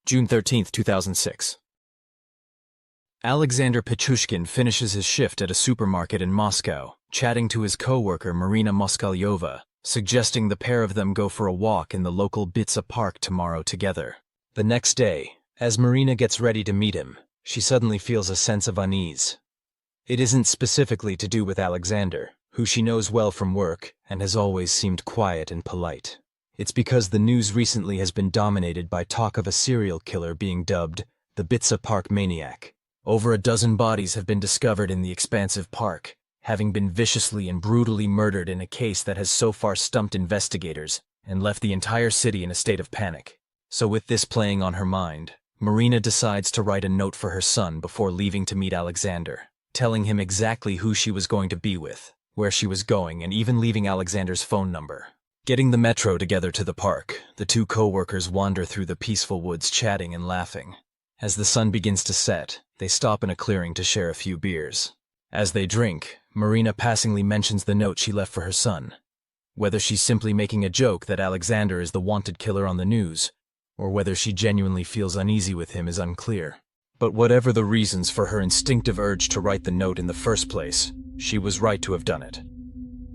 June 13, 2006. Alexander Pichushkin finishes his shift at a supermarket in Moscow, chatting to his co-worker Marina Moskalyova, suggesting the pair of them go for a walk in the local Bitsa Park tomorrow together. The next day, as Marina gets ready to meet him, she suddenly feels a sense of unease. It isn't specifically to do with Alexander, who she knows well from work and has always seemed quiet and polite. It's because the news recently has been dominated by talk of a serial killer being dubbed the Bitsa Park Maniac. Over a dozen bodies have been discovered in the expansive park, having been viciously and brutally murdered in a case that has so far stumped investigators and left the entire city in a state of panic. So with this playing on her mind, Marina decides to write a note for her son before leaving to meet Alexander, telling him exactly who she was going to be with, where she was going, and even leaving Alexander's phone number. Getting the metro together to the park, the two co-workers wander through the peaceful woods chatting and laughing. As the sun begins to set, they stop in a clearing to share a few beers. As they drink, Marina passingly mentions the note she left for her son. Whether she's simply making a joke that Alexander is the wanted killer on the news, or whether she genuinely feels uneasy with him is unclear. But whatever the reasons for her instinctive urge to write the note in the first place, she was right to have done it.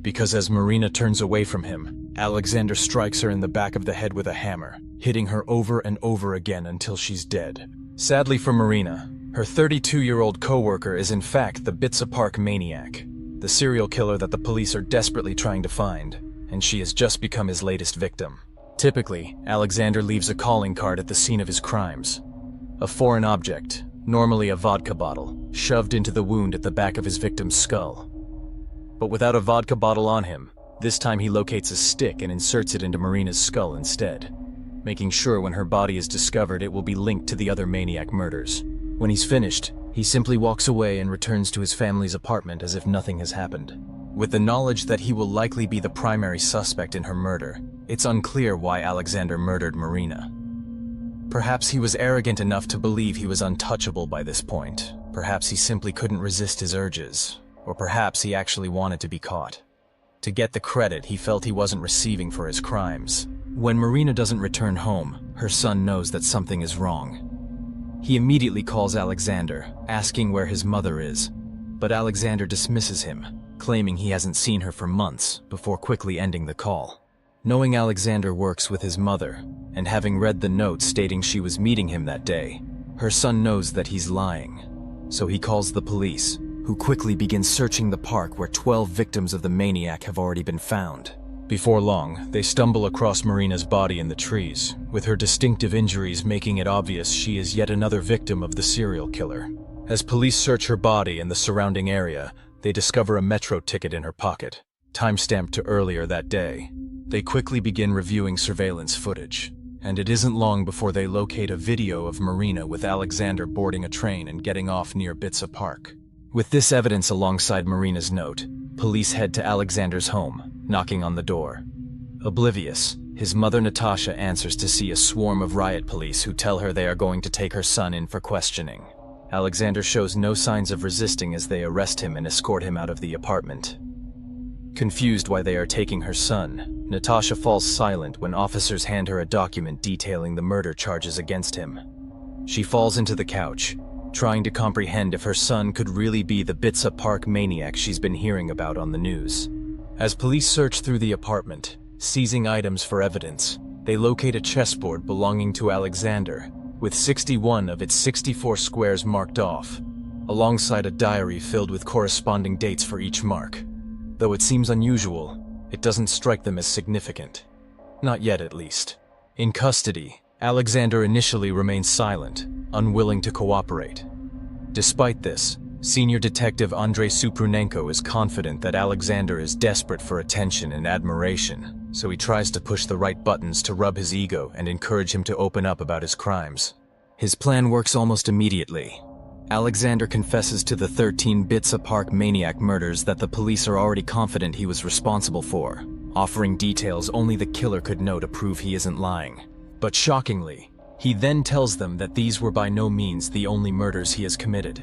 Because as Marina turns away from him, Alexander strikes her in the back of the head with a hammer, hitting her over and over again until she's dead. Sadly for Marina, her 32-year-old co-worker is in fact the Bitsa Park Maniac, the serial killer that the police are desperately trying to find, and she has just become his latest victim. Typically, Alexander leaves a calling card at the scene of his crimes. A foreign object, normally a vodka bottle, shoved into the wound at the back of his victim's skull. But without a vodka bottle on him, this time he locates a stick and inserts it into Marina's skull instead, making sure when her body is discovered it will be linked to the other maniac murders. When he's finished, he simply walks away and returns to his family's apartment as if nothing has happened. With the knowledge that he will likely be the primary suspect in her murder, it's unclear why Alexander murdered Marina. Perhaps he was arrogant enough to believe he was untouchable by this point. Perhaps he simply couldn't resist his urges. Or perhaps he actually wanted to be caught, to get the credit he felt he wasn't receiving for his crimes. When Marina doesn't return home, her son knows that something is wrong. He immediately calls Alexander, asking where his mother is, but Alexander dismisses him, claiming he hasn't seen her for months, before quickly ending the call. Knowing Alexander works with his mother, and having read the note stating she was meeting him that day, her son knows that he's lying. So he calls the police, who quickly begin searching the park where 12 victims of the maniac have already been found. Before long, they stumble across Marina's body in the trees, with her distinctive injuries making it obvious she is yet another victim of the serial killer. As police search her body and the surrounding area, they discover a metro ticket in her pocket, time-stamped to earlier that day. They quickly begin reviewing surveillance footage, and it isn't long before they locate a video of Marina with Alexander boarding a train and getting off near Bitsa Park. With this evidence alongside Marina's note, police head to Alexander's home, knocking on the door. Oblivious, his mother Natasha answers to see a swarm of riot police who tell her they are going to take her son in for questioning. Alexander shows no signs of resisting as they arrest him and escort him out of the apartment. Confused why they are taking her son, Natasha falls silent when officers hand her a document detailing the murder charges against him. She falls into the couch, trying to comprehend if her son could really be the Bitsa Park Maniac she's been hearing about on the news. As police search through the apartment, seizing items for evidence, they locate a chessboard belonging to Alexander, with 61 of its 64 squares marked off, alongside a diary filled with corresponding dates for each mark. Though it seems unusual, it doesn't strike them as significant. Not yet, at least. In custody, Alexander initially remains silent, unwilling to cooperate. Despite this, Senior Detective Andrei Suprunenko is confident that Alexander is desperate for attention and admiration, so he tries to push the right buttons to rub his ego and encourage him to open up about his crimes. His plan works almost immediately. Alexander confesses to the 13 Bitsa Park Maniac murders that the police are already confident he was responsible for, offering details only the killer could know to prove he isn't lying. But shockingly, he then tells them that these were by no means the only murders he has committed.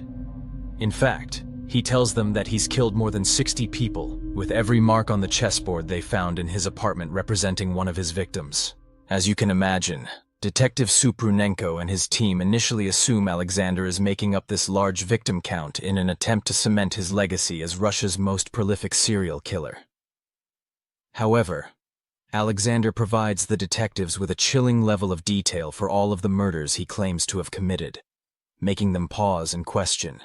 In fact, he tells them that he's killed more than 60 people, with every mark on the chessboard they found in his apartment representing one of his victims. As you can imagine, Detective Suprunenko and his team initially assume Alexander is making up this large victim count in an attempt to cement his legacy as Russia's most prolific serial killer. However, Alexander provides the detectives with a chilling level of detail for all of the murders he claims to have committed, making them pause and question,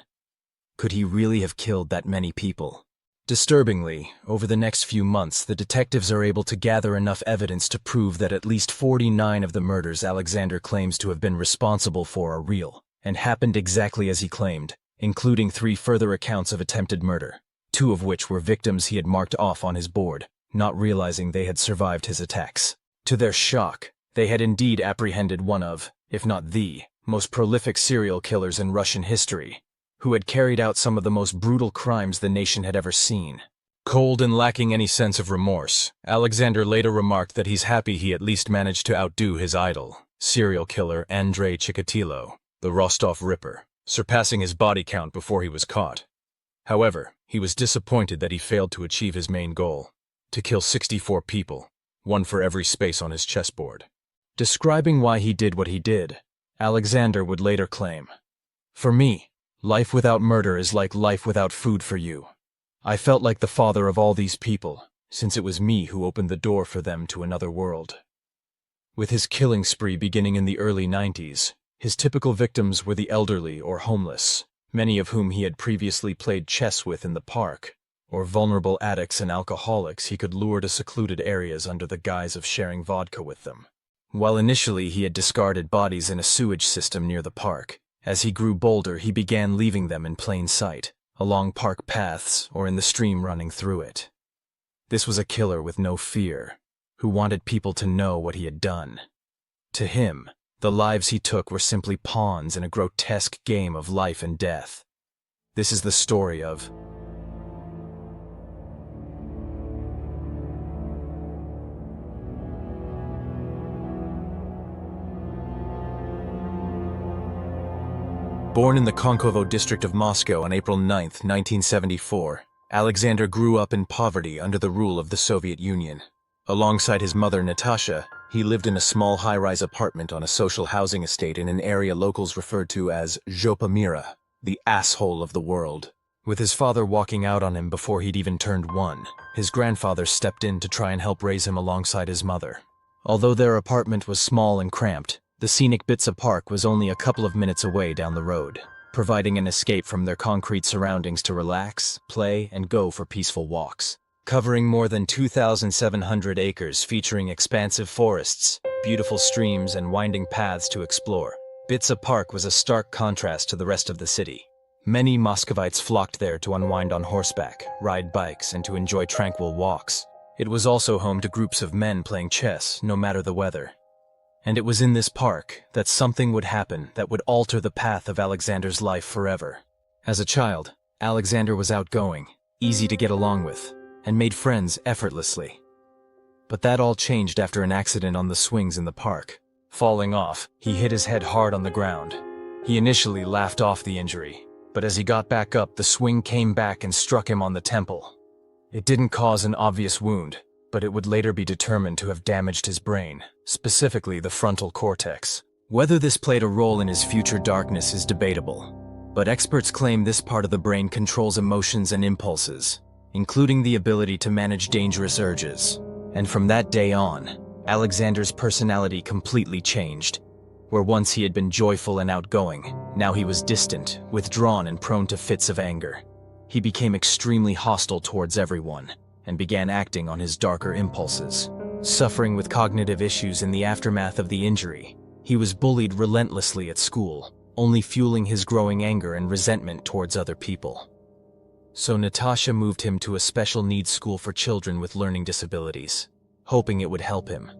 could he really have killed that many people? Disturbingly, over the next few months, the detectives are able to gather enough evidence to prove that at least 49 of the murders Alexander claims to have been responsible for are real, and happened exactly as he claimed, including 3 further accounts of attempted murder, 2 of which were victims he had marked off on his board, not realizing they had survived his attacks. To their shock, they had indeed apprehended one of, if not the, most prolific serial killers in Russian history, who had carried out some of the most brutal crimes the nation had ever seen. Cold and lacking any sense of remorse, Alexander later remarked that he's happy he at least managed to outdo his idol, serial killer Andrei Chikatilo, the Rostov Ripper, surpassing his body count before he was caught. However, he was disappointed that he failed to achieve his main goal, to kill 64 people, 1 for every space on his chessboard. Describing why he did what he did, Alexander would later claim, "For me, life without murder is like life without food for you. I felt like the father of all these people, since it was me who opened the door for them to another world." With his killing spree beginning in the early 90s, his typical victims were the elderly or homeless, many of whom he had previously played chess with in the park, or vulnerable addicts and alcoholics he could lure to secluded areas under the guise of sharing vodka with them. While initially he had discarded bodies in a sewage system near the park, as he grew bolder he began leaving them in plain sight, along park paths or in the stream running through it. This was a killer with no fear, who wanted people to know what he had done. To him, the lives he took were simply pawns in a grotesque game of life and death. This is the story of Born in the Konkovo district of Moscow on April 9, 1974, Alexander grew up in poverty under the rule of the Soviet Union. Alongside his mother Natasha, he lived in a small high-rise apartment on a social housing estate in an area locals referred to as Zhopa Mira, the asshole of the world. With his father walking out on him before he'd even turned 1, his grandfather stepped in to try and help raise him alongside his mother. Although their apartment was small and cramped, the scenic Bitsa Park was only a couple of minutes away down the road, providing an escape from their concrete surroundings to relax, play, and go for peaceful walks. Covering more than 2,700 acres featuring expansive forests, beautiful streams, and winding paths to explore, Bitsa Park was a stark contrast to the rest of the city. Many Muscovites flocked there to unwind on horseback, ride bikes, and to enjoy tranquil walks. It was also home to groups of men playing chess, no matter the weather. And it was in this park that something would happen that would alter the path of Alexander's life forever. As a child, Alexander was outgoing, easy to get along with, and made friends effortlessly. But that all changed after an accident on the swings in the park. Falling off, he hit his head hard on the ground. He initially laughed off the injury, but as he got back up, the swing came back and struck him on the temple. It didn't cause an obvious wound, but it would later be determined to have damaged his brain, specifically the frontal cortex. Whether this played a role in his future darkness is debatable, but experts claim this part of the brain controls emotions and impulses, including the ability to manage dangerous urges. And from that day on, Alexander's personality completely changed. Where once he had been joyful and outgoing, now he was distant, withdrawn, and prone to fits of anger. He became extremely hostile towards everyone, and began acting on his darker impulses. Suffering with cognitive issues in the aftermath of the injury, he was bullied relentlessly at school, only fueling his growing anger and resentment towards other people. So Natasha moved him to a special needs school for children with learning disabilities, hoping it would help him.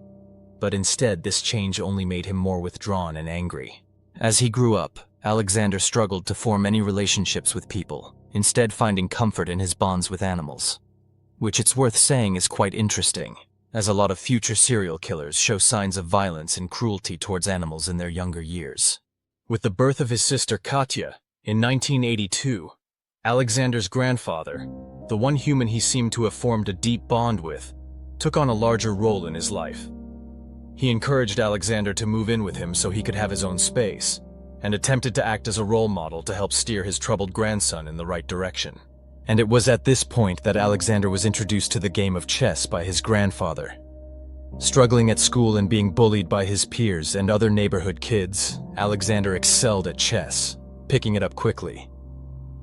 But instead, this change only made him more withdrawn and angry. As he grew up, Alexander struggled to form any relationships with people, instead finding comfort in his bonds with animals. Which it's worth saying is quite interesting, as a lot of future serial killers show signs of violence and cruelty towards animals in their younger years. With the birth of his sister Katya in 1982, Alexander's grandfather, the one human he seemed to have formed a deep bond with, took on a larger role in his life. He encouraged Alexander to move in with him so he could have his own space, and attempted to act as a role model to help steer his troubled grandson in the right direction. And it was at this point that Alexander was introduced to the game of chess by his grandfather. Struggling at school and being bullied by his peers and other neighborhood kids, Alexander excelled at chess, picking it up quickly.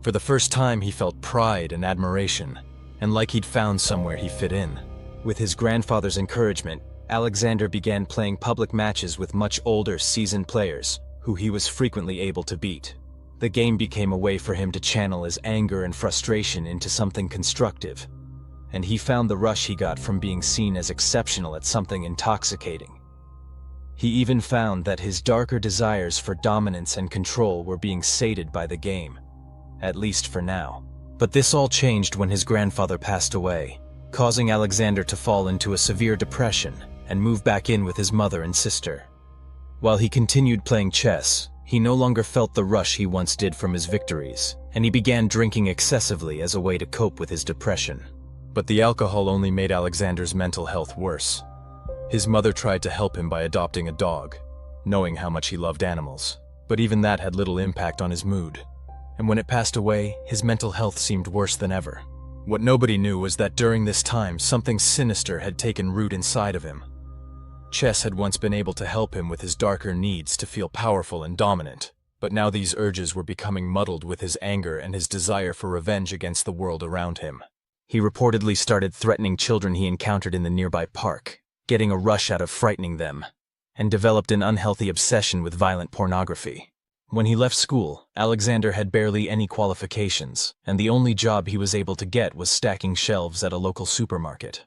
For the first time, he felt pride and admiration, and like he'd found somewhere he fit in. With his grandfather's encouragement, Alexander began playing public matches with much older, seasoned players, who he was frequently able to beat. The game became a way for him to channel his anger and frustration into something constructive, and he found the rush he got from being seen as exceptional at something intoxicating. He even found that his darker desires for dominance and control were being sated by the game, at least for now. But this all changed when his grandfather passed away, causing Alexander to fall into a severe depression and move back in with his mother and sister. While he continued playing chess, he no longer felt the rush he once did from his victories, and he began drinking excessively as a way to cope with his depression. But the alcohol only made Alexander's mental health worse. His mother tried to help him by adopting a dog, knowing how much he loved animals, but even that had little impact on his mood. And when it passed away, his mental health seemed worse than ever. What nobody knew was that during this time, something sinister had taken root inside of him. Chess had once been able to help him with his darker needs to feel powerful and dominant, but now these urges were becoming muddled with his anger and his desire for revenge against the world around him. He reportedly started threatening children he encountered in the nearby park, getting a rush out of frightening them, and developed an unhealthy obsession with violent pornography. When he left school, Alexander had barely any qualifications, and the only job he was able to get was stacking shelves at a local supermarket.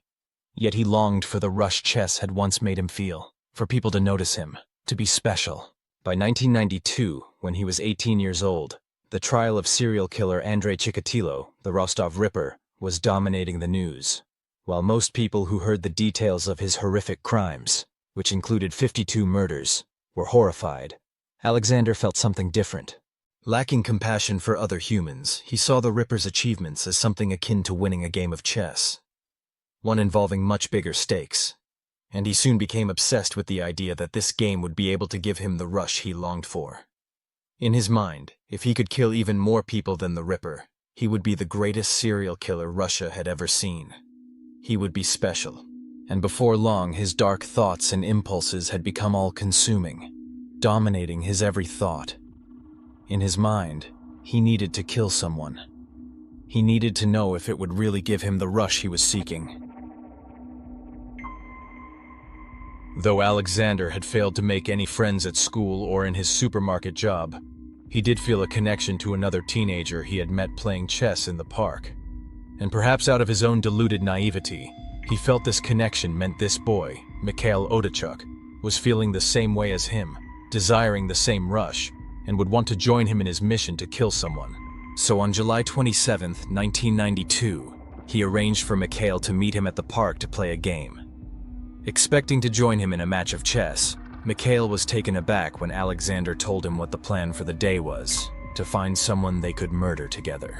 Yet he longed for the rush chess had once made him feel, for people to notice him, to be special. By 1992, when he was 18 years old, the trial of serial killer Andrei Chikatilo, the Rostov Ripper, was dominating the news. While most people who heard the details of his horrific crimes, which included 52 murders, were horrified, Alexander felt something different. Lacking compassion for other humans, he saw the Ripper's achievements as something akin to winning a game of chess, one involving much bigger stakes, and he soon became obsessed with the idea that this game would be able to give him the rush he longed for. In his mind, if he could kill even more people than the Ripper, he would be the greatest serial killer Russia had ever seen. He would be special, and before long his dark thoughts and impulses had become all-consuming, dominating his every thought. In his mind, he needed to kill someone. He needed to know if it would really give him the rush he was seeking. Though Alexander had failed to make any friends at school or in his supermarket job, he did feel a connection to another teenager he had met playing chess in the park. And perhaps out of his own deluded naivety, he felt this connection meant this boy, Mikhail Odachuk, was feeling the same way as him, desiring the same rush, and would want to join him in his mission to kill someone. So on July 27, 1992, he arranged for Mikhail to meet him at the park to play a game. Expecting to join him in a match of chess, Mikhail was taken aback when Alexander told him what the plan for the day was, to find someone they could murder together.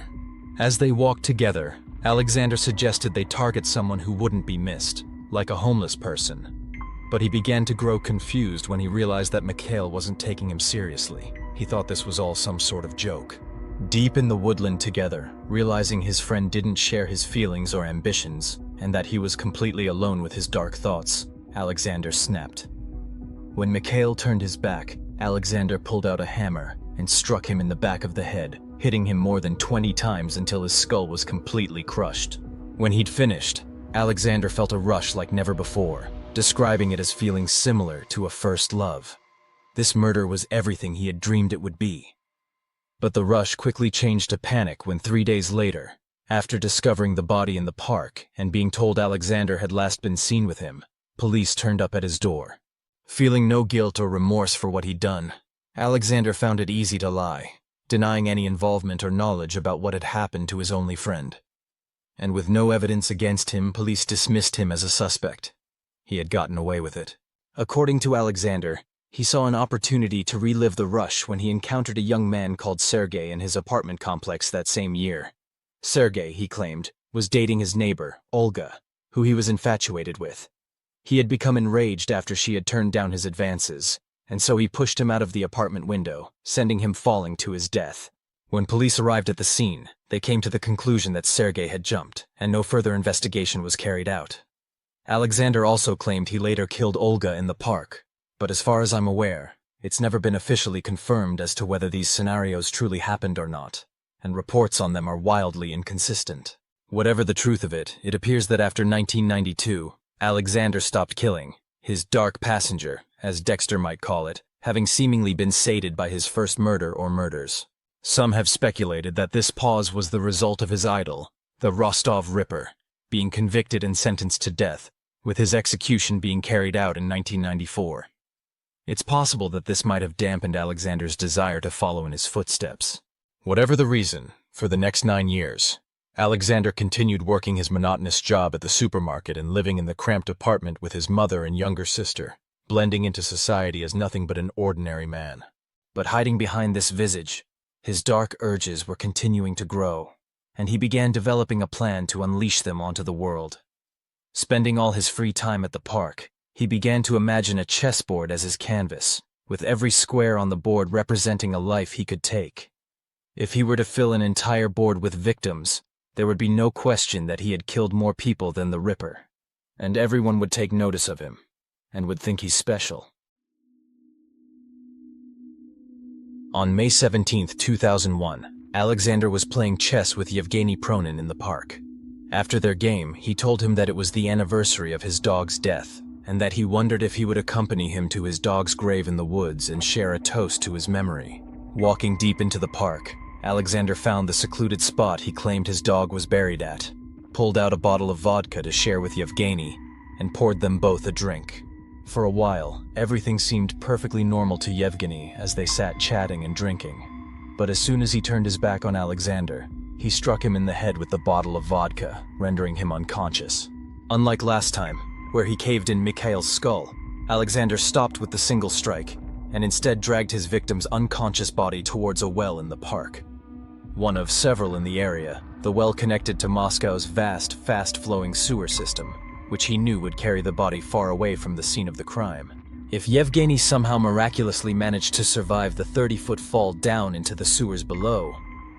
As they walked together, Alexander suggested they target someone who wouldn't be missed, like a homeless person. But he began to grow confused when he realized that Mikhail wasn't taking him seriously. He thought this was all some sort of joke. Deep in the woodland together, realizing his friend didn't share his feelings or ambitions, and that he was completely alone with his dark thoughts, Alexander snapped. When Mikhail turned his back, Alexander pulled out a hammer and struck him in the back of the head, hitting him more than 20 times until his skull was completely crushed. When he'd finished, Alexander felt a rush like never before, describing it as feeling similar to a first love. This murder was everything he had dreamed it would be. But the rush quickly changed to panic when 3 days later, after discovering the body in the park and being told Alexander had last been seen with him, police turned up at his door. Feeling no guilt or remorse for what he'd done, Alexander found it easy to lie, denying any involvement or knowledge about what had happened to his only friend. And with no evidence against him, police dismissed him as a suspect. He had gotten away with it. According to Alexander, he saw an opportunity to relive the rush when he encountered a young man called Sergei in his apartment complex that same year. Sergei, he claimed, was dating his neighbor, Olga, who he was infatuated with. He had become enraged after she had turned down his advances, and so he pushed him out of the apartment window, sending him falling to his death. When police arrived at the scene, they came to the conclusion that Sergei had jumped, and no further investigation was carried out. Alexander also claimed he later killed Olga in the park, but as far as I'm aware, it's never been officially confirmed as to whether these scenarios truly happened or not, and reports on them are wildly inconsistent. Whatever the truth of it, it appears that after 1992, Alexander stopped killing, his dark passenger, as Dexter might call it, having seemingly been sated by his first murder or murders. Some have speculated that this pause was the result of his idol, the Rostov Ripper, being convicted and sentenced to death, with his execution being carried out in 1994. It's possible that this might have dampened Alexander's desire to follow in his footsteps. Whatever the reason, for the next 9 years, Alexander continued working his monotonous job at the supermarket and living in the cramped apartment with his mother and younger sister, blending into society as nothing but an ordinary man. But hiding behind this visage, his dark urges were continuing to grow, and he began developing a plan to unleash them onto the world. Spending all his free time at the park, he began to imagine a chessboard as his canvas, with every square on the board representing a life he could take. If he were to fill an entire board with victims, there would be no question that he had killed more people than the Ripper, and everyone would take notice of him, and would think he's special. On May 17, 2001, Alexander was playing chess with Yevgeny Pronin in the park. After their game, he told him that it was the anniversary of his dog's death, and that he wondered if he would accompany him to his dog's grave in the woods and share a toast to his memory. Walking deep into the park, Alexander found the secluded spot he claimed his dog was buried at, pulled out a bottle of vodka to share with Yevgeny, and poured them both a drink. For a while, everything seemed perfectly normal to Yevgeny as they sat chatting and drinking. But as soon as he turned his back on Alexander, he struck him in the head with the bottle of vodka, rendering him unconscious. Unlike last time, where he caved in Mikhail's skull, Alexander stopped with the single strike, and instead dragged his victim's unconscious body towards a well in the park. One of several in the area, the well connected to Moscow's vast, fast-flowing sewer system, which he knew would carry the body far away from the scene of the crime. If Yevgeny somehow miraculously managed to survive the 30-foot fall down into the sewers below,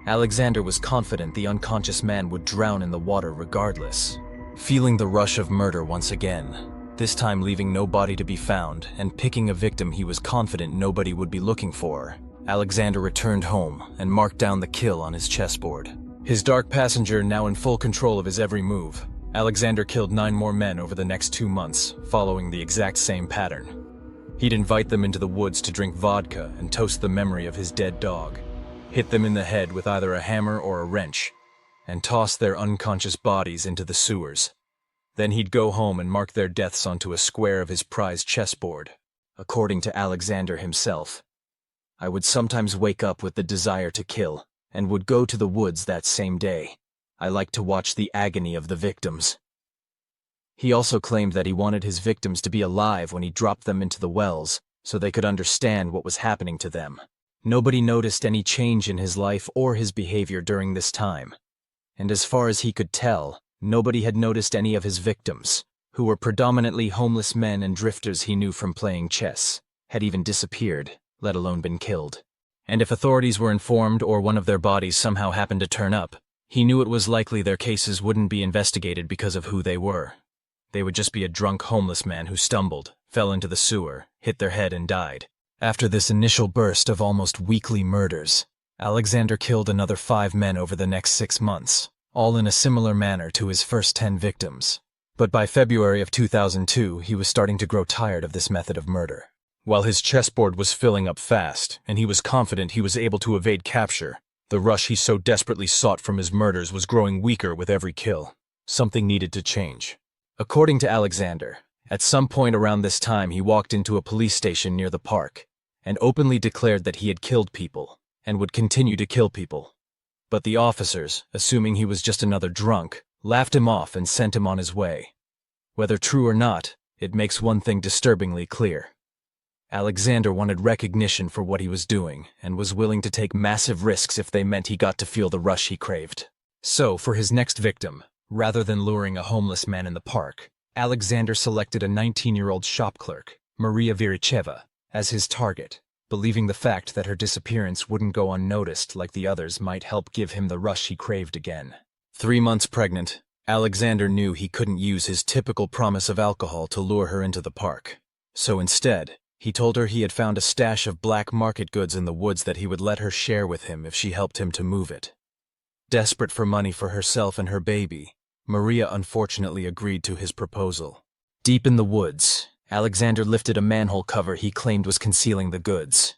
Alexander was confident the unconscious man would drown in the water regardless. Feeling the rush of murder once again, this time leaving no body to be found and picking a victim he was confident nobody would be looking for, Alexander returned home and marked down the kill on his chessboard. His dark passenger now in full control of his every move, Alexander killed 9 more men over the next 2 months, following the exact same pattern. He'd invite them into the woods to drink vodka and toast the memory of his dead dog, hit them in the head with either a hammer or a wrench, and toss their unconscious bodies into the sewers. Then he'd go home and mark their deaths onto a square of his prized chessboard. According to Alexander himself, I would sometimes wake up with the desire to kill, and would go to the woods that same day. I liked to watch the agony of the victims. He also claimed that he wanted his victims to be alive when he dropped them into the wells, so they could understand what was happening to them. Nobody noticed any change in his life or his behavior during this time, and as far as he could tell, nobody had noticed any of his victims, who were predominantly homeless men and drifters he knew from playing chess, had even disappeared, let alone been killed. And if authorities were informed or one of their bodies somehow happened to turn up, he knew it was likely their cases wouldn't be investigated because of who they were. They would just be a drunk homeless man who stumbled, fell into the sewer, hit their head and died. After this initial burst of almost weekly murders, Alexander killed another 5 men over the next 6 months, all in a similar manner to his first 10 victims. But by February of 2002, he was starting to grow tired of this method of murder. While his chessboard was filling up fast, and he was confident he was able to evade capture, the rush he so desperately sought from his murders was growing weaker with every kill. Something needed to change. According to Alexander, at some point around this time he walked into a police station near the park, and openly declared that he had killed people, and would continue to kill people. But the officers, assuming he was just another drunk, laughed him off and sent him on his way. Whether true or not, it makes one thing disturbingly clear. Alexander wanted recognition for what he was doing, and was willing to take massive risks if they meant he got to feel the rush he craved. So, for his next victim, rather than luring a homeless man in the park, Alexander selected a 19-year-old shop clerk, Maria Viricheva, as his target, believing the fact that her disappearance wouldn't go unnoticed like the others might help give him the rush he craved again. 3 months pregnant, Alexander knew he couldn't use his typical promise of alcohol to lure her into the park. So instead, he told her he had found a stash of black market goods in the woods that he would let her share with him if she helped him to move it. Desperate for money for herself and her baby, Maria unfortunately agreed to his proposal. Deep in the woods, Alexander lifted a manhole cover he claimed was concealing the goods.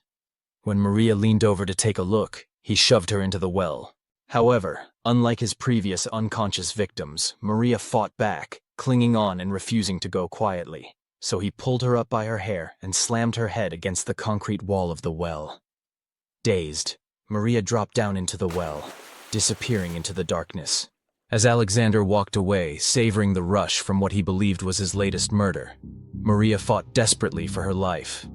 When Maria leaned over to take a look, he shoved her into the well. However, unlike his previous unconscious victims, Maria fought back, clinging on and refusing to go quietly. So he pulled her up by her hair and slammed her head against the concrete wall of the well. Dazed, Maria dropped down into the well, disappearing into the darkness. As Alexander walked away, savoring the rush from what he believed was his latest murder, Maria fought desperately for her life.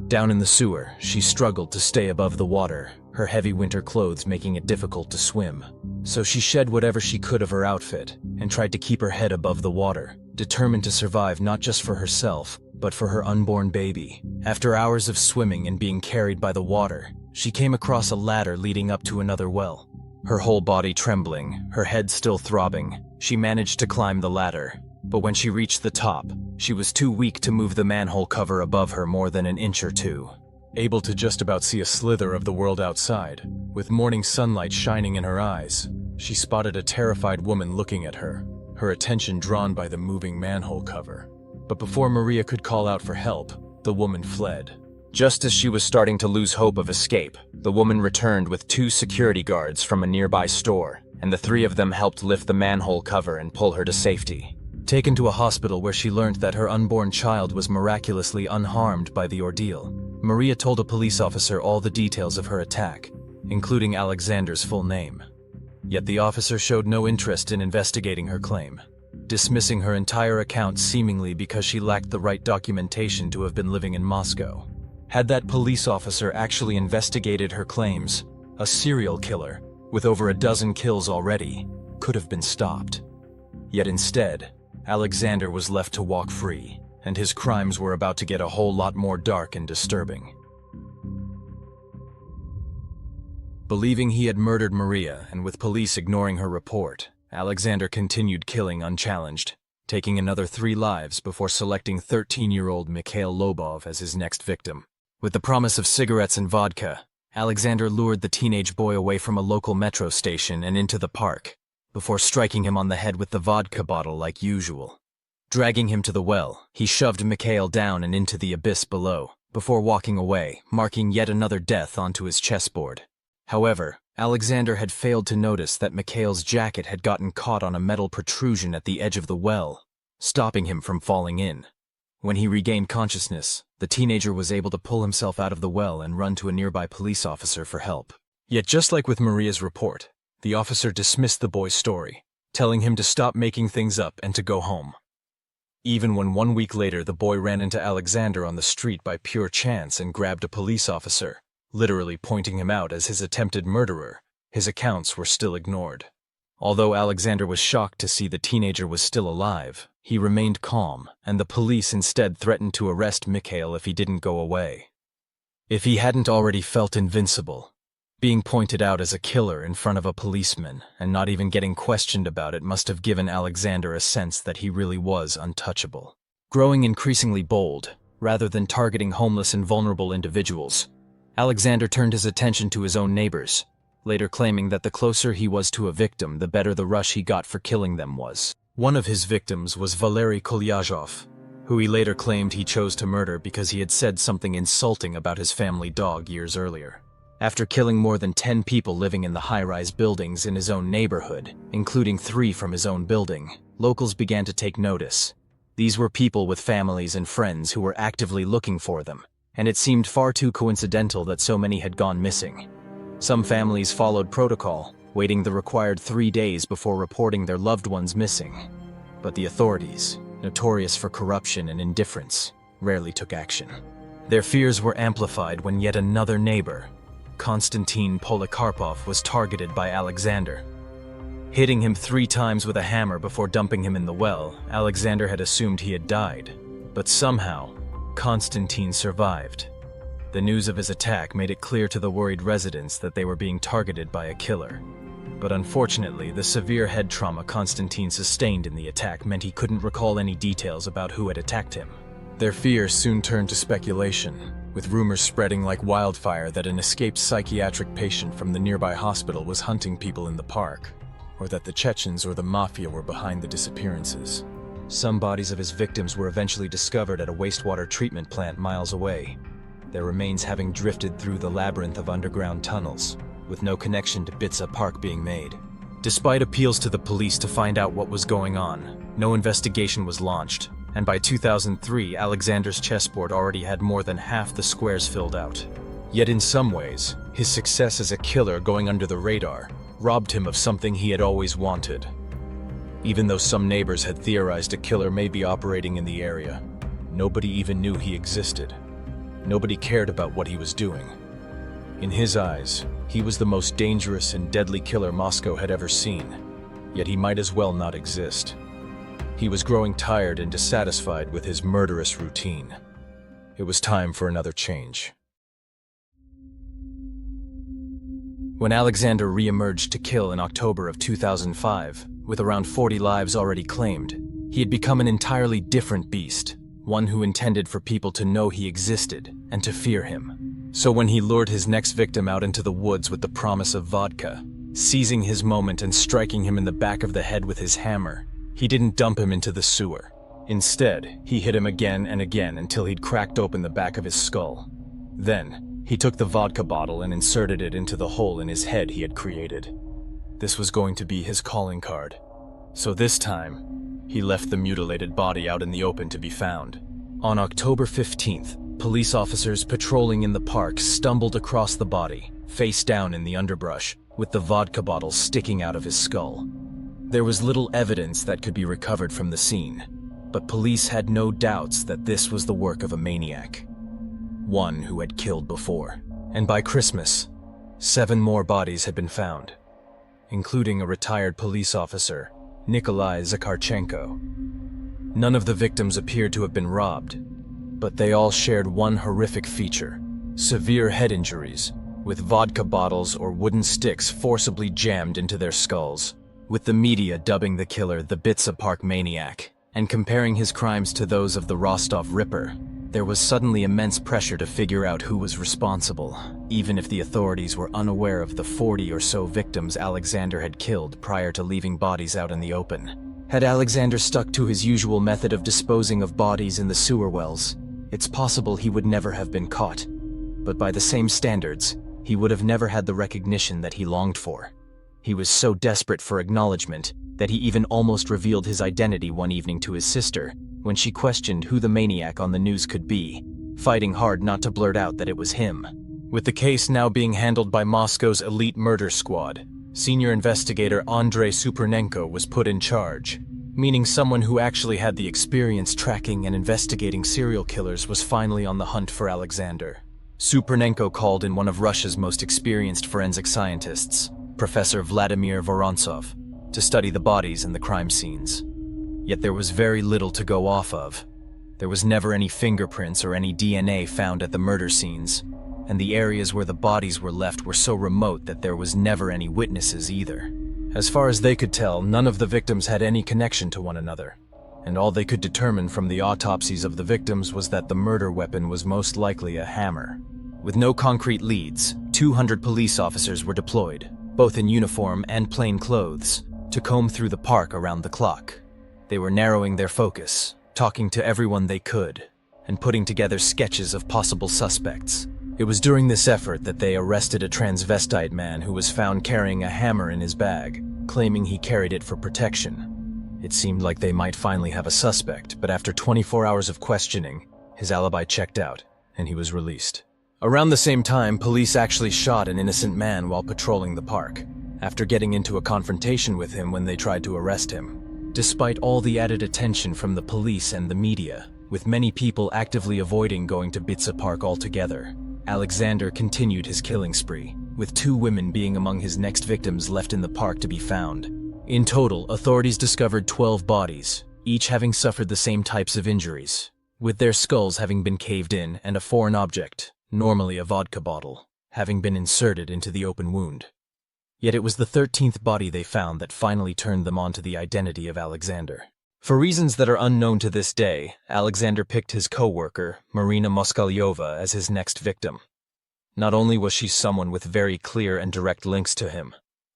Down in the sewer, she struggled to stay above the water, her heavy winter clothes making it difficult to swim. So she shed whatever she could of her outfit and tried to keep her head above the water, determined to survive not just for herself, but for her unborn baby. After hours of swimming and being carried by the water, she came across a ladder leading up to another well. Her whole body trembling, her head still throbbing, she managed to climb the ladder. But when she reached the top, she was too weak to move the manhole cover above her more than an inch or two. Able to just about see a slither of the world outside, with morning sunlight shining in her eyes, she spotted a terrified woman looking at her, her attention drawn by the moving manhole cover. But before Maria could call out for help, the woman fled. Just as she was starting to lose hope of escape, the woman returned with 2 security guards from a nearby store, and the 3 of them helped lift the manhole cover and pull her to safety. Taken to a hospital where she learned that her unborn child was miraculously unharmed by the ordeal, Maria told a police officer all the details of her attack, including Alexander's full name. Yet the officer showed no interest in investigating her claim, dismissing her entire account seemingly because she lacked the right documentation to have been living in Moscow. Had that police officer actually investigated her claims, a serial killer, with over a dozen kills already, could have been stopped. Yet instead, Alexander was left to walk free, and his crimes were about to get a whole lot more dark and disturbing. Believing he had murdered Maria, and with police ignoring her report, Alexander continued killing unchallenged, taking another 3 lives before selecting 13-year-old Mikhail Lobov as his next victim. With the promise of cigarettes and vodka, Alexander lured the teenage boy away from a local metro station and into the park, before striking him on the head with the vodka bottle like usual. Dragging him to the well, he shoved Mikhail down and into the abyss below, before walking away, marking yet another death onto his chessboard. However, Alexander had failed to notice that Mikhail's jacket had gotten caught on a metal protrusion at the edge of the well, stopping him from falling in. When he regained consciousness, the teenager was able to pull himself out of the well and run to a nearby police officer for help. Yet just like with Maria's report, the officer dismissed the boy's story, telling him to stop making things up and to go home. Even when 1 week later the boy ran into Alexander on the street by pure chance and grabbed a police officer, literally pointing him out as his attempted murderer, his accounts were still ignored. Although Alexander was shocked to see the teenager was still alive, he remained calm, and the police instead threatened to arrest Mikhail if he didn't go away. If he hadn't already felt invincible, being pointed out as a killer in front of a policeman and not even getting questioned about it must have given Alexander a sense that he really was untouchable. Growing increasingly bold, rather than targeting homeless and vulnerable individuals, Alexander turned his attention to his own neighbors, later claiming that the closer he was to a victim, the better the rush he got for killing them was. One of his victims was Valery Kolyazhov, who he later claimed he chose to murder because he had said something insulting about his family dog years earlier. After killing more than 10 people living in the high-rise buildings in his own neighborhood, including 3 from his own building, locals began to take notice. These were people with families and friends who were actively looking for them, and it seemed far too coincidental that so many had gone missing. Some families followed protocol, waiting the required 3 days before reporting their loved ones missing. But the authorities, notorious for corruption and indifference, rarely took action. Their fears were amplified when yet another neighbor, Konstantin Polikarpov, was targeted by Alexander. Hitting him 3 times with a hammer before dumping him in the well, Alexander had assumed he had died. But somehow, Konstantin survived. The news of his attack made it clear to the worried residents that they were being targeted by a killer. But unfortunately, the severe head trauma Konstantin sustained in the attack meant he couldn't recall any details about who had attacked him. Their fears soon turned to speculation, with rumors spreading like wildfire that an escaped psychiatric patient from the nearby hospital was hunting people in the park, or that the Chechens or the mafia were behind the disappearances. Some bodies of his victims were eventually discovered at a wastewater treatment plant miles away, their remains having drifted through the labyrinth of underground tunnels, with no connection to Bitsa Park being made. Despite appeals to the police to find out what was going on, no investigation was launched, and by 2003, Alexander's chessboard already had more than half the squares filled out. Yet in some ways, his success as a killer going under the radar robbed him of something he had always wanted. Even though some neighbors had theorized a killer may be operating in the area, nobody even knew he existed. Nobody cared about what he was doing. In his eyes, he was the most dangerous and deadly killer Moscow had ever seen, yet he might as well not exist. He was growing tired and dissatisfied with his murderous routine. It was time for another change. When Alexander re-emerged to kill in October of 2005, with around 40 lives already claimed, he had become an entirely different beast, one who intended for people to know he existed and to fear him. So when he lured his next victim out into the woods with the promise of vodka, seizing his moment and striking him in the back of the head with his hammer, he didn't dump him into the sewer. Instead, he hit him again and again until he'd cracked open the back of his skull. Then, he took the vodka bottle and inserted it into the hole in his head he had created. This was going to be his calling card. So this time, he left the mutilated body out in the open to be found. On October 15th, police officers patrolling in the park stumbled across the body, face down in the underbrush, with the vodka bottle sticking out of his skull. There was little evidence that could be recovered from the scene, but police had no doubts that this was the work of a maniac. One who had killed before. And by Christmas, 7 more bodies had been found, including a retired police officer, Nikolai Zakharchenko. None of the victims appeared to have been robbed, but they all shared one horrific feature: severe head injuries, with vodka bottles or wooden sticks forcibly jammed into their skulls, with the media dubbing the killer the Bitsa Park Maniac, and comparing his crimes to those of the Rostov Ripper. There was suddenly immense pressure to figure out who was responsible, even if the authorities were unaware of the 40 or so victims Alexander had killed prior to leaving bodies out in the open. Had Alexander stuck to his usual method of disposing of bodies in the sewer wells, it's possible he would never have been caught. But by the same standards, he would have never had the recognition that he longed for. He was so desperate for acknowledgement that he even almost revealed his identity one evening to his sister, when she questioned who the maniac on the news could be, fighting hard not to blurt out that it was him. With the case now being handled by Moscow's elite murder squad, senior investigator Andrei Supernenko was put in charge, meaning someone who actually had the experience tracking and investigating serial killers was finally on the hunt for Alexander. Supernenko called in one of Russia's most experienced forensic scientists, Professor Vladimir Vorontsov, to study the bodies and the crime scenes. Yet there was very little to go off of. There was never any fingerprints or any DNA found at the murder scenes, and the areas where the bodies were left were so remote that there was never any witnesses either. As far as they could tell, none of the victims had any connection to one another, and all they could determine from the autopsies of the victims was that the murder weapon was most likely a hammer. With no concrete leads, 200 police officers were deployed, both in uniform and plain clothes, to comb through the park around the clock. They were narrowing their focus, talking to everyone they could, and putting together sketches of possible suspects. It was during this effort that they arrested a transvestite man who was found carrying a hammer in his bag, claiming he carried it for protection. It seemed like they might finally have a suspect, but after 24 hours of questioning, his alibi checked out, and he was released. Around the same time, police actually shot an innocent man while patrolling the park, after getting into a confrontation with him when they tried to arrest him. Despite all the added attention from the police and the media, with many people actively avoiding going to Bitsa Park altogether, Alexander continued his killing spree, with 2 women being among his next victims left in the park to be found. In total, authorities discovered 12 bodies, each having suffered the same types of injuries, with their skulls having been caved in and a foreign object, normally a vodka bottle, having been inserted into the open wound. Yet it was the 13th body they found that finally turned them onto the identity of Alexander. For reasons that are unknown to this day, Alexander picked his co-worker, Marina Moskalyova, as his next victim. Not only was she someone with very clear and direct links to him,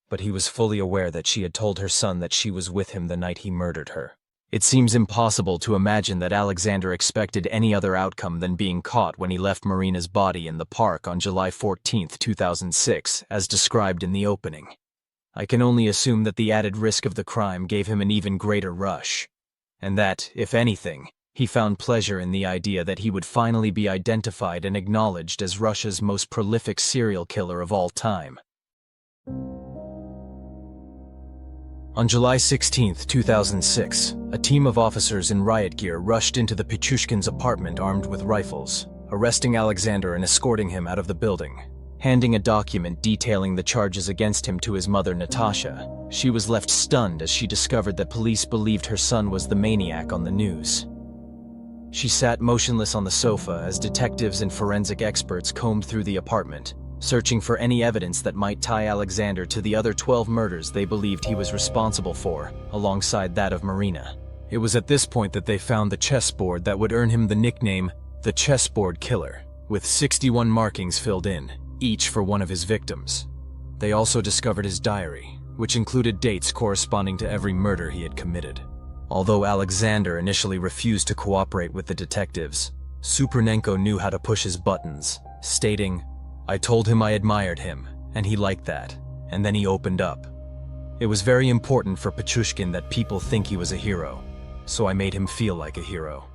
but he was fully aware that she had told her son that she was with him the night he murdered her. It seems impossible to imagine that Alexander expected any other outcome than being caught when he left Marina's body in the park on July 14, 2006, as described in the opening. I can only assume that the added risk of the crime gave him an even greater rush, and that, if anything, he found pleasure in the idea that he would finally be identified and acknowledged as Russia's most prolific serial killer of all time. On July 16, 2006, a team of officers in riot gear rushed into the Pichushkin's apartment armed with rifles, arresting Alexander and escorting him out of the building. Handing a document detailing the charges against him to his mother, Natasha, she was left stunned as she discovered that police believed her son was the maniac on the news. She sat motionless on the sofa as detectives and forensic experts combed through the apartment, searching for any evidence that might tie Alexander to the other 12 murders they believed he was responsible for, alongside that of Marina. It was at this point that they found the chessboard that would earn him the nickname, the Chessboard Killer, with 61 markings filled in, each for one of his victims. They also discovered his diary, which included dates corresponding to every murder he had committed. Although Alexander initially refused to cooperate with the detectives, Supernenko knew how to push his buttons, stating, "I told him I admired him, and he liked that, and then he opened up. It was very important for Pichushkin that people think he was a hero, so I made him feel like a hero."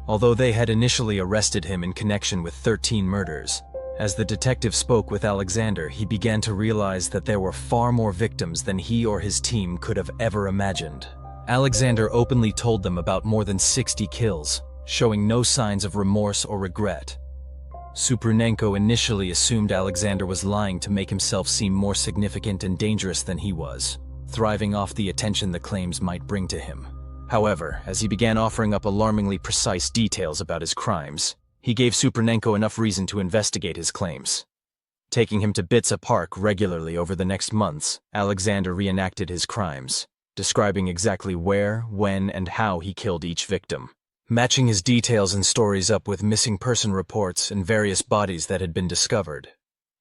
Although they had initially arrested him in connection with 13 murders, as the detective spoke with Alexander, he began to realize that there were far more victims than he or his team could have ever imagined. Alexander openly told them about more than 60 kills, showing no signs of remorse or regret. Supernenko initially assumed Alexander was lying to make himself seem more significant and dangerous than he was, thriving off the attention the claims might bring to him. However, as he began offering up alarmingly precise details about his crimes, he gave Supernenko enough reason to investigate his claims. Taking him to Bitsa Park regularly over the next months, Alexander reenacted his crimes, describing exactly where, when, and how he killed each victim, matching his details and stories up with missing person reports and various bodies that had been discovered.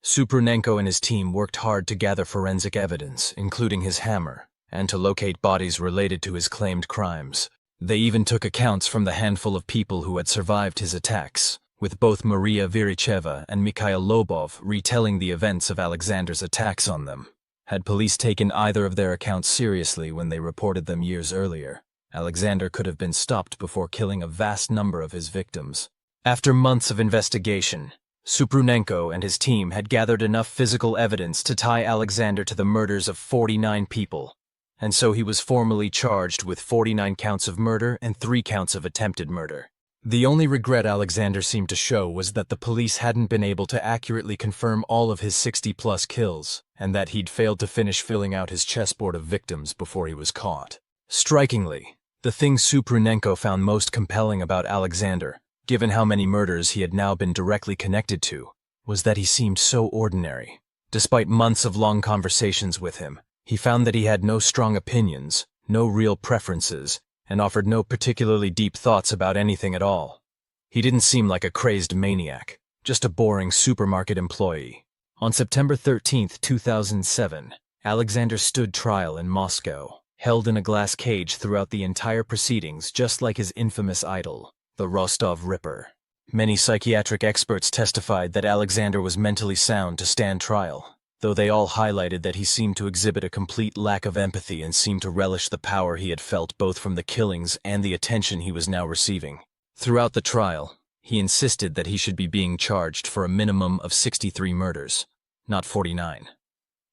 Supernenko and his team worked hard to gather forensic evidence, including his hammer, and to locate bodies related to his claimed crimes. They even took accounts from the handful of people who had survived his attacks, with both Maria Viricheva and Mikhail Lobov retelling the events of Alexander's attacks on them. Had police taken either of their accounts seriously when they reported them years earlier, Alexander could have been stopped before killing a vast number of his victims. After months of investigation, Supernenko and his team had gathered enough physical evidence to tie Alexander to the murders of 49 people, and so he was formally charged with 49 counts of murder and 3 counts of attempted murder. The only regret Alexander seemed to show was that the police hadn't been able to accurately confirm all of his 60-plus kills, and that he'd failed to finish filling out his chessboard of victims before he was caught. Strikingly, the thing Supernenko found most compelling about Alexander, given how many murders he had now been directly connected to, was that he seemed so ordinary. Despite months of long conversations with him, he found that he had no strong opinions, no real preferences, and offered no particularly deep thoughts about anything at all. He didn't seem like a crazed maniac, just a boring supermarket employee. On September 13, 2007, Alexander stood trial in Moscow, held in a glass cage throughout the entire proceedings, just like his infamous idol, the Rostov Ripper. Many psychiatric experts testified that Alexander was mentally sound to stand trial, though they all highlighted that he seemed to exhibit a complete lack of empathy and seemed to relish the power he had felt both from the killings and the attention he was now receiving. Throughout the trial, he insisted that he should be being charged for a minimum of 63 murders, not 49.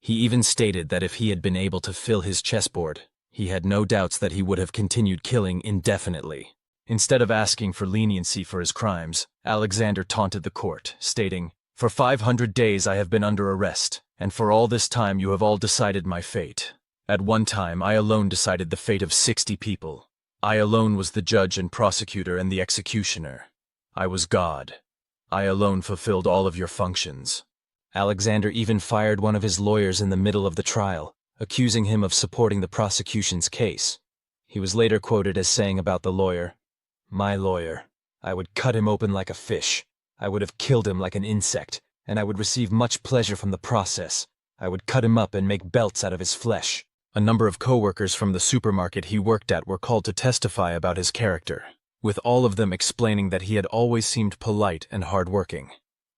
He even stated that if he had been able to fill his chessboard, he had no doubts that he would have continued killing indefinitely. Instead of asking for leniency for his crimes, Alexander taunted the court, stating, "For 500 days I have been under arrest, and for all this time you have all decided my fate. At one time, I alone decided the fate of 60 people. I alone was the judge and prosecutor and the executioner. I was God. I alone fulfilled all of your functions. Alexander even fired one of his lawyers in the middle of the trial, accusing him of supporting the prosecution's case. He was later quoted as saying about the lawyer, "My lawyer, I would cut him open like a fish. I would have killed him like an insect, and I would receive much pleasure from the process. I would cut him up and make belts out of his flesh." A number of co-workers from the supermarket he worked at were called to testify about his character, with all of them explaining that he had always seemed polite and hard-working.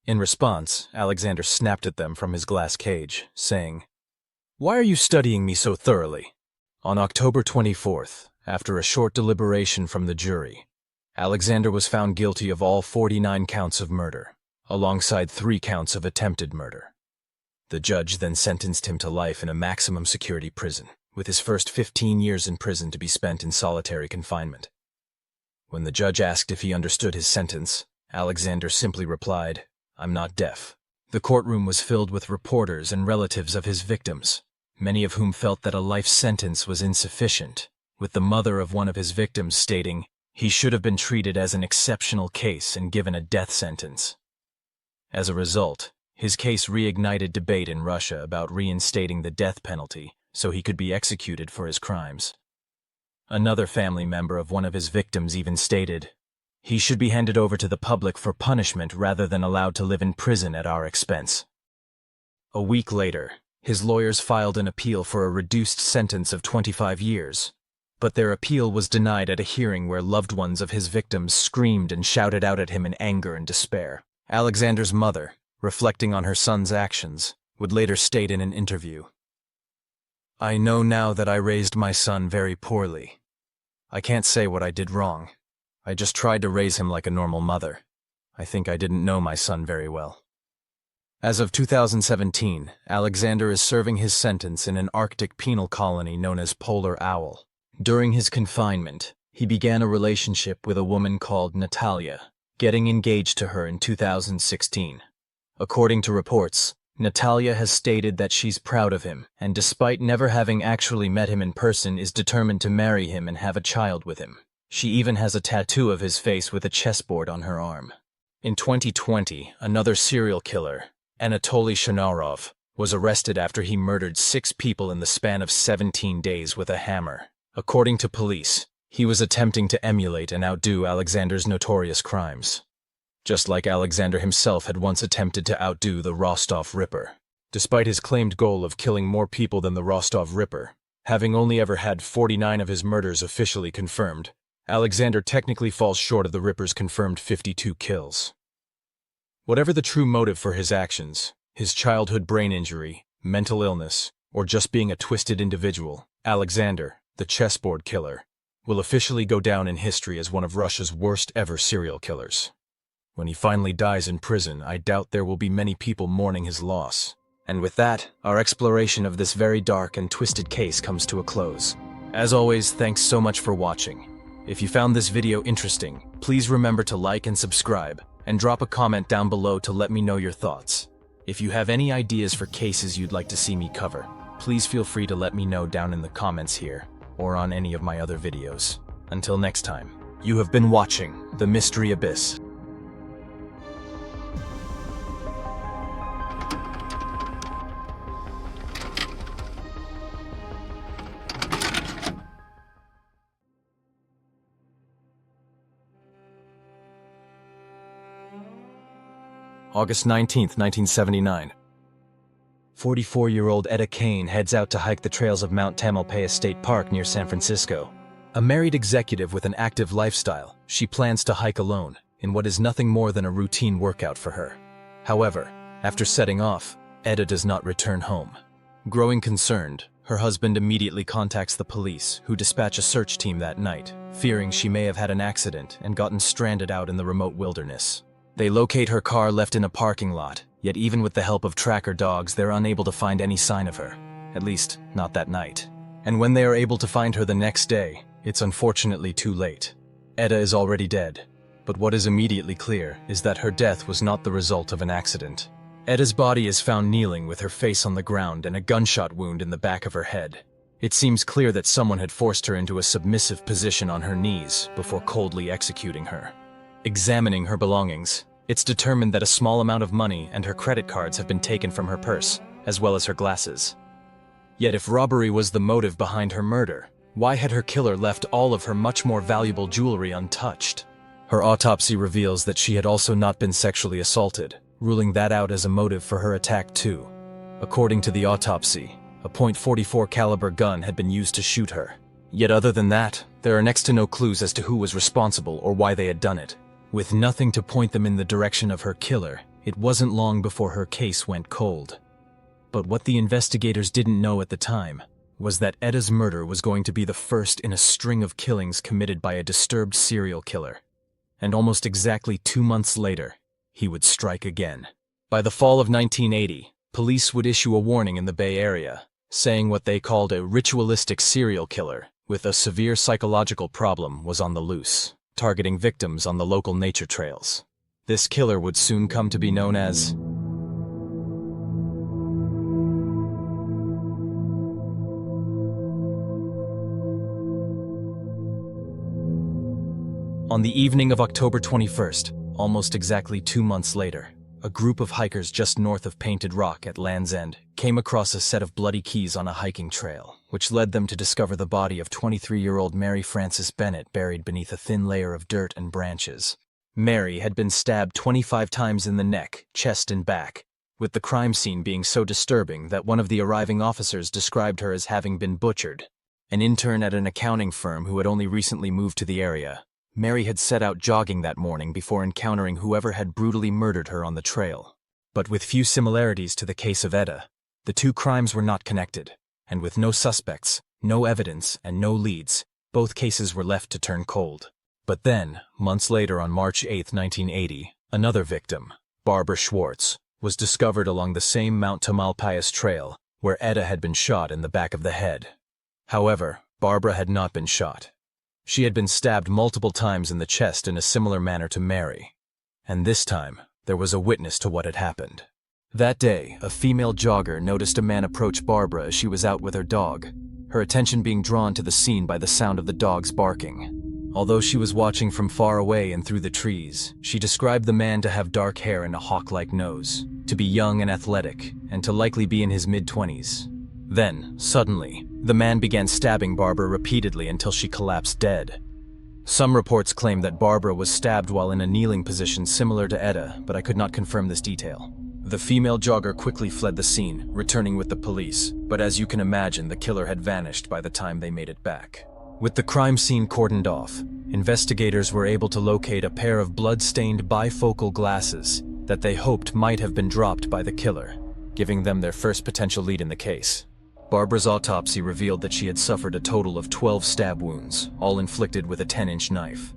In response, Alexander snapped at them from his glass cage, saying, "Why are you studying me so thoroughly?" On October 24th, after a short deliberation from the jury, Alexander was found guilty of all 49 counts of murder, alongside 3 counts of attempted murder. The judge then sentenced him to life in a maximum security prison, with his first 15 years in prison to be spent in solitary confinement. When the judge asked if he understood his sentence, Alexander simply replied, "I'm not deaf." The courtroom was filled with reporters and relatives of his victims, many of whom felt that a life sentence was insufficient, with the mother of one of his victims stating, "He should have been treated as an exceptional case and given a death sentence." As a result, his case reignited debate in Russia about reinstating the death penalty so he could be executed for his crimes. Another family member of one of his victims even stated, "He should be handed over to the public for punishment rather than allowed to live in prison at our expense." A week later, his lawyers filed an appeal for a reduced sentence of 25 years, but their appeal was denied at a hearing where loved ones of his victims screamed and shouted out at him in anger and despair. Alexander's mother, reflecting on her son's actions, would later state in an interview, "I know now that I raised my son very poorly. I can't say what I did wrong. I just tried to raise him like a normal mother. I think I didn't know my son very well." As of 2017, Alexander is serving his sentence in an Arctic penal colony known as Polar Owl. During his confinement, he began a relationship with a woman called Natalia, getting engaged to her in 2016. According to reports, Natalia has stated that she's proud of him, and despite never having actually met him in person, is determined to marry him and have a child with him. She even has a tattoo of his face with a chessboard on her arm. In 2020, another serial killer, Anatoly Shanarov, was arrested after he murdered 6 people in the span of 17 days with a hammer. According to police, he was attempting to emulate and outdo Alexander's notorious crimes, just like Alexander himself had once attempted to outdo the Rostov Ripper. Despite his claimed goal of killing more people than the Rostov Ripper, having only ever had 49 of his murders officially confirmed, Alexander technically falls short of the Ripper's confirmed 52 kills. Whatever the true motive for his actions, his childhood brain injury, mental illness, or just being a twisted individual, Alexander, the Chessboard Killer, will officially go down in history as one of Russia's worst ever serial killers. When he finally dies in prison, I doubt there will be many people mourning his loss. And with that, our exploration of this very dark and twisted case comes to a close. As always, thanks so much for watching. If you found this video interesting, please remember to like and subscribe, and drop a comment down below to let me know your thoughts. If you have any ideas for cases you'd like to see me cover, please feel free to let me know down in the comments here, or on any of my other videos. Until next time, you have been watching The Mystery Abyss. August 19th, 1979. 44-year-old Etta Kane heads out to hike the trails of Mount Tamalpais State Park near San Francisco. A married executive with an active lifestyle, she plans to hike alone, in what is nothing more than a routine workout for her. However, after setting off, Etta does not return home. Growing concerned, her husband immediately contacts the police, who dispatch a search team that night, fearing she may have had an accident and gotten stranded out in the remote wilderness. They locate her car left in a parking lot, yet even with the help of tracker dogs, they're unable to find any sign of her. At least, not that night. And when they are able to find her the next day, it's unfortunately too late. Etta is already dead, but what is immediately clear is that her death was not the result of an accident. Etta's body is found kneeling with her face on the ground and a gunshot wound in the back of her head. It seems clear that someone had forced her into a submissive position on her knees before coldly executing her. Examining her belongings, it's determined that a small amount of money and her credit cards have been taken from her purse, as well as her glasses. Yet if robbery was the motive behind her murder, why had her killer left all of her much more valuable jewelry untouched? Her autopsy reveals that she had also not been sexually assaulted, ruling that out as a motive for her attack too. According to the autopsy, a .44 caliber gun had been used to shoot her. Yet other than that, there are next to no clues as to who was responsible or why they had done it. With nothing to point them in the direction of her killer, it wasn't long before her case went cold. But what the investigators didn't know at the time was that Eda's murder was going to be the first in a string of killings committed by a disturbed serial killer. And almost exactly 2 months later, he would strike again. By the fall of 1980, police would issue a warning in the Bay Area, saying what they called a ritualistic serial killer with a severe psychological problem was on the loose, targeting victims on the local nature trails. This killer would soon come to be known as On the evening of October 21st, almost exactly 2 months later, a group of hikers just north of Painted Rock at Land's End came across a set of bloody keys on a hiking trail, which led them to discover the body of 23-year-old Mary Frances Bennett buried beneath a thin layer of dirt and branches. Mary had been stabbed 25 times in the neck, chest, and back, with the crime scene being so disturbing that one of the arriving officers described her as having been butchered. An intern at an accounting firm who had only recently moved to the area, Mary had set out jogging that morning before encountering whoever had brutally murdered her on the trail. But with few similarities to the case of Eda, the two crimes were not connected, and with no suspects, no evidence, and no leads, both cases were left to turn cold. But then, months later on March 8, 1980, another victim, Barbara Schwartz, was discovered along the same Mount Tamalpais trail where Eda had been shot in the back of the head. However, Barbara had not been shot. She had been stabbed multiple times in the chest in a similar manner to Mary. And this time, there was a witness to what had happened. That day, a female jogger noticed a man approach Barbara as she was out with her dog, her attention being drawn to the scene by the sound of the dog's barking. Although she was watching from far away and through the trees, she described the man to have dark hair and a hawk-like nose, to be young and athletic, and to likely be in his mid-20s. Then, suddenly, the man began stabbing Barbara repeatedly until she collapsed dead. Some reports claim that Barbara was stabbed while in a kneeling position similar to Eda, but I could not confirm this detail. The female jogger quickly fled the scene, returning with the police, but as you can imagine, the killer had vanished by the time they made it back. With the crime scene cordoned off, investigators were able to locate a pair of blood-stained bifocal glasses that they hoped might have been dropped by the killer, giving them their first potential lead in the case. Barbara's autopsy revealed that she had suffered a total of 12 stab wounds, all inflicted with a 10-inch knife.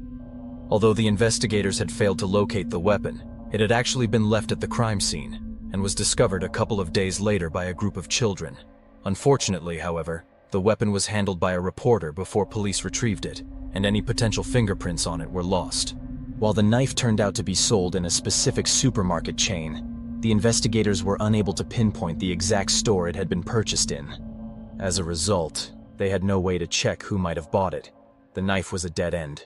Although the investigators had failed to locate the weapon, it had actually been left at the crime scene and was discovered a couple of days later by a group of children. Unfortunately, however, the weapon was handled by a reporter before police retrieved it, and any potential fingerprints on it were lost. While the knife turned out to be sold in a specific supermarket chain, the investigators were unable to pinpoint the exact store it had been purchased in. As a result, they had no way to check who might have bought it. The knife was a dead end.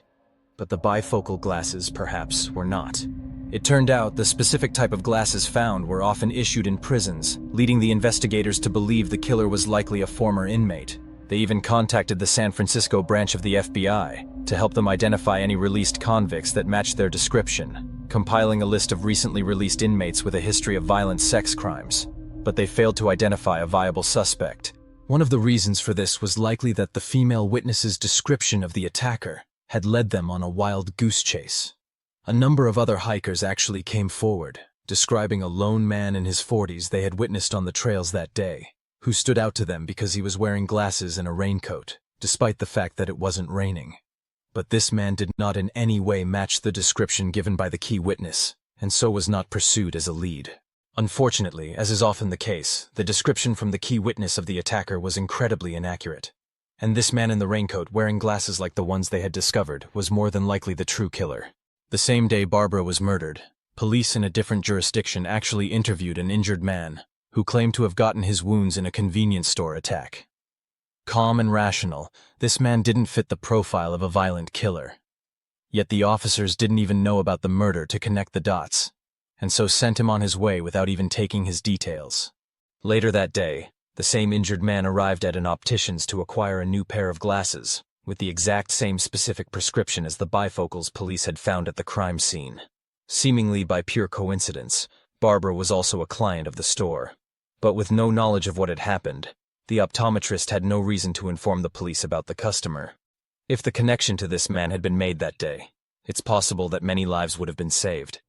But the bifocal glasses, perhaps, were not. It turned out the specific type of glasses found were often issued in prisons, leading the investigators to believe the killer was likely a former inmate. They even contacted the San Francisco branch of the FBI to help them identify any released convicts that matched their description, compiling a list of recently released inmates with a history of violent sex crimes. But they failed to identify a viable suspect. One of the reasons for this was likely that the female witness's description of the attacker had led them on a wild goose chase. A number of other hikers actually came forward, describing a lone man in his 40s they had witnessed on the trails that day, who stood out to them because he was wearing glasses and a raincoat, despite the fact that it wasn't raining. But this man did not in any way match the description given by the key witness, and so was not pursued as a lead. Unfortunately, as is often the case, the description from the key witness of the attacker was incredibly inaccurate. And this man in the raincoat wearing glasses like the ones they had discovered was more than likely the true killer. The same day Barbara was murdered, police in a different jurisdiction actually interviewed an injured man who claimed to have gotten his wounds in a convenience store attack. Calm and rational, this man didn't fit the profile of a violent killer. Yet the officers didn't even know about the murder to connect the dots, and so sent him on his way without even taking his details. Later that day, the same injured man arrived at an optician's to acquire a new pair of glasses, with the exact same specific prescription as the bifocals police had found at the crime scene. Seemingly by pure coincidence, Barbara was also a client of the store. But with no knowledge of what had happened, the optometrist had no reason to inform the police about the customer. If the connection to this man had been made that day, it's possible that many lives would have been saved.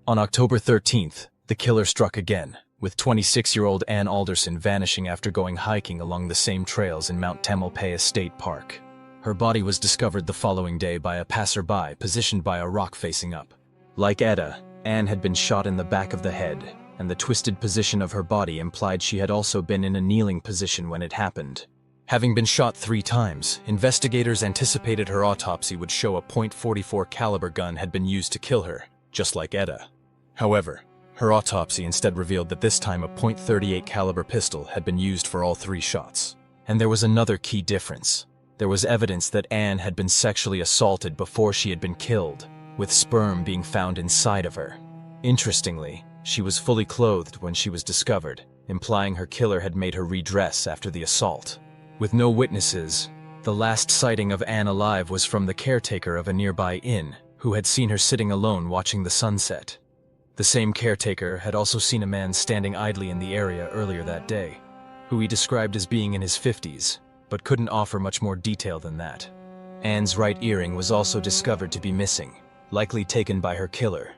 On October 13th, the killer struck again, with 26-year-old Ann Alderson vanishing after going hiking along the same trails in Mount Tamalpais State Park. Her body was discovered the following day by a passerby positioned by a rock facing up. Like Etta, Ann had been shot in the back of the head, and the twisted position of her body implied she had also been in a kneeling position when it happened. Having been shot 3 times, investigators anticipated her autopsy would show a .44 caliber gun had been used to kill her, just like Etta. However, her autopsy instead revealed that this time a .38 caliber pistol had been used for all 3 shots. And there was another key difference. There was evidence that Ann had been sexually assaulted before she had been killed, with sperm being found inside of her. Interestingly, she was fully clothed when she was discovered, implying her killer had made her redress after the assault. With no witnesses, the last sighting of Ann alive was from the caretaker of a nearby inn, who had seen her sitting alone watching the sunset. The same caretaker had also seen a man standing idly in the area earlier that day, who he described as being in his 50s, but couldn't offer much more detail than that. Ann's right earring was also discovered to be missing, likely taken by her killer.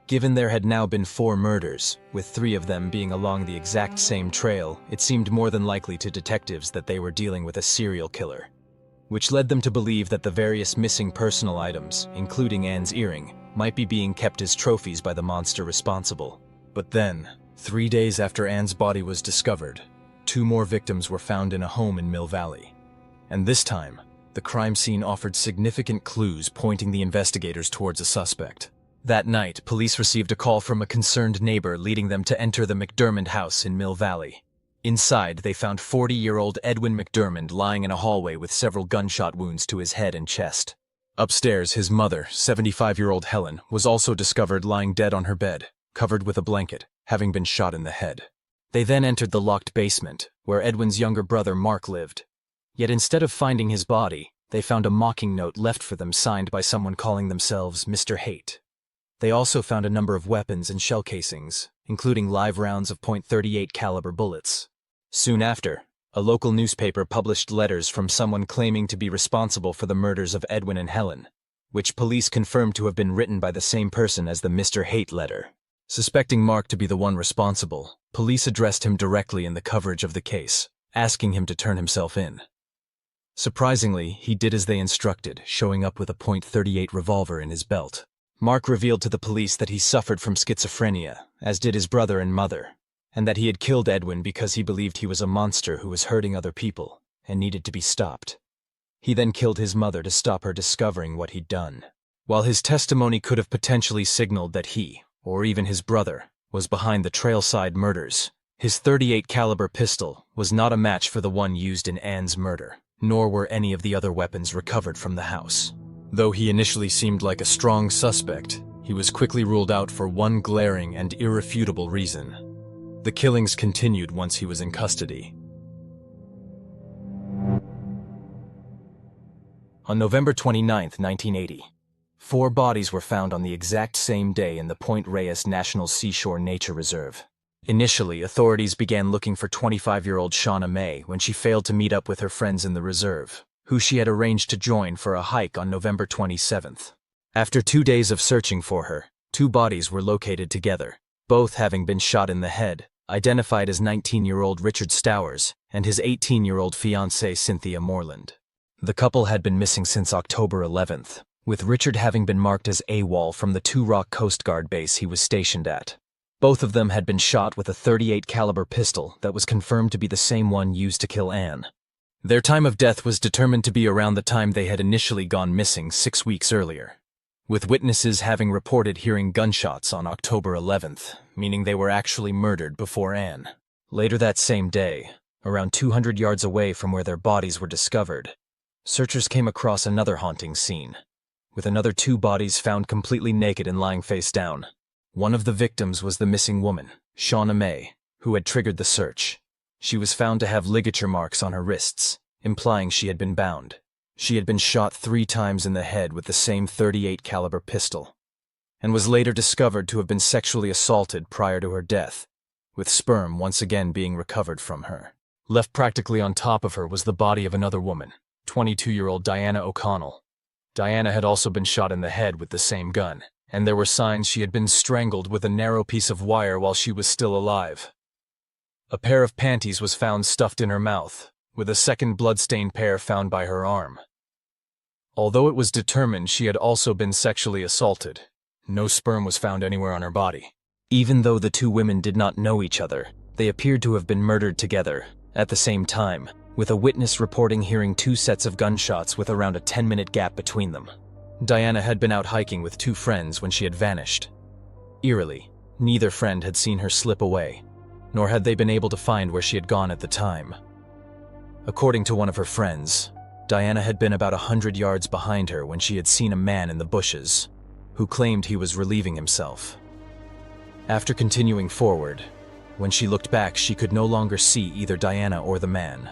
Given there had now been 4 murders, with 3 of them being along the exact same trail, it seemed more than likely to detectives that they were dealing with a serial killer, which led them to believe that the various missing personal items, including Ann's earring, might be being kept as trophies by the monster responsible. But then, 3 days after Ann's body was discovered, 2 more victims were found in a home in Mill Valley. And this time, the crime scene offered significant clues pointing the investigators towards a suspect. That night, police received a call from a concerned neighbor leading them to enter the McDermott house in Mill Valley. Inside, they found 40-year-old Edwin McDermott lying in a hallway with several gunshot wounds to his head and chest. Upstairs, his mother, 75-year-old Helen, was also discovered lying dead on her bed, covered with a blanket, having been shot in the head. They then entered the locked basement, where Edwin's younger brother Mark lived. Yet instead of finding his body, they found a mocking note left for them signed by someone calling themselves Mr. Hate. They also found a number of weapons and shell casings, including live rounds of .38 caliber bullets. Soon after, a local newspaper published letters from someone claiming to be responsible for the murders of Edwin and Helen, which police confirmed to have been written by the same person as the Mr. Hate letter. Suspecting Mark to be the one responsible, police addressed him directly in the coverage of the case, asking him to turn himself in. Surprisingly, he did as they instructed, showing up with a .38 revolver in his belt. Mark revealed to the police that he suffered from schizophrenia, as did his brother and mother, and that he had killed Edwin because he believed he was a monster who was hurting other people and needed to be stopped. He then killed his mother to stop her discovering what he'd done. While his testimony could have potentially signaled that he, or even his brother, was behind the Trailside murders, his .38 caliber pistol was not a match for the one used in Ann's murder, nor were any of the other weapons recovered from the house. Though he initially seemed like a strong suspect, he was quickly ruled out for one glaring and irrefutable reason. The killings continued once he was in custody. On November 29, 1980, 4 bodies were found on the exact same day in the Point Reyes National Seashore Nature Reserve. Initially, authorities began looking for 25-year-old Shauna May when she failed to meet up with her friends in the reserve, who she had arranged to join for a hike on November 27th. After 2 days of searching for her, 2 bodies were located together, both having been shot in the head, identified as 19-year-old Richard Stowers and his 18-year-old fiancée Cynthia Moreland. The couple had been missing since October 11th, with Richard having been marked as AWOL from the Two Rock Coast Guard base he was stationed at. Both of them had been shot with a .38 caliber pistol that was confirmed to be the same one used to kill Ann. Their time of death was determined to be around the time they had initially gone missing 6 weeks earlier, with witnesses having reported hearing gunshots on October 11th, meaning they were actually murdered before Ann. Later that same day, around 200 yards away from where their bodies were discovered, searchers came across another haunting scene, with another 2 bodies found completely naked and lying face down. One of the victims was the missing woman, Shauna May, who had triggered the search. She was found to have ligature marks on her wrists, implying she had been bound. She had been shot 3 times in the head with the same .38 caliber pistol, and was later discovered to have been sexually assaulted prior to her death, with sperm once again being recovered from her. Left practically on top of her was the body of another woman, 22-year-old Diana O'Connell. Diana had also been shot in the head with the same gun, and there were signs she had been strangled with a narrow piece of wire while she was still alive. A pair of panties was found stuffed in her mouth, with a second blood-stained pair found by her arm. Although it was determined she had also been sexually assaulted, no sperm was found anywhere on her body. Even though the 2 women did not know each other, they appeared to have been murdered together, at the same time, with a witness reporting hearing 2 sets of gunshots with around a 10-minute gap between them. Diana had been out hiking with 2 friends when she had vanished. Eerily, neither friend had seen her slip away, nor had they been able to find where she had gone at the time. According to one of her friends, Diana had been about 100 yards behind her when she had seen a man in the bushes, who claimed he was relieving himself. After continuing forward, when she looked back, she could no longer see either Diana or the man.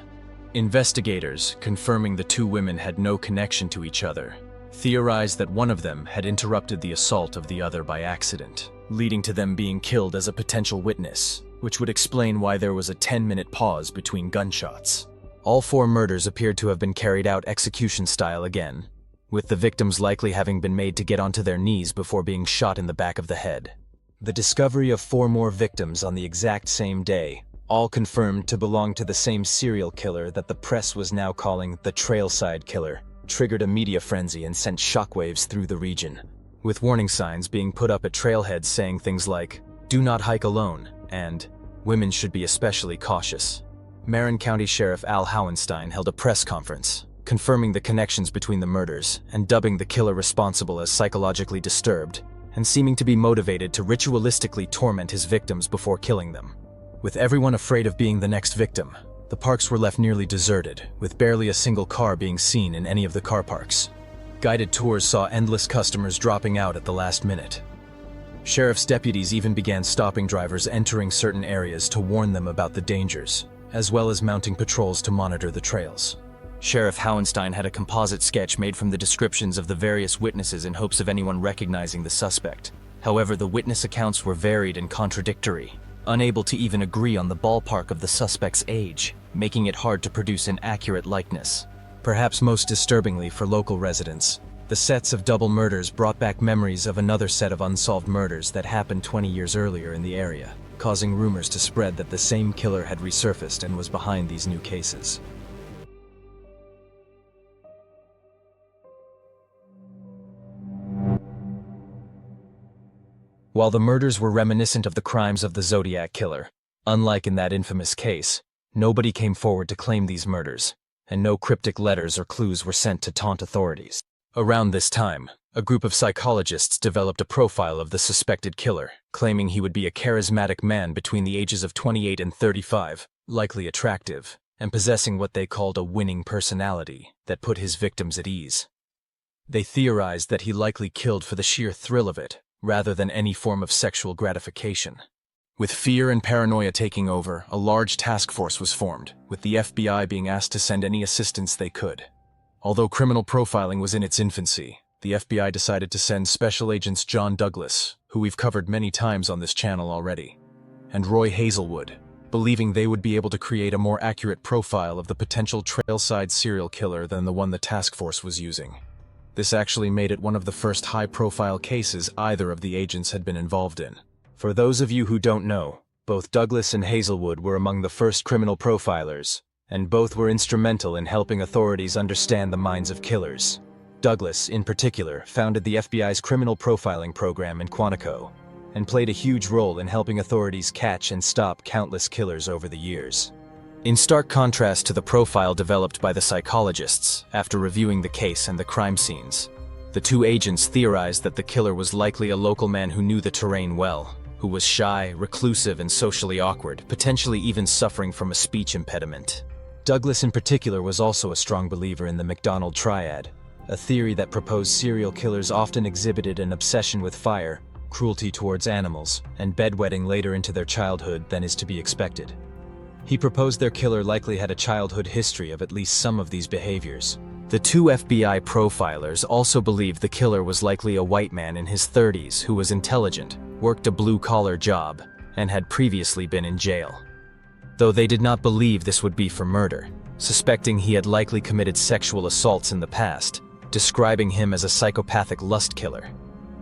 Investigators, confirming the 2 women had no connection to each other, theorized that one of them had interrupted the assault of the other by accident, leading to them being killed as a potential witness, which would explain why there was a 10-minute pause between gunshots. All 4 murders appeared to have been carried out execution style again, with the victims likely having been made to get onto their knees before being shot in the back of the head. The discovery of 4 more victims on the exact same day, all confirmed to belong to the same serial killer that the press was now calling the Trailside Killer, triggered a media frenzy and sent shockwaves through the region, with warning signs being put up at trailheads saying things like, "Do not hike alone," and "Women should be especially cautious." Marin County Sheriff Al Howenstein held a press conference, confirming the connections between the murders and dubbing the killer responsible as psychologically disturbed and seeming to be motivated to ritualistically torment his victims before killing them. With everyone afraid of being the next victim, the parks were left nearly deserted, with barely a single car being seen in any of the car parks. Guided tours saw endless customers dropping out at the last minute. Sheriff's deputies even began stopping drivers entering certain areas to warn them about the dangers, as well as mounting patrols to monitor the trails. Sheriff Howenstein had a composite sketch made from the descriptions of the various witnesses in hopes of anyone recognizing the suspect. However, the witness accounts were varied and contradictory, unable to even agree on the ballpark of the suspect's age, making it hard to produce an accurate likeness. Perhaps most disturbingly for local residents, the sets of double murders brought back memories of another set of unsolved murders that happened 20 years earlier in the area, causing rumors to spread that the same killer had resurfaced and was behind these new cases. While the murders were reminiscent of the crimes of the Zodiac Killer, unlike in that infamous case, nobody came forward to claim these murders, and no cryptic letters or clues were sent to taunt authorities. Around this time, a group of psychologists developed a profile of the suspected killer, claiming he would be a charismatic man between the ages of 28 and 35, likely attractive, and possessing what they called a winning personality that put his victims at ease. They theorized that he likely killed for the sheer thrill of it, rather than any form of sexual gratification. With fear and paranoia taking over, a large task force was formed, with the FBI being asked to send any assistance they could. Although criminal profiling was in its infancy, the FBI decided to send Special Agents John Douglas, who we've covered many times on this channel already, and Roy Hazelwood, believing they would be able to create a more accurate profile of the potential Trailside serial killer than the one the task force was using. This actually made it one of the first high-profile cases either of the agents had been involved in. For those of you who don't know, both Douglas and Hazelwood were among the first criminal profilers, and both were instrumental in helping authorities understand the minds of killers. Douglas, in particular, founded the FBI's criminal profiling program in Quantico, and played a huge role in helping authorities catch and stop countless killers over the years. In stark contrast to the profile developed by the psychologists after reviewing the case and the crime scenes, the two agents theorized that the killer was likely a local man who knew the terrain well, who was shy, reclusive, and socially awkward, potentially even suffering from a speech impediment. Douglas in particular was also a strong believer in the McDonald triad, a theory that proposed serial killers often exhibited an obsession with fire, cruelty towards animals, and bedwetting later into their childhood than is to be expected. He proposed their killer likely had a childhood history of at least some of these behaviors. The two FBI profilers also believed the killer was likely a white man in his 30s who was intelligent, worked a blue-collar job, and had previously been in jail. Though they did not believe this would be for murder, suspecting he had likely committed sexual assaults in the past, describing him as a psychopathic lust killer.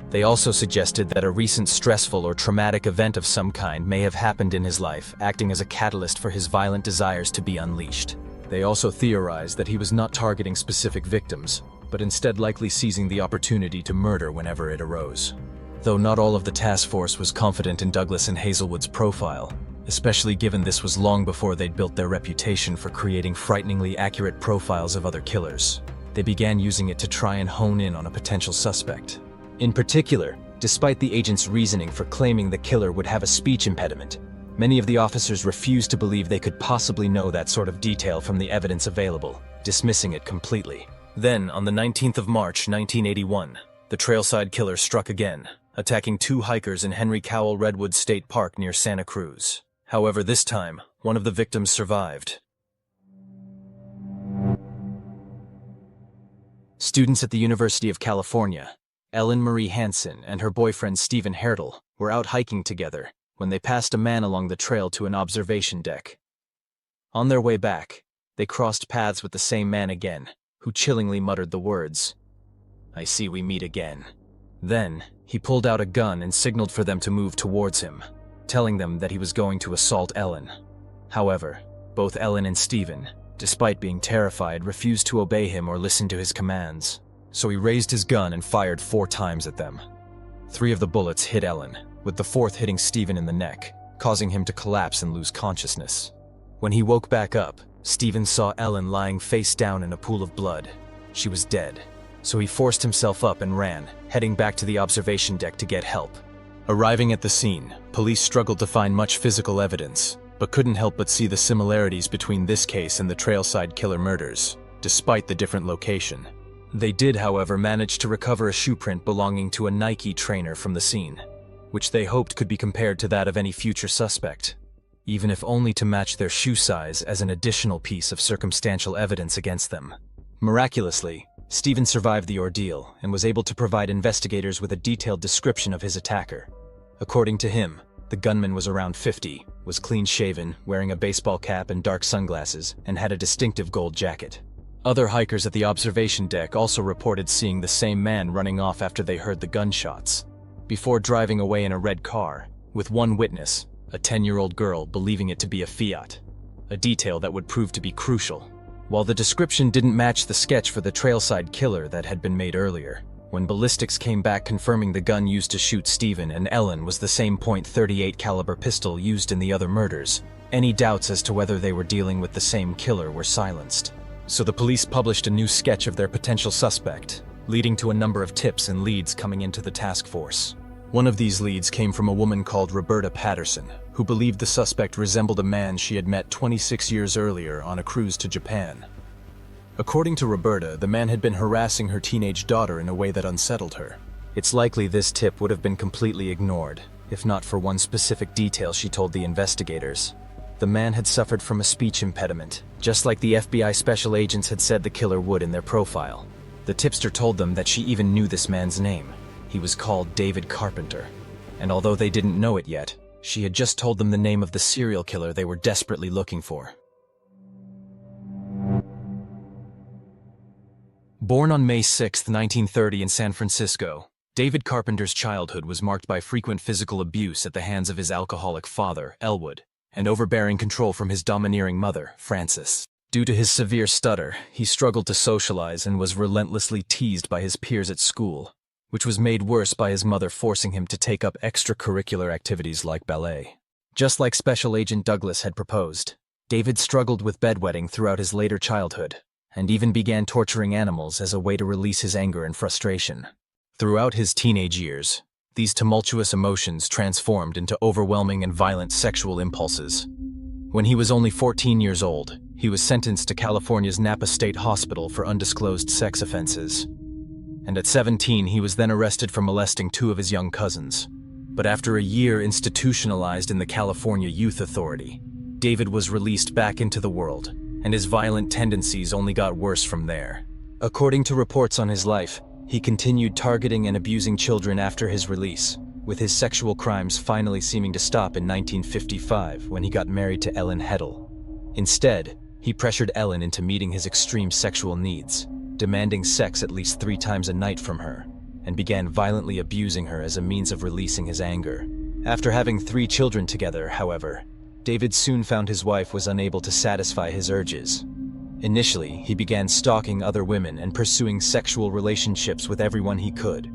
They also suggested that a recent stressful or traumatic event of some kind may have happened in his life, acting as a catalyst for his violent desires to be unleashed. They also theorized that he was not targeting specific victims, but instead likely seizing the opportunity to murder whenever it arose. Though not all of the task force was confident in Douglas and Hazelwood's profile, especially given this was long before they'd built their reputation for creating frighteningly accurate profiles of other killers. They began using it to try and hone in on a potential suspect. In particular, despite the agent's reasoning for claiming the killer would have a speech impediment, many of the officers refused to believe they could possibly know that sort of detail from the evidence available, dismissing it completely. Then, on the 19th of March, 1981, the Trailside Killer struck again, attacking two hikers in Henry Cowell Redwood State Park near Santa Cruz. However, this time, one of the victims survived. Students at the University of California, Ellen Marie Hansen and her boyfriend Stephen Hertel, were out hiking together when they passed a man along the trail to an observation deck. On their way back, they crossed paths with the same man again, who chillingly muttered the words, "I see we meet again." Then, he pulled out a gun and signaled for them to move towards him, telling them that he was going to assault Ellen. However, both Ellen and Stephen, despite being terrified, refused to obey him or listen to his commands. So he raised his gun and fired 4 times at them. 3 of the bullets hit Ellen, with the 4th hitting Stephen in the neck, causing him to collapse and lose consciousness. When he woke back up, Stephen saw Ellen lying face down in a pool of blood. She was dead, so he forced himself up and ran, heading back to the observation deck to get help. Arriving at the scene, police struggled to find much physical evidence, but couldn't help but see the similarities between this case and the Trailside Killer murders, despite the different location. They did, however, manage to recover a shoe print belonging to a Nike trainer from the scene, which they hoped could be compared to that of any future suspect, even if only to match their shoe size as an additional piece of circumstantial evidence against them. Miraculously, Stephen survived the ordeal and was able to provide investigators with a detailed description of his attacker. According to him, the gunman was around 50, was clean-shaven, wearing a baseball cap and dark sunglasses, and had a distinctive gold jacket. Other hikers at the observation deck also reported seeing the same man running off after they heard the gunshots, before driving away in a red car, with one witness, a 10-year-old girl, believing it to be a Fiat, a detail that would prove to be crucial. While the description didn't match the sketch for the Trailside Killer that had been made earlier, when ballistics came back confirming the gun used to shoot Stephen and Ellen was the same .38 caliber pistol used in the other murders, any doubts as to whether they were dealing with the same killer were silenced. So the police published a new sketch of their potential suspect, leading to a number of tips and leads coming into the task force. One of these leads came from a woman called Roberta Patterson, who believed the suspect resembled a man she had met 26 years earlier on a cruise to Japan. According to Roberta, the man had been harassing her teenage daughter in a way that unsettled her. It's likely this tip would have been completely ignored, if not for one specific detail she told the investigators. The man had suffered from a speech impediment, just like the FBI special agents had said the killer would in their profile. The tipster told them that she even knew this man's name. He was called David Carpenter. And although they didn't know it yet, she had just told them the name of the serial killer they were desperately looking for. Born on May 6, 1930 in San Francisco, David Carpenter's childhood was marked by frequent physical abuse at the hands of his alcoholic father, Elwood, and overbearing control from his domineering mother, Frances. Due to his severe stutter, he struggled to socialize and was relentlessly teased by his peers at school, which was made worse by his mother forcing him to take up extracurricular activities like ballet. Just like Special Agent Douglas had proposed, David struggled with bedwetting throughout his later childhood, and even began torturing animals as a way to release his anger and frustration. Throughout his teenage years, These tumultuous emotions transformed into overwhelming and violent sexual impulses. When he was only 14 years old, he was sentenced to California's Napa State Hospital for undisclosed sex offenses. And at 17, he was then arrested for molesting 2 of his young cousins. But after a year institutionalized in the California Youth Authority, David was released back into the world, and his violent tendencies only got worse from there. According to reports on his life, he continued targeting and abusing children after his release, with his sexual crimes finally seeming to stop in 1955 when he got married to Ellen Heddle. Instead, he pressured Ellen into meeting his extreme sexual needs, demanding sex at least 3 times a night from her, and began violently abusing her as a means of releasing his anger. After having 3 children together, however, David soon found his wife was unable to satisfy his urges. Initially, he began stalking other women and pursuing sexual relationships with everyone he could.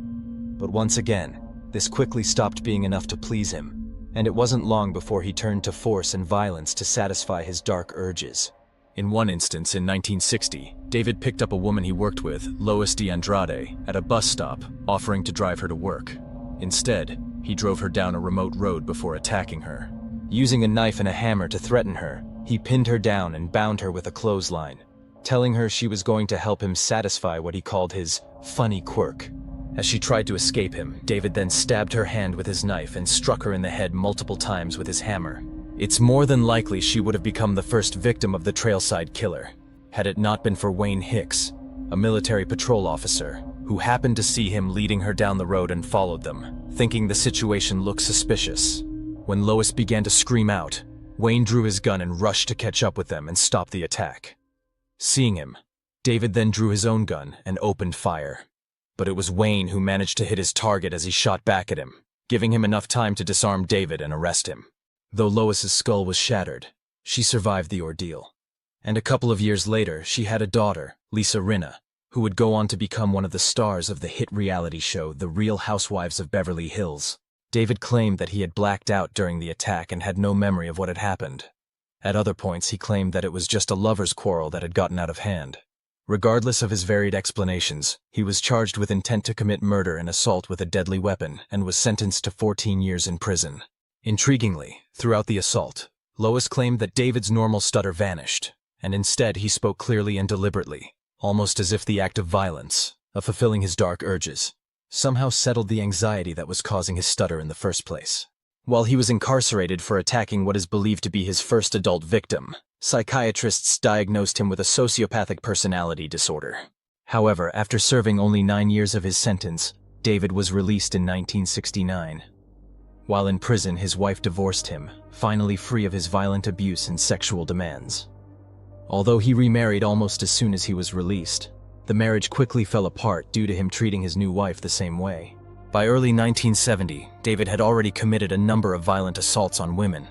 But once again, this quickly stopped being enough to please him, and it wasn't long before he turned to force and violence to satisfy his dark urges. In one instance in 1960, David picked up a woman he worked with, Lois DeAndrade, at a bus stop, offering to drive her to work. Instead, he drove her down a remote road before attacking her. Using a knife and a hammer to threaten her, he pinned her down and bound her with a clothesline, telling her she was going to help him satisfy what he called his funny quirk. As she tried to escape him, David then stabbed her hand with his knife and struck her in the head multiple times with his hammer. It's more than likely she would have become the first victim of the Trailside Killer, had it not been for Wayne Hicks, a military patrol officer, who happened to see him leading her down the road and followed them, thinking the situation looked suspicious. When Lois began to scream out, Wayne drew his gun and rushed to catch up with them and stop the attack. Seeing him, David then drew his own gun and opened fire. But it was Wayne who managed to hit his target as he shot back at him, giving him enough time to disarm David and arrest him. Though Lois's skull was shattered, she survived the ordeal. And a couple of years later, she had a daughter, Lisa Rinna, who would go on to become one of the stars of the hit reality show The Real Housewives of Beverly Hills. David claimed that he had blacked out during the attack and had no memory of what had happened. At other points, he claimed that it was just a lover's quarrel that had gotten out of hand. Regardless of his varied explanations, he was charged with intent to commit murder and assault with a deadly weapon and was sentenced to 14 years in prison. Intriguingly, throughout the assault, Lois claimed that David's normal stutter vanished, and instead he spoke clearly and deliberately, almost as if the act of violence, of fulfilling his dark urges, somehow settled the anxiety that was causing his stutter in the first place. While he was incarcerated for attacking what is believed to be his first adult victim, psychiatrists diagnosed him with a sociopathic personality disorder. However, after serving only 9 years of his sentence, David was released in 1969. While in prison, his wife divorced him, finally free of his violent abuse and sexual demands. Although he remarried almost as soon as he was released, the marriage quickly fell apart due to him treating his new wife the same way. By early 1970, David had already committed a number of violent assaults on women.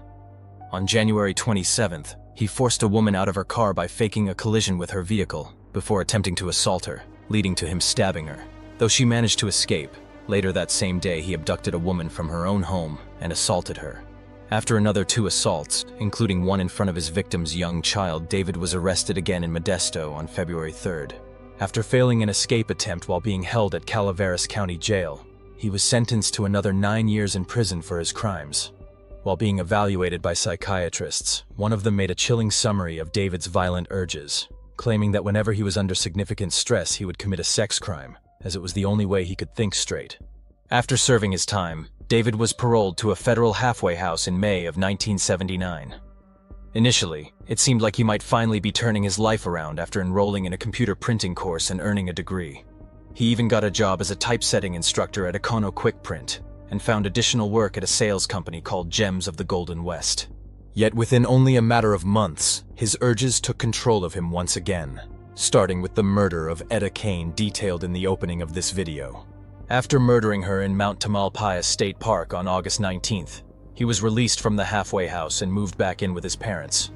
On January 27th, he forced a woman out of her car by faking a collision with her vehicle before attempting to assault her, leading to him stabbing her. Though she managed to escape, later that same day he abducted a woman from her own home and assaulted her. After another 2 assaults, including one in front of his victim's young child, David was arrested again in Modesto on February 3rd. After failing an escape attempt while being held at Calaveras County Jail, he was sentenced to another 9 years in prison for his crimes. While being evaluated by psychiatrists, one of them made a chilling summary of David's violent urges, claiming that whenever he was under significant stress he would commit a sex crime, as it was the only way he could think straight. After serving his time, David was paroled to a federal halfway house in May of 1979. Initially, it seemed like he might finally be turning his life around after enrolling in a computer printing course and earning a degree. He even got a job as a typesetting instructor at Econo Quick Print and found additional work at a sales company called Gems of the Golden West. Yet within only a matter of months, his urges took control of him once again, starting with the murder of Etta Kane detailed in the opening of this video. After murdering her in Mount Tamalpais State Park on August 19th, he was released from the halfway house and moved back in with his parents.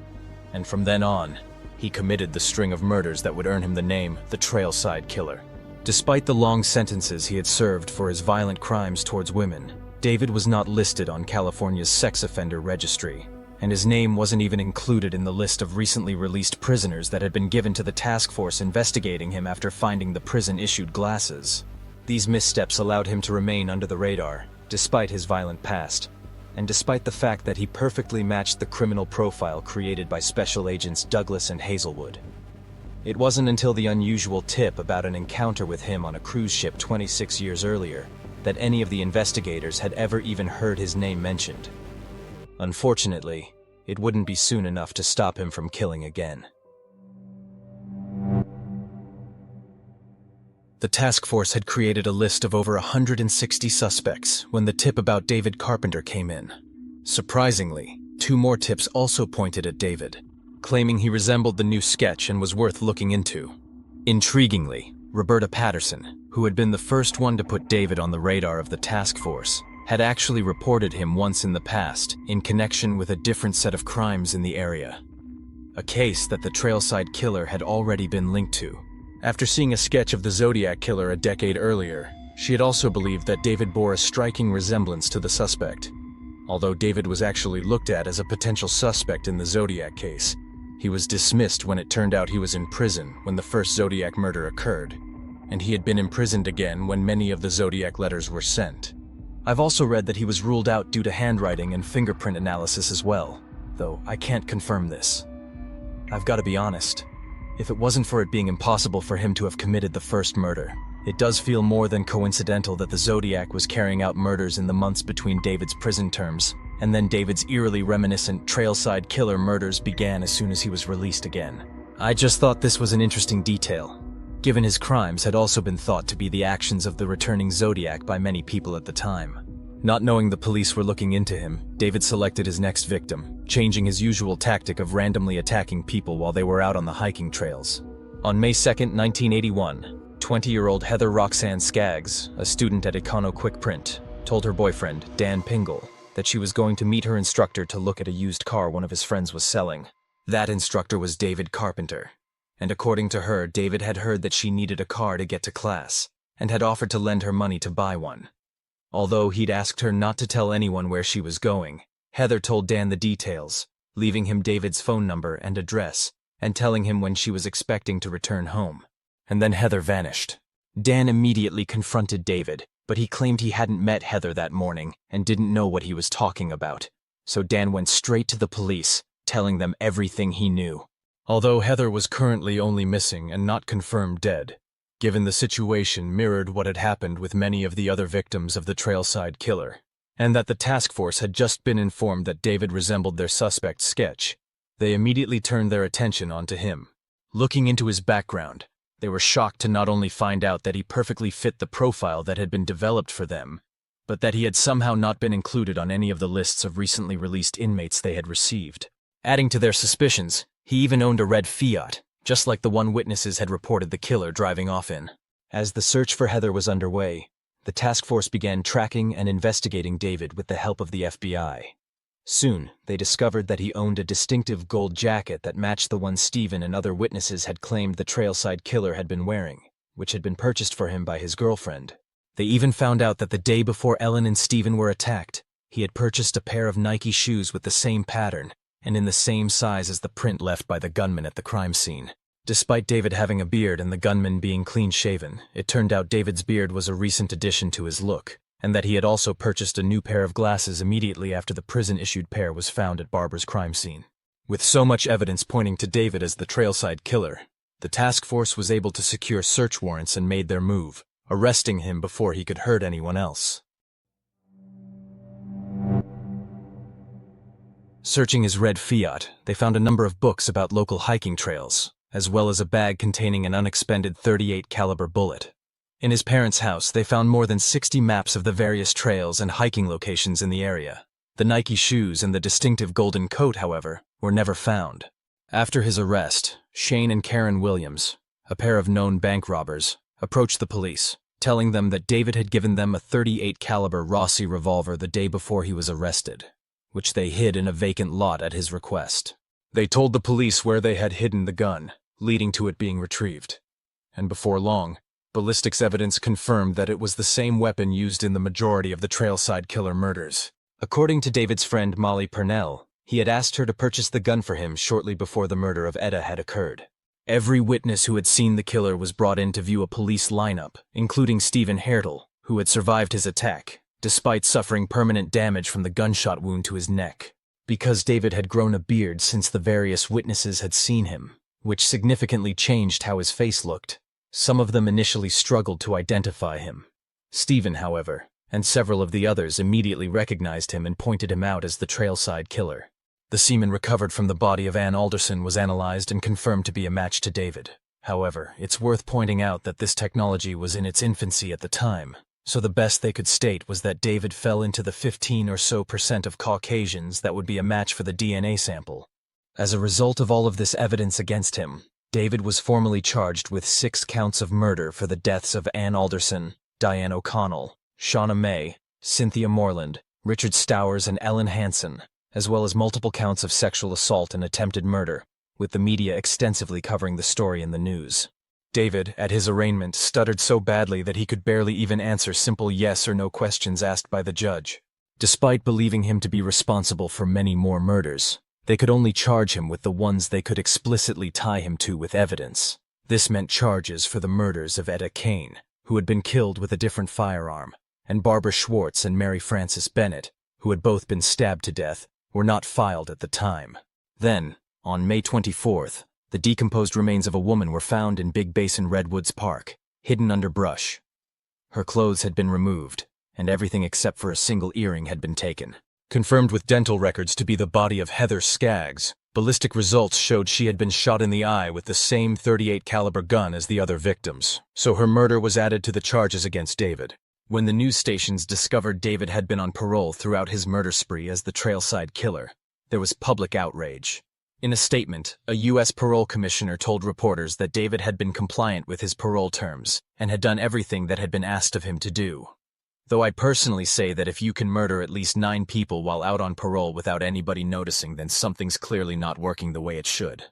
And from then on, he committed the string of murders that would earn him the name the Trailside Killer. Despite the long sentences he had served for his violent crimes towards women, David was not listed on California's sex offender registry, and his name wasn't even included in the list of recently released prisoners that had been given to the task force investigating him after finding the prison-issued glasses. These missteps allowed him to remain under the radar, despite his violent past, and despite the fact that he perfectly matched the criminal profile created by Special Agents Douglas and Hazelwood. It wasn't until the unusual tip about an encounter with him on a cruise ship 26 years earlier that any of the investigators had ever even heard his name mentioned. Unfortunately, it wouldn't be soon enough to stop him from killing again. The task force had created a list of over 160 suspects when the tip about David Carpenter came in. Surprisingly, 2 more tips also pointed at David, claiming he resembled the new sketch and was worth looking into. Intriguingly, Roberta Patterson, who had been the first one to put David on the radar of the task force, had actually reported him once in the past in connection with a different set of crimes in the area. A case that the Trailside Killer had already been linked to. After seeing a sketch of the Zodiac Killer a decade earlier, she had also believed that David bore a striking resemblance to the suspect. Although David was actually looked at as a potential suspect in the Zodiac case, he was dismissed when it turned out he was in prison when the first Zodiac murder occurred, and he had been imprisoned again when many of the Zodiac letters were sent. I've also read that he was ruled out due to handwriting and fingerprint analysis as well, though I can't confirm this. I've got to be honest. If it wasn't for it being impossible for him to have committed the first murder, it does feel more than coincidental that the Zodiac was carrying out murders in the months between David's prison terms, and then David's eerily reminiscent Trailside Killer murders began as soon as he was released again. I just thought this was an interesting detail, given his crimes had also been thought to be the actions of the returning Zodiac by many people at the time. Not knowing the police were looking into him, David selected his next victim, changing his usual tactic of randomly attacking people while they were out on the hiking trails. On May 2, 1981, 20-year-old Heather Roxanne Skaggs, a student at Econo Quick Print, told her boyfriend, Dan Pingle, that she was going to meet her instructor to look at a used car one of his friends was selling. That instructor was David Carpenter, and according to her, David had heard that she needed a car to get to class, and had offered to lend her money to buy one. Although he'd asked her not to tell anyone where she was going, Heather told Dan the details, leaving him David's phone number and address, and telling him when she was expecting to return home. And then Heather vanished. Dan immediately confronted David, but he claimed he hadn't met Heather that morning and didn't know what he was talking about. So Dan went straight to the police, telling them everything he knew. Although Heather was currently only missing and not confirmed dead, given the situation mirrored what had happened with many of the other victims of the Trailside Killer, and that the task force had just been informed that David resembled their suspect's sketch, they immediately turned their attention onto him. Looking into his background, they were shocked to not only find out that he perfectly fit the profile that had been developed for them, but that he had somehow not been included on any of the lists of recently released inmates they had received. Adding to their suspicions, he even owned a red Fiat, just like the one witnesses had reported the killer driving off in. As the search for Heather was underway, the task force began tracking and investigating David with the help of the FBI. Soon, they discovered that he owned a distinctive gold jacket that matched the one Stephen and other witnesses had claimed the Trailside Killer had been wearing, which had been purchased for him by his girlfriend. They even found out that the day before Ellen and Stephen were attacked, he had purchased a pair of Nike shoes with the same pattern and in the same size as the print left by the gunman at the crime scene. Despite David having a beard and the gunman being clean-shaven, it turned out David's beard was a recent addition to his look, and that he had also purchased a new pair of glasses immediately after the prison-issued pair was found at Barbara's crime scene. With so much evidence pointing to David as the Trailside Killer, the task force was able to secure search warrants and made their move, arresting him before he could hurt anyone else. Searching his red Fiat, they found a number of books about local hiking trails, as well as a bag containing an unexpended .38 caliber bullet. In his parents' house, they found more than 60 maps of the various trails and hiking locations in the area. The Nike shoes and the distinctive golden coat, however, were never found. After his arrest, Shane and Karen Williams, a pair of known bank robbers, approached the police, telling them that David had given them a .38 caliber Rossi revolver the day before he was arrested, which they hid in a vacant lot at his request. They told the police where they had hidden the gun, leading to it being retrieved. And before long, ballistics evidence confirmed that it was the same weapon used in the majority of the Trailside Killer murders. According to David's friend Molly Purnell, he had asked her to purchase the gun for him shortly before the murder of Etta had occurred. Every witness who had seen the killer was brought in to view a police lineup, including Stephen Hertel, who had survived his attack, despite suffering permanent damage from the gunshot wound to his neck. Because David had grown a beard since the various witnesses had seen him, which significantly changed how his face looked, some of them initially struggled to identify him. Stephen, however, and several of the others immediately recognized him and pointed him out as the Trailside Killer. The semen recovered from the body of Ann Alderson was analyzed and confirmed to be a match to David. However, it's worth pointing out that this technology was in its infancy at the time, so the best they could state was that David fell into the 15% or so of Caucasians that would be a match for the DNA sample. As a result of all of this evidence against him, David was formally charged with 6 counts of murder for the deaths of Ann Alderson, Diane O'Connell, Shauna May, Cynthia Moreland, Richard Stowers, and Ellen Hansen, as well as multiple counts of sexual assault and attempted murder, with the media extensively covering the story in the news. David, at his arraignment, stuttered so badly that he could barely even answer simple yes or no questions asked by the judge. Despite believing him to be responsible for many more murders, they could only charge him with the ones they could explicitly tie him to with evidence. This meant charges for the murders of Etta Kane, who had been killed with a different firearm, and Barbara Schwartz and Mary Frances Bennett, who had both been stabbed to death, were not filed at the time. Then, on May 24th, the decomposed remains of a woman were found in Big Basin Redwoods Park, hidden under brush. Her clothes had been removed, and everything except for a single earring had been taken. Confirmed with dental records to be the body of Heather Skaggs, ballistic results showed she had been shot in the eye with the same .38 caliber gun as the other victims, so her murder was added to the charges against David. When the news stations discovered David had been on parole throughout his murder spree as the Trailside Killer, there was public outrage. In a statement, a U.S. parole commissioner told reporters that David had been compliant with his parole terms and had done everything that had been asked of him to do. Though I personally say that if you can murder at least 9 people while out on parole without anybody noticing, then something's clearly not working the way it should.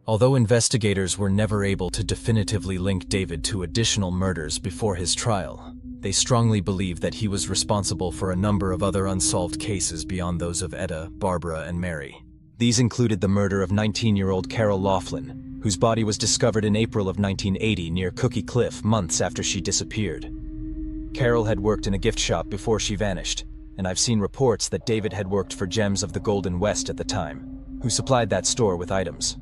Although investigators were never able to definitively link David to additional murders before his trial, they strongly believed that he was responsible for a number of other unsolved cases beyond those of Etta, Barbara, and Mary. These included the murder of 19-year-old Carol Laughlin, whose body was discovered in April of 1980 near Cookie Cliff months after she disappeared. Carol had worked in a gift shop before she vanished, and I've seen reports that David had worked for Gems of the Golden West at the time, who supplied that store with items.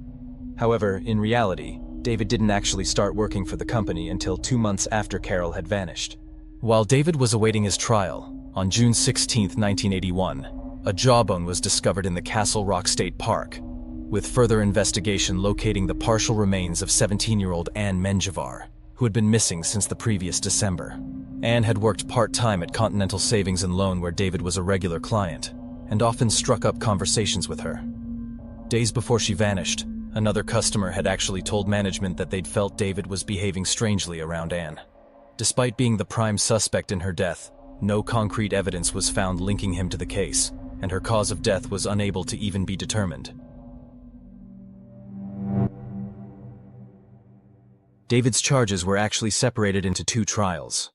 However, in reality, David didn't actually start working for the company until 2 months after Carol had vanished. While David was awaiting his trial, on June 16, 1981, a jawbone was discovered in the Castle Rock State Park, with further investigation locating the partial remains of 17-year-old Ann Menjivar, who had been missing since the previous December. Ann had worked part-time at Continental Savings and Loan, where David was a regular client, and often struck up conversations with her. Days before she vanished, another customer had actually told management that they'd felt David was behaving strangely around Ann. Despite being the prime suspect in her death, no concrete evidence was found linking him to the case, and her cause of death was unable to even be determined. David's charges were actually separated into 2 trials.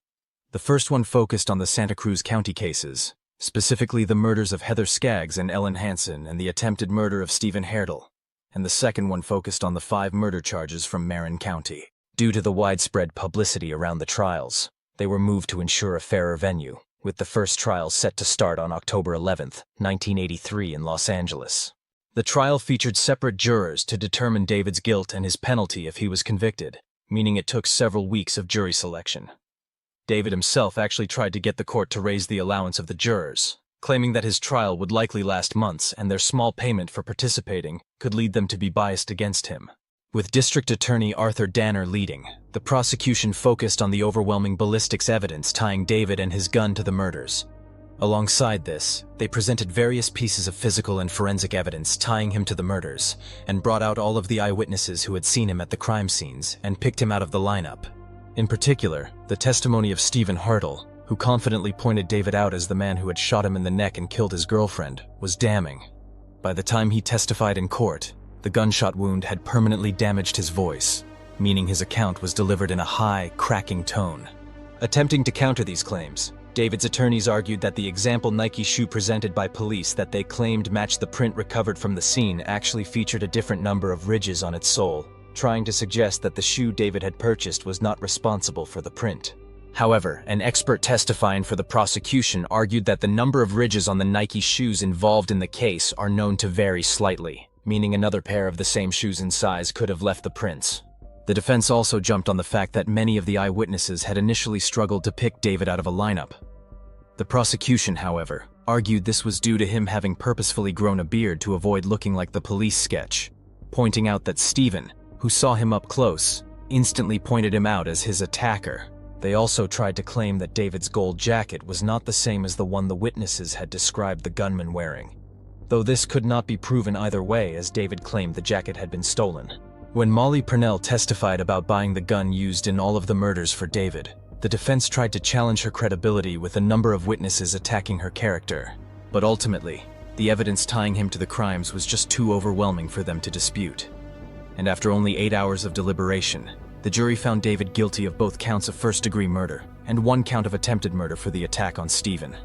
The first one focused on the Santa Cruz County cases, specifically the murders of Heather Skaggs and Ellen Hansen and the attempted murder of Stephen Herdel, and the second one focused on the 5 murder charges from Marin County. Due to the widespread publicity around the trials, they were moved to ensure a fairer venue, with the first trial set to start on October 11, 1983 in Los Angeles. The trial featured separate jurors to determine David's guilt and his penalty if he was convicted, meaning it took several weeks of jury selection. David himself actually tried to get the court to raise the allowance of the jurors, claiming that his trial would likely last months and their small payment for participating could lead them to be biased against him. With District Attorney Arthur Danner leading, the prosecution focused on the overwhelming ballistics evidence tying David and his gun to the murders. Alongside this, they presented various pieces of physical and forensic evidence tying him to the murders, and brought out all of the eyewitnesses who had seen him at the crime scenes and picked him out of the lineup. In particular, the testimony of Stephen Herdel, who confidently pointed David out as the man who had shot him in the neck and killed his girlfriend, was damning. By the time he testified in court, the gunshot wound had permanently damaged his voice, meaning his account was delivered in a high, cracking tone. Attempting to counter these claims, David's attorneys argued that the example Nike shoe presented by police that they claimed matched the print recovered from the scene actually featured a different number of ridges on its sole, trying to suggest that the shoe David had purchased was not responsible for the print. However, an expert testifying for the prosecution argued that the number of ridges on the Nike shoes involved in the case are known to vary slightly, meaning another pair of the same shoes in size could have left the prints. The defense also jumped on the fact that many of the eyewitnesses had initially struggled to pick David out of a lineup. The prosecution, however, argued this was due to him having purposefully grown a beard to avoid looking like the police sketch, pointing out that Stephen, who saw him up close, instantly pointed him out as his attacker. They also tried to claim that David's gold jacket was not the same as the one the witnesses had described the gunman wearing, though this could not be proven either way as David claimed the jacket had been stolen. When Molly Purnell testified about buying the gun used in all of the murders for David, the defense tried to challenge her credibility with a number of witnesses attacking her character, but ultimately, the evidence tying him to the crimes was just too overwhelming for them to dispute. And after only 8 hours of deliberation, the jury found David guilty of both counts of first-degree murder and 1 count of attempted murder for the attack on Stephen.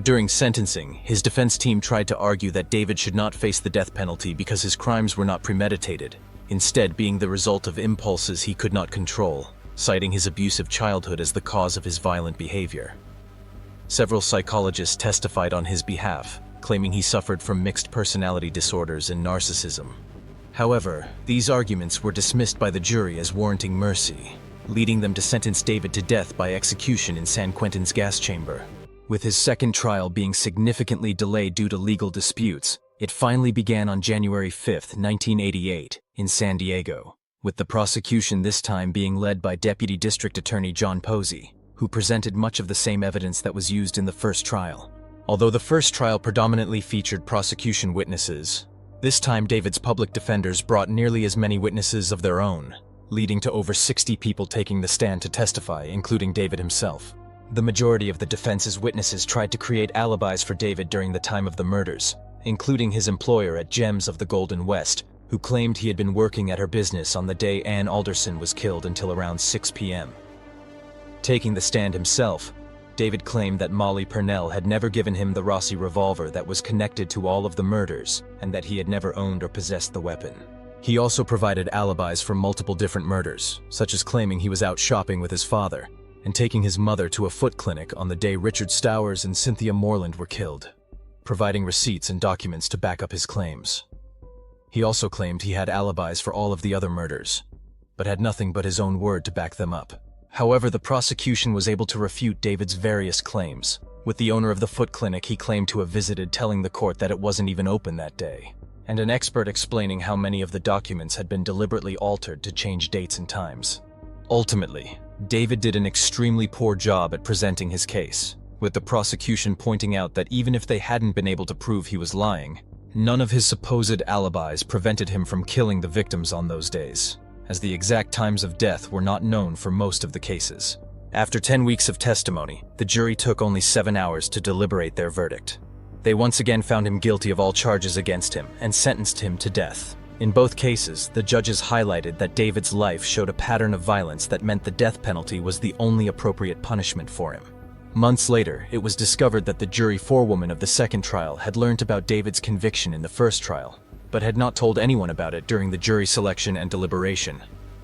During sentencing, his defense team tried to argue that David should not face the death penalty because his crimes were not premeditated, instead being the result of impulses he could not control, citing his abusive childhood as the cause of his violent behavior. Several psychologists testified on his behalf, claiming he suffered from mixed personality disorders and narcissism. However, these arguments were dismissed by the jury as warranting mercy, leading them to sentence David to death by execution in San Quentin's gas chamber. With his second trial being significantly delayed due to legal disputes, it finally began on January 5, 1988, in San Diego, with the prosecution this time being led by Deputy District Attorney John Posey, who presented much of the same evidence that was used in the first trial. Although the first trial predominantly featured prosecution witnesses, this time David's public defenders brought nearly as many witnesses of their own, leading to over 60 people taking the stand to testify, including David himself. The majority of the defense's witnesses tried to create alibis for David during the time of the murders, including his employer at Gems of the Golden West, who claimed he had been working at her business on the day Ann Alderson was killed until around 6 p.m. Taking the stand himself, David claimed that Molly Purnell had never given him the Rossi revolver that was connected to all of the murders and that he had never owned or possessed the weapon. He also provided alibis for multiple different murders, such as claiming he was out shopping with his father and taking his mother to a foot clinic on the day Richard Stowers and Cynthia Moreland were killed, providing receipts and documents to back up his claims. He also claimed he had alibis for all of the other murders, but had nothing but his own word to back them up. However, the prosecution was able to refute David's various claims. With the owner of the foot clinic he claimed to have visited telling the court that it wasn't even open that day, and an expert explaining how many of the documents had been deliberately altered to change dates and times. Ultimately, David did an extremely poor job at presenting his case, with the prosecution pointing out that even if they hadn't been able to prove he was lying, none of his supposed alibis prevented him from killing the victims on those days, as the exact times of death were not known for most of the cases. After 10 weeks of testimony, the jury took only 7 hours to deliberate their verdict. They once again found him guilty of all charges against him and sentenced him to death. In both cases, the judges highlighted that David's life showed a pattern of violence that meant the death penalty was the only appropriate punishment for him. Months later, it was discovered that the jury forewoman of the second trial had learned about David's conviction in the first trial, but had not told anyone about it during the jury selection and deliberation.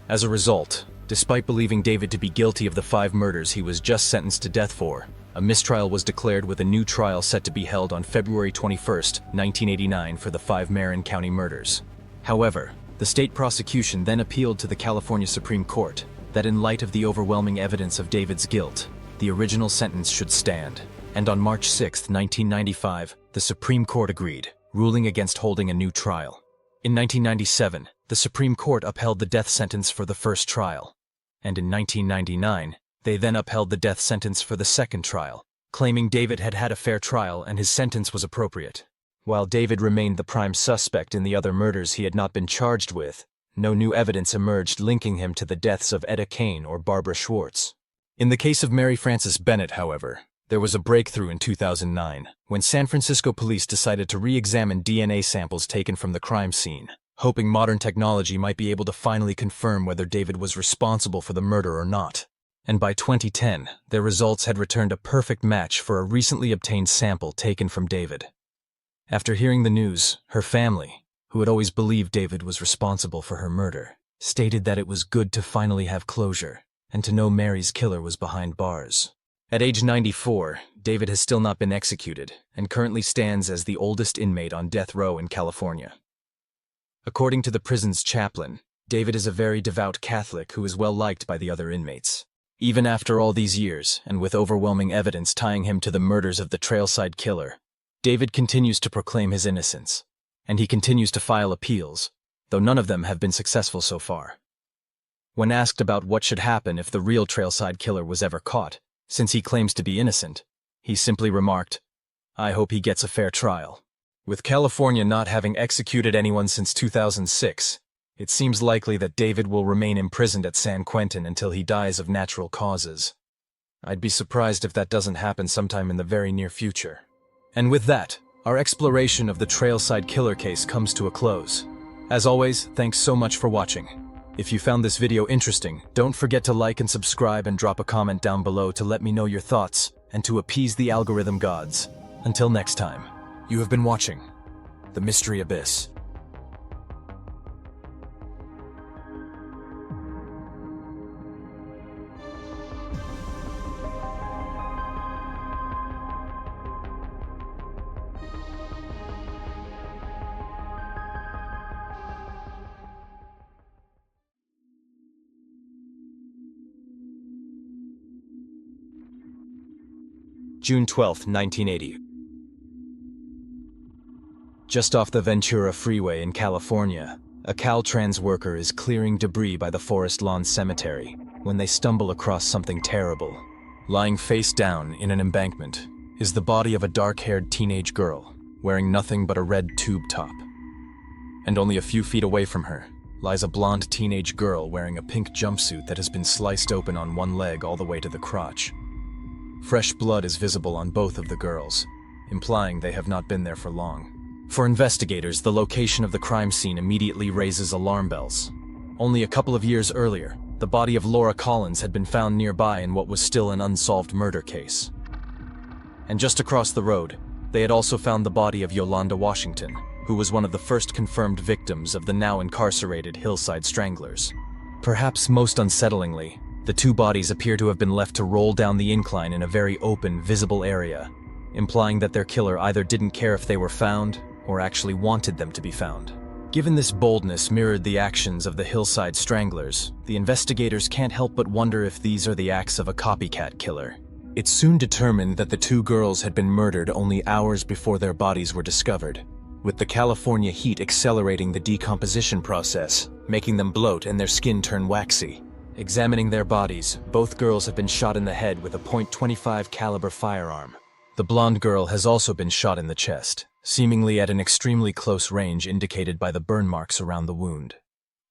As a result, despite believing David to be guilty of the 5 murders he was just sentenced to death for, a mistrial was declared with a new trial set to be held on February 21, 1989 for the 5 Marin County murders. However, the state prosecution then appealed to the California Supreme Court that in light of the overwhelming evidence of David's guilt, the original sentence should stand. And on March 6, 1995, the Supreme Court agreed, ruling against holding a new trial. In 1997, the Supreme Court upheld the death sentence for the first trial, and in 1999, they then upheld the death sentence for the second trial, claiming David had had a fair trial and his sentence was appropriate. While David remained the prime suspect in the other murders he had not been charged with, no new evidence emerged linking him to the deaths of Etta Kane or Barbara Schwartz. In the case of Mary Frances Bennett, however, there was a breakthrough in 2009 when San Francisco police decided to re-examine DNA samples taken from the crime scene, hoping modern technology might be able to finally confirm whether David was responsible for the murder or not. And by 2010, their results had returned a perfect match for a recently obtained sample taken from David. After hearing the news, her family, who had always believed David was responsible for her murder, stated that it was good to finally have closure and to know Mary's killer was behind bars. At age 94, David has still not been executed and currently stands as the oldest inmate on death row in California. According to the prison's chaplain, David is a very devout Catholic who is well liked by the other inmates. Even after all these years, and with overwhelming evidence tying him to the murders of the Trailside Killer, David continues to proclaim his innocence, and he continues to file appeals, though none of them have been successful so far. When asked about what should happen if the real Trailside Killer was ever caught, since he claims to be innocent, he simply remarked, "I hope he gets a fair trial." With California not having executed anyone since 2006, it seems likely that David will remain imprisoned at San Quentin until he dies of natural causes. I'd be surprised if that doesn't happen sometime in the very near future. And with that, our exploration of the Trailside Killer case comes to a close. As always, thanks so much for watching. If you found this video interesting, don't forget to like and subscribe and drop a comment down below to let me know your thoughts and to appease the algorithm gods. Until next time, you have been watching The Mystery Abyss. June 12, 1980. Just off the Ventura Freeway in California, a Caltrans worker is clearing debris by the Forest Lawn Cemetery when they stumble across something terrible. Lying face down in an embankment is the body of a dark-haired teenage girl wearing nothing but a red tube top. And only a few feet away from her lies a blonde teenage girl wearing a pink jumpsuit that has been sliced open on one leg all the way to the crotch. Fresh blood is visible on both of the girls, implying they have not been there for long. For investigators, the location of the crime scene immediately raises alarm bells. Only a couple of years earlier, the body of Laura Collins had been found nearby in what was still an unsolved murder case. And just across the road, they had also found the body of Yolanda Washington, who was one of the first confirmed victims of the now incarcerated Hillside Stranglers. Perhaps most unsettlingly, the two bodies appear to have been left to roll down the incline in a very open, visible area, implying that their killer either didn't care if they were found or actually wanted them to be found. Given this boldness mirrored the actions of the Hillside Stranglers, the investigators can't help but wonder if these are the acts of a copycat killer. It's soon determined that the two girls had been murdered only hours before their bodies were discovered, with the California heat accelerating the decomposition process, making them bloat and their skin turn waxy. Examining their bodies, both girls have been shot in the head with a .25 caliber firearm. The blonde girl has also been shot in the chest, seemingly at an extremely close range indicated by the burn marks around the wound.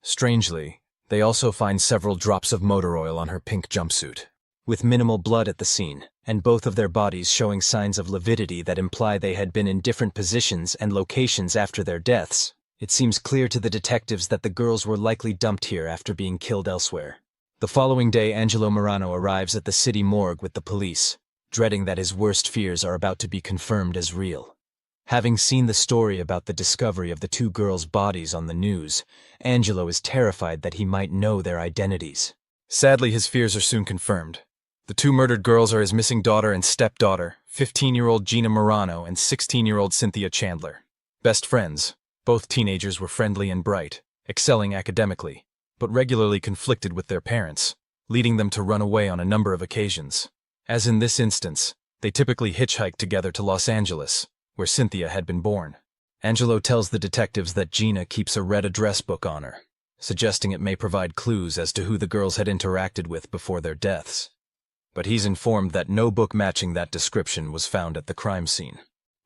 Strangely, they also find several drops of motor oil on her pink jumpsuit. With minimal blood at the scene, and both of their bodies showing signs of lividity that imply they had been in different positions and locations after their deaths, it seems clear to the detectives that the girls were likely dumped here after being killed elsewhere. The following day, Angelo Morano arrives at the city morgue with the police, dreading that his worst fears are about to be confirmed as real. Having seen the story about the discovery of the two girls' bodies on the news, Angelo is terrified that he might know their identities. Sadly, his fears are soon confirmed. The two murdered girls are his missing daughter and stepdaughter, 15-year-old Gina Morano and 16-year-old Cynthia Chandler. Best friends, both teenagers were friendly and bright, excelling academically, but regularly conflicted with their parents, leading them to run away on a number of occasions. As in this instance, they typically hitchhiked together to Los Angeles, where Cynthia had been born. Angelo tells the detectives that Gina keeps a red address book on her, suggesting it may provide clues as to who the girls had interacted with before their deaths. But he's informed that no book matching that description was found at the crime scene.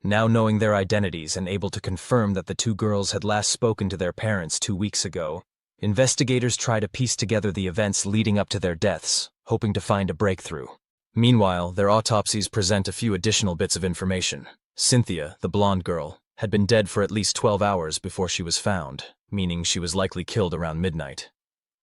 Now knowing their identities and able to confirm that the two girls had last spoken to their parents 2 weeks ago, investigators try to piece together the events leading up to their deaths, hoping to find a breakthrough. Meanwhile, their autopsies present a few additional bits of information. Cynthia, the blonde girl, had been dead for at least 12 hours before she was found, meaning she was likely killed around midnight.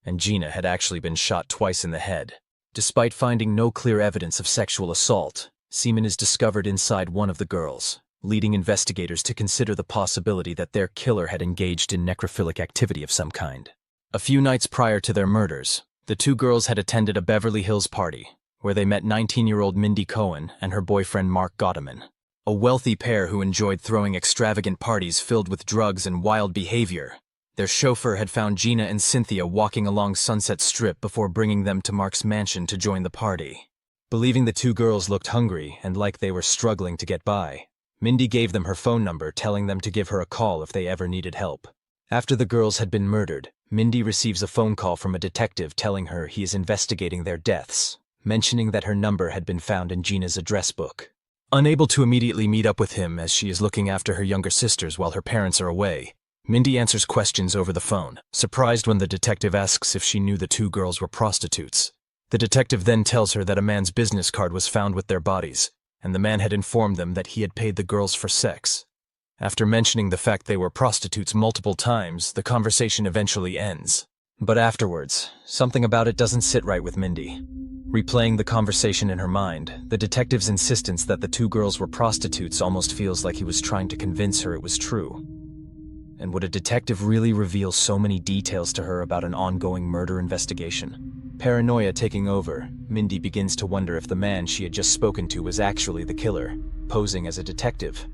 And Gina had actually been shot twice in the head. Despite finding no clear evidence of sexual assault, semen is discovered inside one of the girls, leading investigators to consider the possibility that their killer had engaged in necrophilic activity of some kind. A few nights prior to their murders, the two girls had attended a Beverly Hills party, where they met 19-year-old Mindy Cohen and her boyfriend Mark Gottman, a wealthy pair who enjoyed throwing extravagant parties filled with drugs and wild behavior. Their chauffeur had found Gina and Cynthia walking along Sunset Strip before bringing them to Mark's mansion to join the party. Believing the two girls looked hungry and like they were struggling to get by, Mindy gave them her phone number, telling them to give her a call if they ever needed help. After the girls had been murdered, Mindy receives a phone call from a detective telling her he is investigating their deaths, mentioning that her number had been found in Gina's address book. Unable to immediately meet up with him as she is looking after her younger sisters while her parents are away, Mindy answers questions over the phone, surprised when the detective asks if she knew the two girls were prostitutes. The detective then tells her that a man's business card was found with their bodies, and the man had informed them that he had paid the girls for sex. After mentioning the fact they were prostitutes multiple times, the conversation eventually ends. But afterwards, something about it doesn't sit right with Mindy. Replaying the conversation in her mind, the detective's insistence that the two girls were prostitutes almost feels like he was trying to convince her it was true. And would a detective really reveal so many details to her about an ongoing murder investigation? Paranoia taking over, Mindy begins to wonder if the man she had just spoken to was actually the killer, posing as a detective.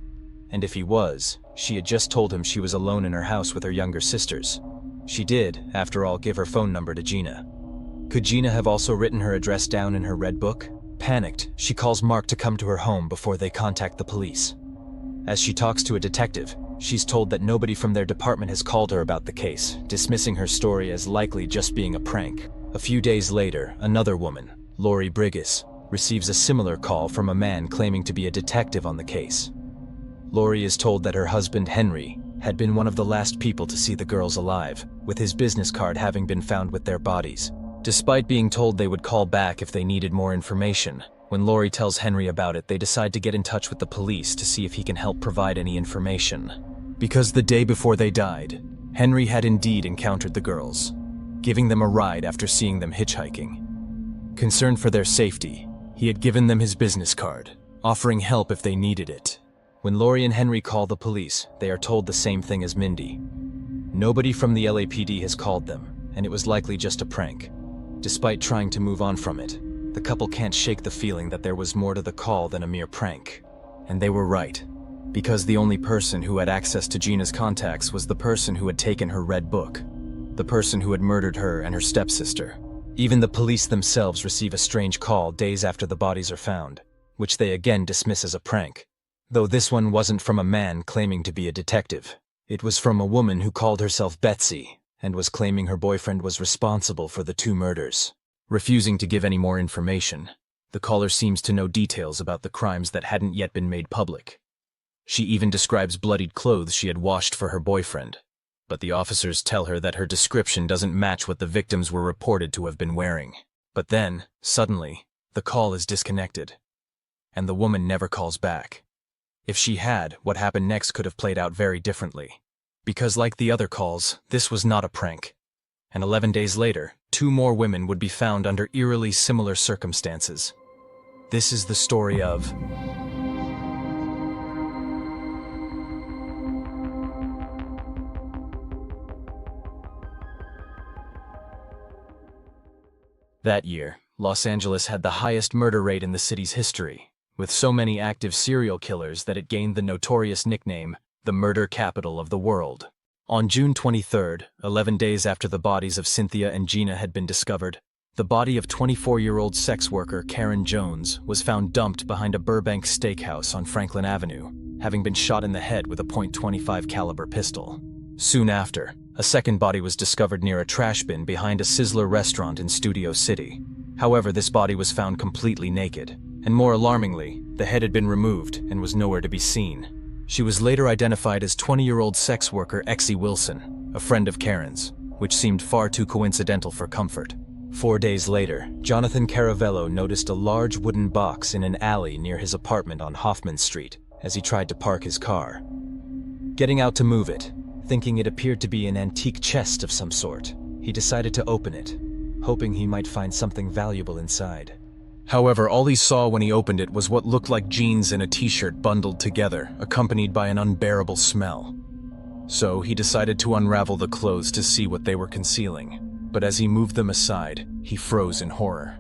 And if he was, she had just told him she was alone in her house with her younger sisters. She did, after all, give her phone number to Gina. Could Gina have also written her address down in her red book? Panicked, she calls Mark to come to her home before they contact the police. As she talks to a detective, she's told that nobody from their department has called her about the case, dismissing her story as likely just being a prank. A few days later, another woman, Lori Brigus, receives a similar call from a man claiming to be a detective on the case. Lori is told that her husband, Henry, had been one of the last people to see the girls alive, with his business card having been found with their bodies. Despite being told they would call back if they needed more information, when Lori tells Henry about it, they decide to get in touch with the police to see if he can help provide any information. Because the day before they died, Henry had indeed encountered the girls, giving them a ride after seeing them hitchhiking. Concerned for their safety, he had given them his business card, offering help if they needed it. When Lori and Henry call the police, they are told the same thing as Mindy. Nobody from the LAPD has called them, and it was likely just a prank. Despite trying to move on from it, the couple can't shake the feeling that there was more to the call than a mere prank. And they were right, because the only person who had access to Gina's contacts was the person who had taken her red book, the person who had murdered her and her stepsister. Even the police themselves receive a strange call days after the bodies are found, which they again dismiss as a prank. Though this one wasn't from a man claiming to be a detective. It was from a woman who called herself Betsy and was claiming her boyfriend was responsible for the two murders. Refusing to give any more information, the caller seems to know details about the crimes that hadn't yet been made public. She even describes bloodied clothes she had washed for her boyfriend, but the officers tell her that her description doesn't match what the victims were reported to have been wearing. But then, suddenly, the call is disconnected, and the woman never calls back. If she had, what happened next could have played out very differently. Because like the other calls, this was not a prank. And 11 days later, 2 more women would be found under eerily similar circumstances. This is the story of that year. Los Angeles had the highest murder rate in the city's history, with so many active serial killers that it gained the notorious nickname, the murder capital of the world. On June 23rd, 11 days after the bodies of Cynthia and Gina had been discovered, the body of 24-year-old sex worker Karen Jones was found dumped behind a Burbank steakhouse on Franklin Avenue, having been shot in the head with a .25 caliber pistol. Soon after, a second body was discovered near a trash bin behind a Sizzler restaurant in Studio City. However, this body was found completely naked, and more alarmingly, the head had been removed and was nowhere to be seen. She was later identified as 20-year-old sex worker Exie Wilson, a friend of Karen's, which seemed far too coincidental for comfort. 4 days later, Jonathan Caravello noticed a large wooden box in an alley near his apartment on Hoffman Street as he tried to park his car. Getting out to move it, thinking it appeared to be an antique chest of some sort, he decided to open it, hoping he might find something valuable inside. However, all he saw when he opened it was what looked like jeans and a t-shirt bundled together, accompanied by an unbearable smell. So he decided to unravel the clothes to see what they were concealing. But as he moved them aside, he froze in horror.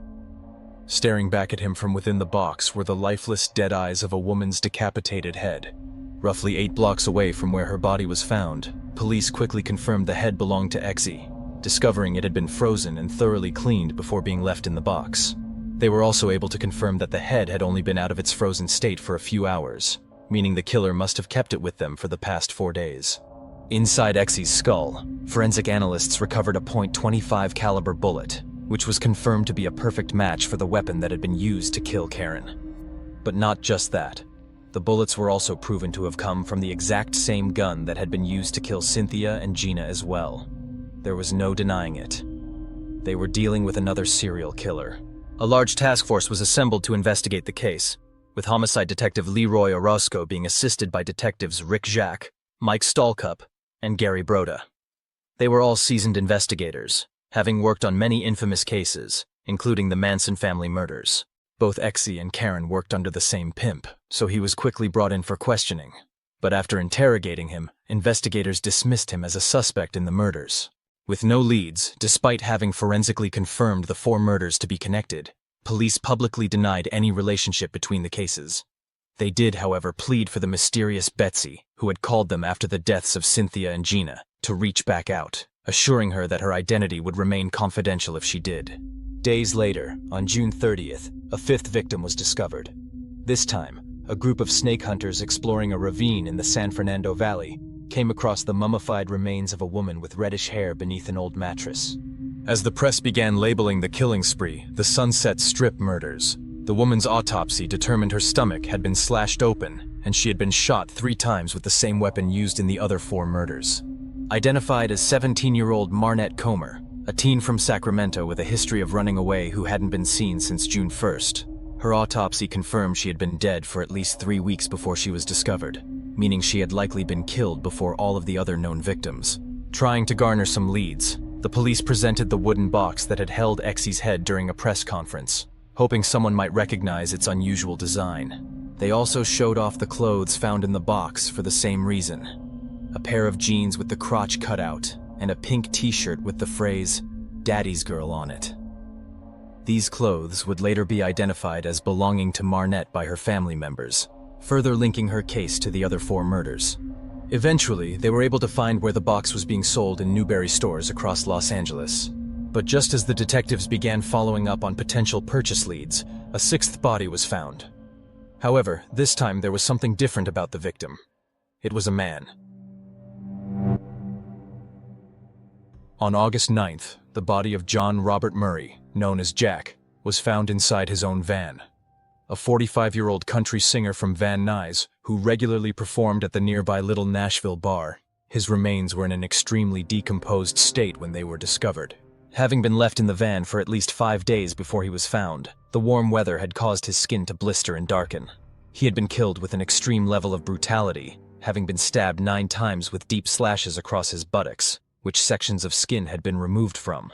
Staring back at him from within the box were the lifeless, dead eyes of a woman's decapitated head. Roughly 8 blocks away from where her body was found, police quickly confirmed the head belonged to Exy, discovering it had been frozen and thoroughly cleaned before being left in the box. They were also able to confirm that the head had only been out of its frozen state for a few hours, meaning the killer must have kept it with them for the past 4 days. Inside Exy's skull, forensic analysts recovered a .25 caliber bullet, which was confirmed to be a perfect match for the weapon that had been used to kill Karen. But not just that. The bullets were also proven to have come from the exact same gun that had been used to kill Cynthia and Gina as well. There was no denying it. They were dealing with another serial killer. A large task force was assembled to investigate the case, with homicide detective Leroy Orozco being assisted by detectives Rick Jacques, Mike Stalked, and Gary Broda. They were all seasoned investigators, having worked on many infamous cases, including the Manson family murders. Both Exy and Karen worked under the same pimp, so he was quickly brought in for questioning. But after interrogating him, investigators dismissed him as a suspect in the murders. With no leads, despite having forensically confirmed the 4 murders to be connected, police publicly denied any relationship between the cases. They did, however, plead for the mysterious Betsy, who had called them after the deaths of Cynthia and Gina, to reach back out, assuring her that her identity would remain confidential if she did. Days later, on June 30th, a 5th victim was discovered. This time, a group of snake hunters exploring a ravine in the San Fernando Valley came across the mummified remains of a woman with reddish hair beneath an old mattress. As the press began labeling the killing spree the Sunset Strip murders, the woman's autopsy determined her stomach had been slashed open and she had been shot 3 times with the same weapon used in the other 4 murders. Identified as 17-year-old Marnette Comer, a teen from Sacramento with a history of running away who hadn't been seen since June 1st, her autopsy confirmed she had been dead for at least 3 weeks before she was discovered, meaning she had likely been killed before all of the other known victims. Trying to garner some leads, the police presented the wooden box that had held Exy's head during a press conference, hoping someone might recognize its unusual design. They also showed off the clothes found in the box for the same reason. A pair of jeans with the crotch cut out, and a pink t-shirt with the phrase, "Daddy's Girl" on it. These clothes would later be identified as belonging to Marnette by her family members, further linking her case to the other 4 murders. Eventually, they were able to find where the box was being sold in Newberry stores across Los Angeles. But just as the detectives began following up on potential purchase leads, a 6th body was found. However, this time there was something different about the victim. It was a man. On August 9th, the body of John Robert Murray, known as Jack, was found inside his own van. A 45-year-old country singer from Van Nuys, who regularly performed at the nearby Little Nashville bar. His remains were in an extremely decomposed state when they were discovered. Having been left in the van for at least 5 days before he was found, the warm weather had caused his skin to blister and darken. He had been killed with an extreme level of brutality, having been stabbed 9 times with deep slashes across his buttocks, which sections of skin had been removed from.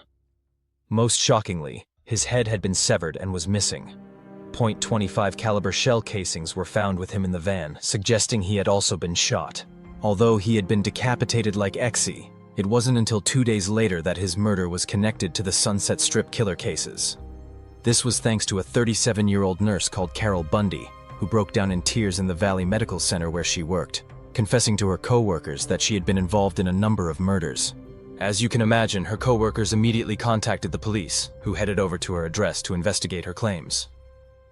Most shockingly, his head had been severed and was missing. .25 caliber shell casings were found with him in the van, suggesting he had also been shot. Although he had been decapitated like Exy, it wasn't until 2 days later that his murder was connected to the Sunset Strip killer cases. This was thanks to a 37-year-old nurse called Carol Bundy, who broke down in tears in the Valley Medical Center where she worked, confessing to her co-workers that she had been involved in a number of murders. As you can imagine, her co-workers immediately contacted the police, who headed over to her address to investigate her claims.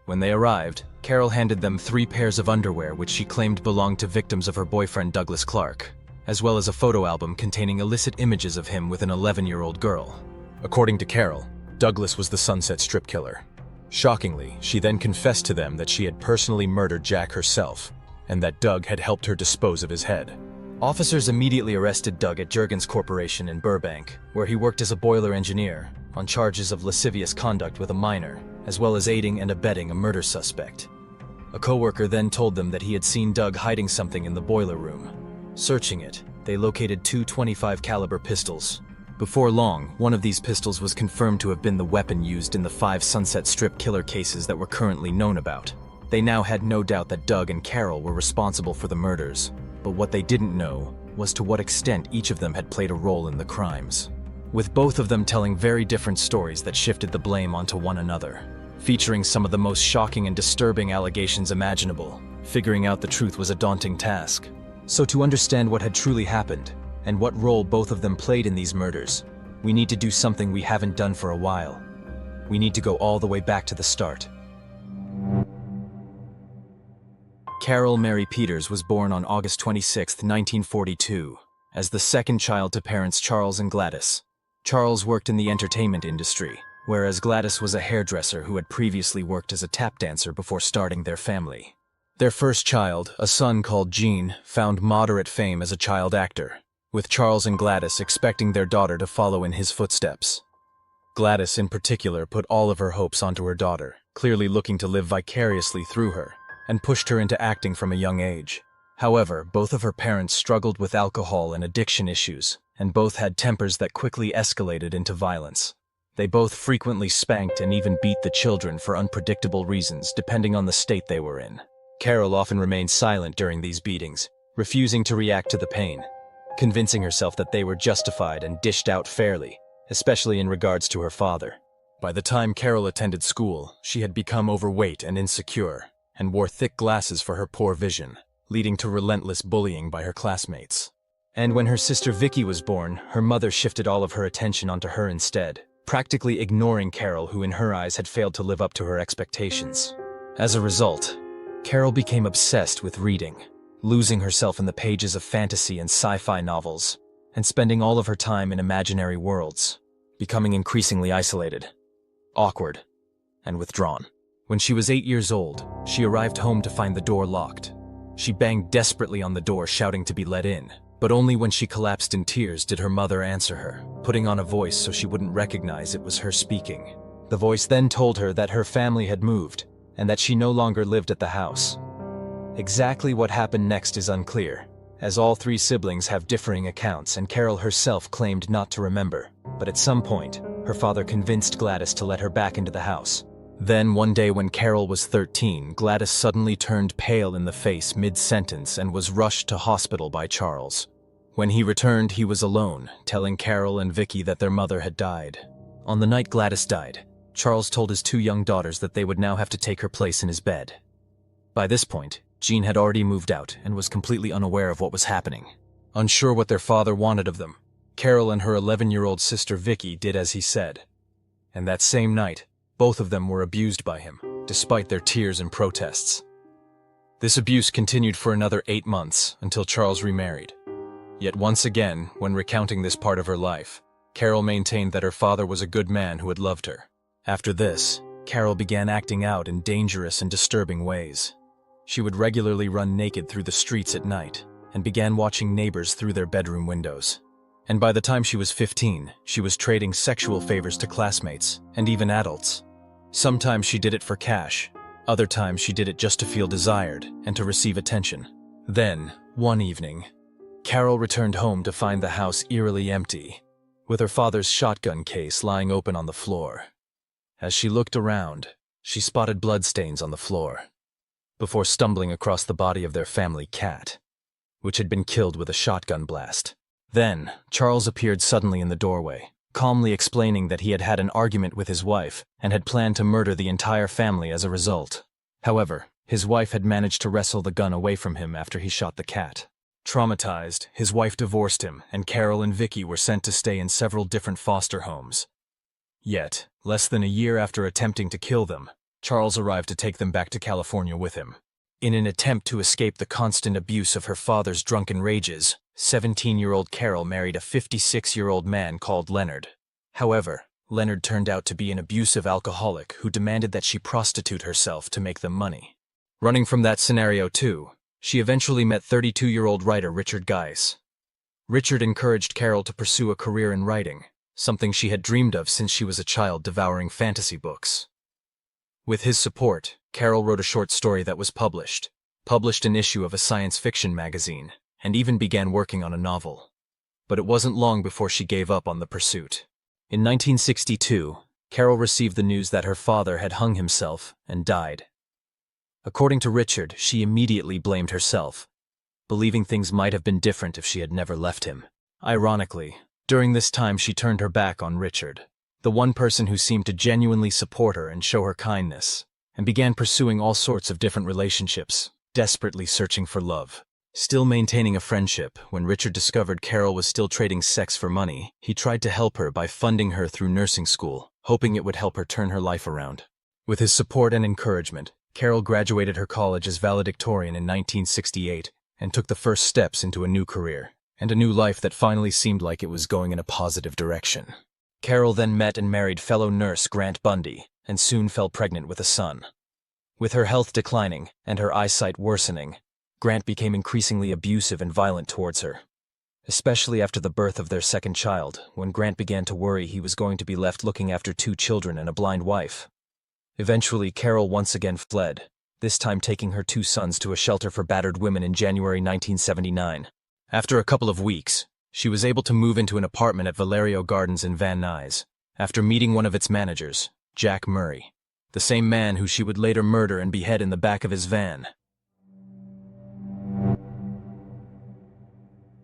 When they arrived, Carol handed them 3 pairs of underwear which she claimed belonged to victims of her boyfriend Douglas Clark, as well as a photo album containing illicit images of him with an 11-year-old girl. According to Carol, Douglas was the Sunset Strip killer. Shockingly, she then confessed to them that she had personally murdered Jack herself, and that Doug had helped her dispose of his head. Officers immediately arrested Doug at Juergens Corporation in Burbank, where he worked as a boiler engineer, on charges of lascivious conduct with a minor, as well as aiding and abetting a murder suspect. A coworker then told them that he had seen Doug hiding something in the boiler room. Searching it, they located 2 .25 caliber pistols. Before long, one of these pistols was confirmed to have been the weapon used in the 5 Sunset Strip killer cases that were currently known about. They now had no doubt that Doug and Carol were responsible for the murders, but what they didn't know was to what extent each of them had played a role in the crimes, with both of them telling very different stories that shifted the blame onto one another, featuring some of the most shocking and disturbing allegations imaginable. Figuring out the truth was a daunting task. So to understand what had truly happened, and what role both of them played in these murders, we need to do something we haven't done for a while. We need to go all the way back to the start. Carol Mary Peters was born on August 26, 1942, as the second child to parents Charles and Gladys. Charles worked in the entertainment industry, whereas Gladys was a hairdresser who had previously worked as a tap dancer before starting their family. Their first child, a son called Gene, found moderate fame as a child actor, with Charles and Gladys expecting their daughter to follow in his footsteps. Gladys, in particular, put all of her hopes onto her daughter, clearly looking to live vicariously through her, and pushed her into acting from a young age. However, both of her parents struggled with alcohol and addiction issues, and both had tempers that quickly escalated into violence. They both frequently spanked and even beat the children for unpredictable reasons, depending on the state they were in. Carol often remained silent during these beatings, refusing to react to the pain, convincing herself that they were justified and dished out fairly, especially in regards to her father. By the time Carol attended school, she had become overweight and insecure, and wore thick glasses for her poor vision, leading to relentless bullying by her classmates. And when her sister Vicky was born, her mother shifted all of her attention onto her instead, practically ignoring Carol, who in her eyes had failed to live up to her expectations. As a result, Carol became obsessed with reading, losing herself in the pages of fantasy and sci-fi novels, and spending all of her time in imaginary worlds, becoming increasingly isolated, awkward, and withdrawn. When she was 8 years old, she arrived home to find the door locked. She banged desperately on the door, shouting to be let in, but only when she collapsed in tears did her mother answer her, putting on a voice so she wouldn't recognize it was her speaking. The voice then told her that her family had moved, and that she no longer lived at the house. Exactly what happened next is unclear, as all three siblings have differing accounts and Carol herself claimed not to remember, but at some point, her father convinced Gladys to let her back into the house. Then one day when Carol was 13, Gladys suddenly turned pale in the face mid-sentence and was rushed to hospital by Charles. When he returned, he was alone, telling Carol and Vicky that their mother had died. On the night Gladys died, Charles told his two young daughters that they would now have to take her place in his bed. By this point, Jean had already moved out and was completely unaware of what was happening. Unsure what their father wanted of them, Carol and her 11-year-old sister Vicky did as he said. And that same night, both of them were abused by him, despite their tears and protests. This abuse continued for another 8 months until Charles remarried. Yet once again, when recounting this part of her life, Carol maintained that her father was a good man who had loved her. After this, Carol began acting out in dangerous and disturbing ways. She would regularly run naked through the streets at night and began watching neighbors through their bedroom windows. And by the time she was 15, she was trading sexual favors to classmates and even adults. Sometimes she did it for cash, other times she did it just to feel desired and to receive attention. Then, one evening, Carol returned home to find the house eerily empty, with her father's shotgun case lying open on the floor. As she looked around, she spotted bloodstains on the floor, before stumbling across the body of their family cat, which had been killed with a shotgun blast. Then, Charles appeared suddenly in the doorway, calmly explaining that he had had an argument with his wife and had planned to murder the entire family as a result. However, his wife had managed to wrestle the gun away from him after he shot the cat. Traumatized, his wife divorced him, and Carol and Vicky were sent to stay in several different foster homes. Yet, less than a year after attempting to kill them, Charles arrived to take them back to California with him. In an attempt to escape the constant abuse of her father's drunken rages, 17-year-old Carol married a 56-year-old man called Leonard. However, Leonard turned out to be an abusive alcoholic who demanded that she prostitute herself to make them money. Running from that scenario too, she eventually met 32-year-old writer Richard Geis. Richard encouraged Carol to pursue a career in writing, something she had dreamed of since she was a child devouring fantasy books. With his support, Carol wrote a short story that was published an issue of a science fiction magazine, and even began working on a novel. But it wasn't long before she gave up on the pursuit. In 1962, Carol received the news that her father had hung himself and died. According to Richard, she immediately blamed herself, believing things might have been different if she had never left him. Ironically, during this time she turned her back on Richard, the one person who seemed to genuinely support her and show her kindness, and began pursuing all sorts of different relationships, desperately searching for love. Still maintaining a friendship, when Richard discovered Carol was still trading sex for money, he tried to help her by funding her through nursing school, hoping it would help her turn her life around. With his support and encouragement, Carol graduated her college as valedictorian in 1968 and took the first steps into a new career, and a new life that finally seemed like it was going in a positive direction. Carol then met and married fellow nurse Grant Bundy, and soon fell pregnant with a son. With her health declining and her eyesight worsening, Grant became increasingly abusive and violent towards her, especially after the birth of their second child, when Grant began to worry he was going to be left looking after 2 children and a blind wife. Eventually, Carol once again fled, this time taking her 2 sons to a shelter for battered women in January 1979. After a couple of weeks, she was able to move into an apartment at Valerio Gardens in Van Nuys, after meeting one of its managers, Jack Murray, the same man who she would later murder and behead in the back of his van.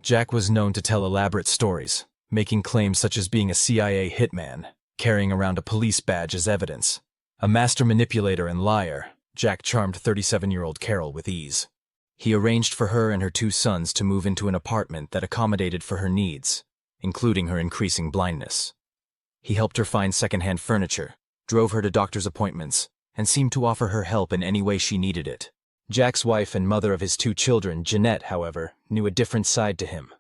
Jack was known to tell elaborate stories, making claims such as being a CIA hitman, carrying around a police badge as evidence. A master manipulator and liar, Jack charmed 37-year-old Carol with ease. He arranged for her and her 2 sons to move into an apartment that accommodated for her needs, including her increasing blindness. He helped her find secondhand furniture, drove her to doctor's appointments, and seemed to offer her help in any way she needed it. Jack's wife and mother of his 2 children, Jeanette, however, knew a different side to him.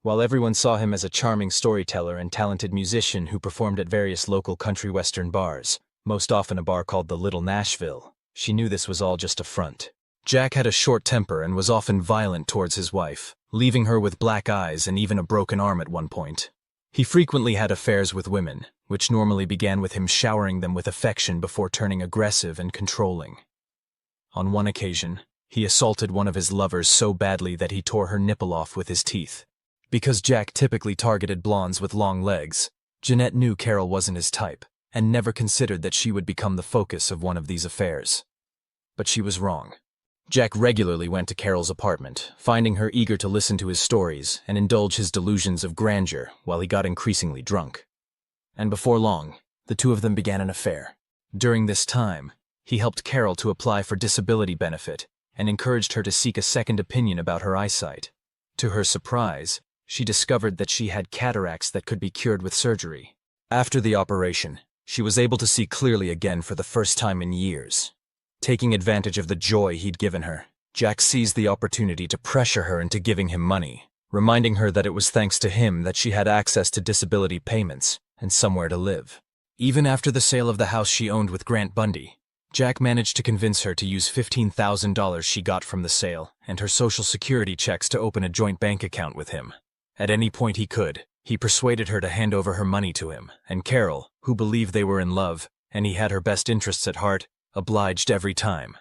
While everyone saw him as a charming storyteller and talented musician who performed at various local country western bars, most often a bar called the Little Nashville, she knew this was all just a front. Jack had a short temper and was often violent towards his wife, leaving her with black eyes and even a broken arm at one point. He frequently had affairs with women, which normally began with him showering them with affection before turning aggressive and controlling. On one occasion, he assaulted one of his lovers so badly that he tore her nipple off with his teeth. Because Jack typically targeted blondes with long legs, Jeanette knew Carol wasn't his type, and never considered that she would become the focus of one of these affairs. But she was wrong. Jack regularly went to Carol's apartment, finding her eager to listen to his stories and indulge his delusions of grandeur while he got increasingly drunk. And before long, the 2 of them began an affair. During this time, he helped Carol to apply for disability benefit and encouraged her to seek a second opinion about her eyesight. To her surprise, she discovered that she had cataracts that could be cured with surgery. After the operation, she was able to see clearly again for the first time in years. Taking advantage of the joy he'd given her, Jack seized the opportunity to pressure her into giving him money, reminding her that it was thanks to him that she had access to disability payments and somewhere to live. Even after the sale of the house she owned with Grant Bundy, Jack managed to convince her to use $15,000 she got from the sale and her Social Security checks to open a joint bank account with him. At any point he could, he persuaded her to hand over her money to him, and Carol, who believed they were in love and he had her best interests at heart, obliged every time.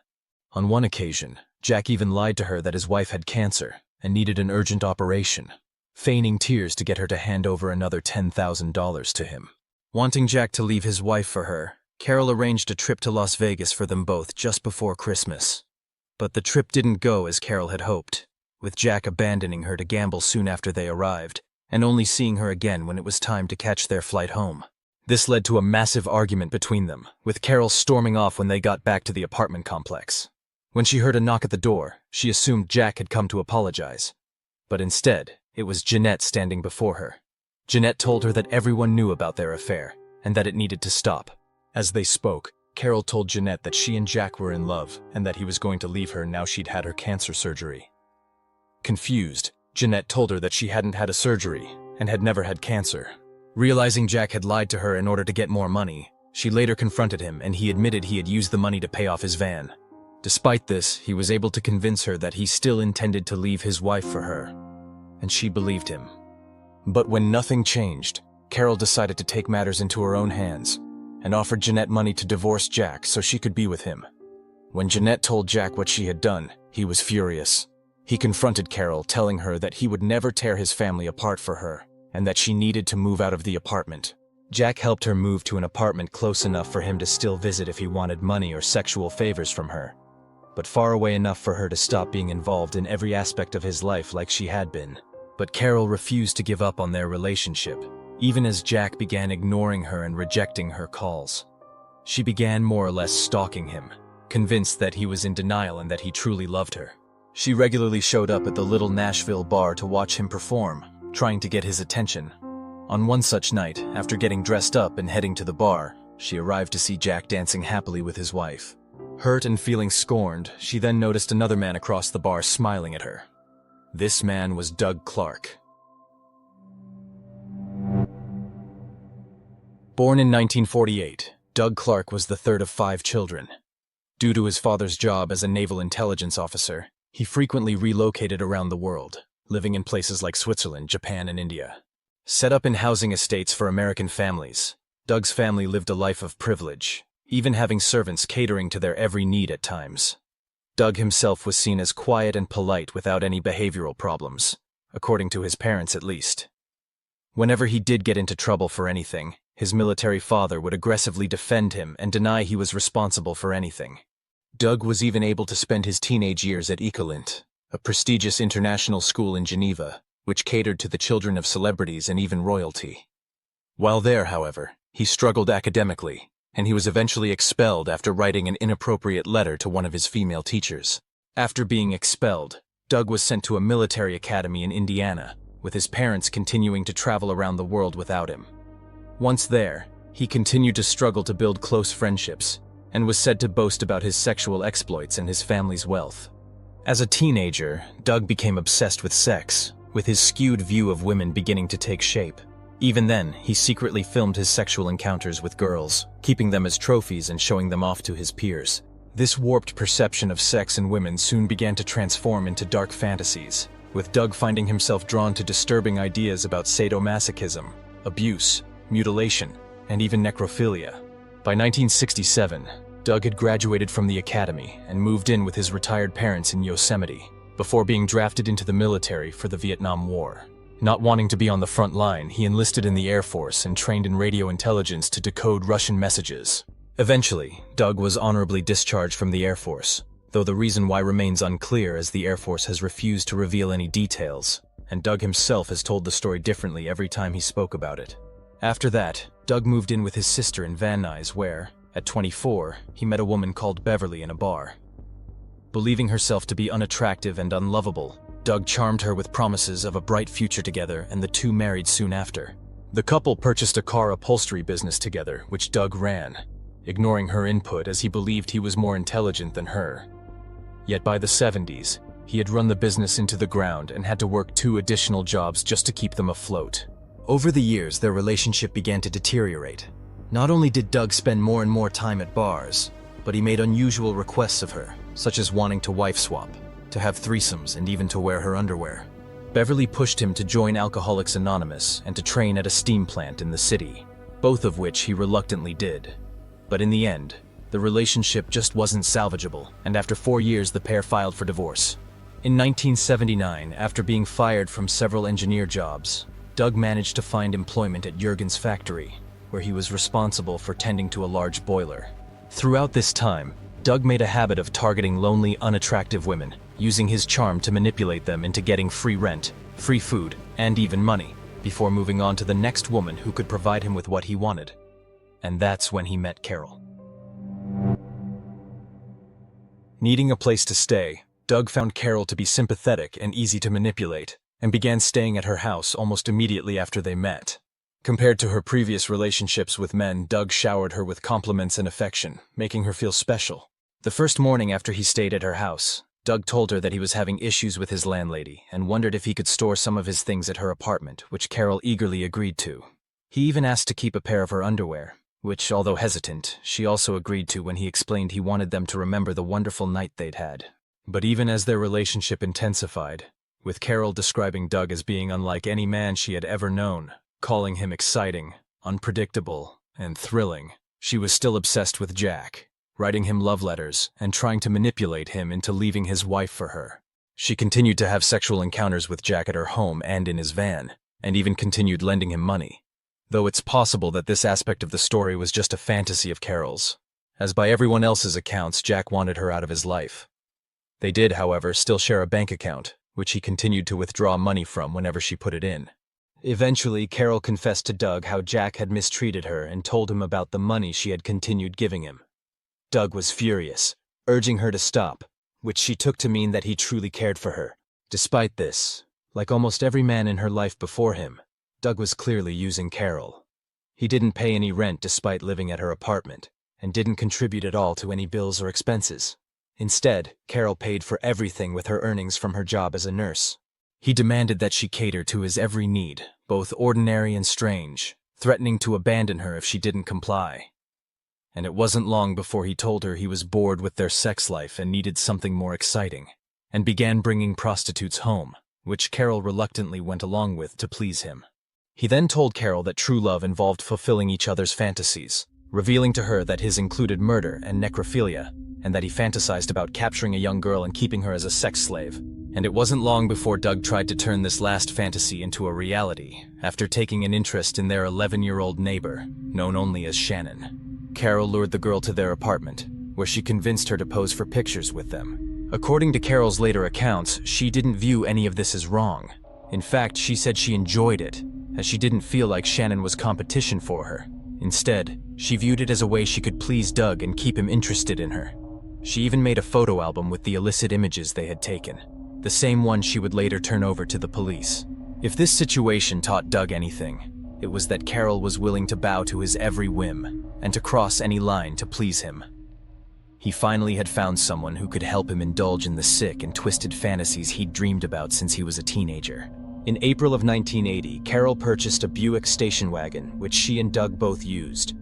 On one occasion, Jack even lied to her that his wife had cancer and needed an urgent operation, feigning tears to get her to hand over another $10,000 to him. Wanting Jack to leave his wife for her, Carol arranged a trip to Las Vegas for them both just before Christmas. But the trip didn't go as Carol had hoped, with Jack abandoning her to gamble soon after they arrived, and only seeing her again when it was time to catch their flight home. This led to a massive argument between them, with Carol storming off when they got back to the apartment complex. When she heard a knock at the door, she assumed Jack had come to apologize. But instead, it was Jeanette standing before her. Jeanette told her that everyone knew about their affair, and that it needed to stop. As they spoke, Carol told Jeanette that she and Jack were in love, and that he was going to leave her now she'd had her cancer surgery. Confused, Jeanette told her that she hadn't had a surgery, and had never had cancer. Realizing Jack had lied to her in order to get more money, she later confronted him and he admitted he had used the money to pay off his van. Despite this, he was able to convince her that he still intended to leave his wife for her, and she believed him. But when nothing changed, Carol decided to take matters into her own hands and offered Jeanette money to divorce Jack so she could be with him. When Jeanette told Jack what she had done, he was furious. He confronted Carol, telling her that he would never tear his family apart for her, and that she needed to move out of the apartment. Jack helped her move to an apartment close enough for him to still visit if he wanted money or sexual favors from her. but far away enough for her to stop being involved in every aspect of his life like she had been. But Carol refused to give up on their relationship, even as Jack began ignoring her and rejecting her calls. She began more or less stalking him, convinced that he was in denial and that he truly loved her. She regularly showed up at the little Nashville bar to watch him perform, trying to get his attention. On one such night, after getting dressed up and heading to the bar, she arrived to see Jack dancing happily with his wife. Hurt and feeling scorned, she then noticed another man across the bar smiling at her. This man was Doug Clark. Born in 1948, Doug Clark was the third of 5 children. Due to his father's job as a naval intelligence officer, he frequently relocated around the world, living in places like Switzerland, Japan, and India. Set up in housing estates for American families, Doug's family lived a life of privilege, even having servants catering to their every need at times. Doug himself was seen as quiet and polite without any behavioral problems, according to his parents at least. Whenever he did get into trouble for anything, his military father would aggressively defend him and deny he was responsible for anything. Doug was even able to spend his teenage years at Ecolint, a prestigious international school in Geneva, which catered to the children of celebrities and even royalty. While there, however, he struggled academically, and he was eventually expelled after writing an inappropriate letter to one of his female teachers. After being expelled, Doug was sent to a military academy in Indiana, with his parents continuing to travel around the world without him. Once there, he continued to struggle to build close friendships, and was said to boast about his sexual exploits and his family's wealth. As a teenager, Doug became obsessed with sex, with his skewed view of women beginning to take shape. Even then, he secretly filmed his sexual encounters with girls, keeping them as trophies and showing them off to his peers. This warped perception of sex and women soon began to transform into dark fantasies, with Doug finding himself drawn to disturbing ideas about sadomasochism, abuse, mutilation, and even necrophilia. By 1967, Doug had graduated from the academy and moved in with his retired parents in Yosemite, before being drafted into the military for the Vietnam War. Not wanting to be on the front line, he enlisted in the Air Force and trained in radio intelligence to decode Russian messages. Eventually, Doug was honorably discharged from the Air Force, though the reason why remains unclear as the Air Force has refused to reveal any details, and Doug himself has told the story differently every time he spoke about it. After that, Doug moved in with his sister in Van Nuys where, at 24, he met a woman called Beverly in a bar. Believing herself to be unattractive and unlovable, Doug charmed her with promises of a bright future together, and the two married soon after. The couple purchased a car upholstery business together, which Doug ran, ignoring her input as he believed he was more intelligent than her. Yet by the 70s, he had run the business into the ground and had to work 2 additional jobs just to keep them afloat. Over the years, their relationship began to deteriorate. Not only did Doug spend more and more time at bars, but he made unusual requests of her, such as wanting to wife swap, to have threesomes, and even to wear her underwear. Beverly pushed him to join Alcoholics Anonymous and to train at a steam plant in the city, both of which he reluctantly did. But in the end, the relationship just wasn't salvageable, and after 4 years the pair filed for divorce. In 1979, after being fired from several engineer jobs, Doug managed to find employment at Jurgen's factory, where he was responsible for tending to a large boiler. Throughout this time, Doug made a habit of targeting lonely, unattractive women, using his charm to manipulate them into getting free rent, free food, and even money, before moving on to the next woman who could provide him with what he wanted. And that's when he met Carol. Needing a place to stay, Doug found Carol to be sympathetic and easy to manipulate, and began staying at her house almost immediately after they met. Compared to her previous relationships with men, Doug showered her with compliments and affection, making her feel special. The first morning after he stayed at her house, Doug told her that he was having issues with his landlady and wondered if he could store some of his things at her apartment, which Carol eagerly agreed to. He even asked to keep a pair of her underwear, which, although hesitant, she also agreed to when he explained he wanted them to remember the wonderful night they'd had. But even as their relationship intensified, with Carol describing Doug as being unlike any man she had ever known, calling him exciting, unpredictable, and thrilling, she was still obsessed with Jack, writing him love letters and trying to manipulate him into leaving his wife for her. She continued to have sexual encounters with Jack at her home and in his van, and even continued lending him money. Though it's possible that this aspect of the story was just a fantasy of Carol's, as by everyone else's accounts, Jack wanted her out of his life. They did, however, still share a bank account, which he continued to withdraw money from whenever she put it in. Eventually, Carol confessed to Doug how Jack had mistreated her and told him about the money she had continued giving him. Doug was furious, urging her to stop, which she took to mean that he truly cared for her. Despite this, like almost every man in her life before him, Doug was clearly using Carol. He didn't pay any rent despite living at her apartment, and didn't contribute at all to any bills or expenses. Instead, Carol paid for everything with her earnings from her job as a nurse. He demanded that she cater to his every need, both ordinary and strange, threatening to abandon her if she didn't comply. And it wasn't long before he told her he was bored with their sex life and needed something more exciting, and began bringing prostitutes home, which Carol reluctantly went along with to please him. He then told Carol that true love involved fulfilling each other's fantasies, revealing to her that his included murder and necrophilia, and that he fantasized about capturing a young girl and keeping her as a sex slave. And it wasn't long before Doug tried to turn this last fantasy into a reality, after taking an interest in their 11-year-old neighbor, known only as Shannon. Carol lured the girl to their apartment, where she convinced her to pose for pictures with them. According to Carol's later accounts, she didn't view any of this as wrong. In fact, she said she enjoyed it, as she didn't feel like Shannon was competition for her. Instead, she viewed it as a way she could please Doug and keep him interested in her. She even made a photo album with the illicit images they had taken, the same one she would later turn over to the police. If this situation taught Doug anything, it was that Carol was willing to bow to his every whim and to cross any line to please him. He finally had found someone who could help him indulge in the sick and twisted fantasies he'd dreamed about since he was a teenager. In April of 1980, Carol purchased a Buick station wagon, which she and Doug both used.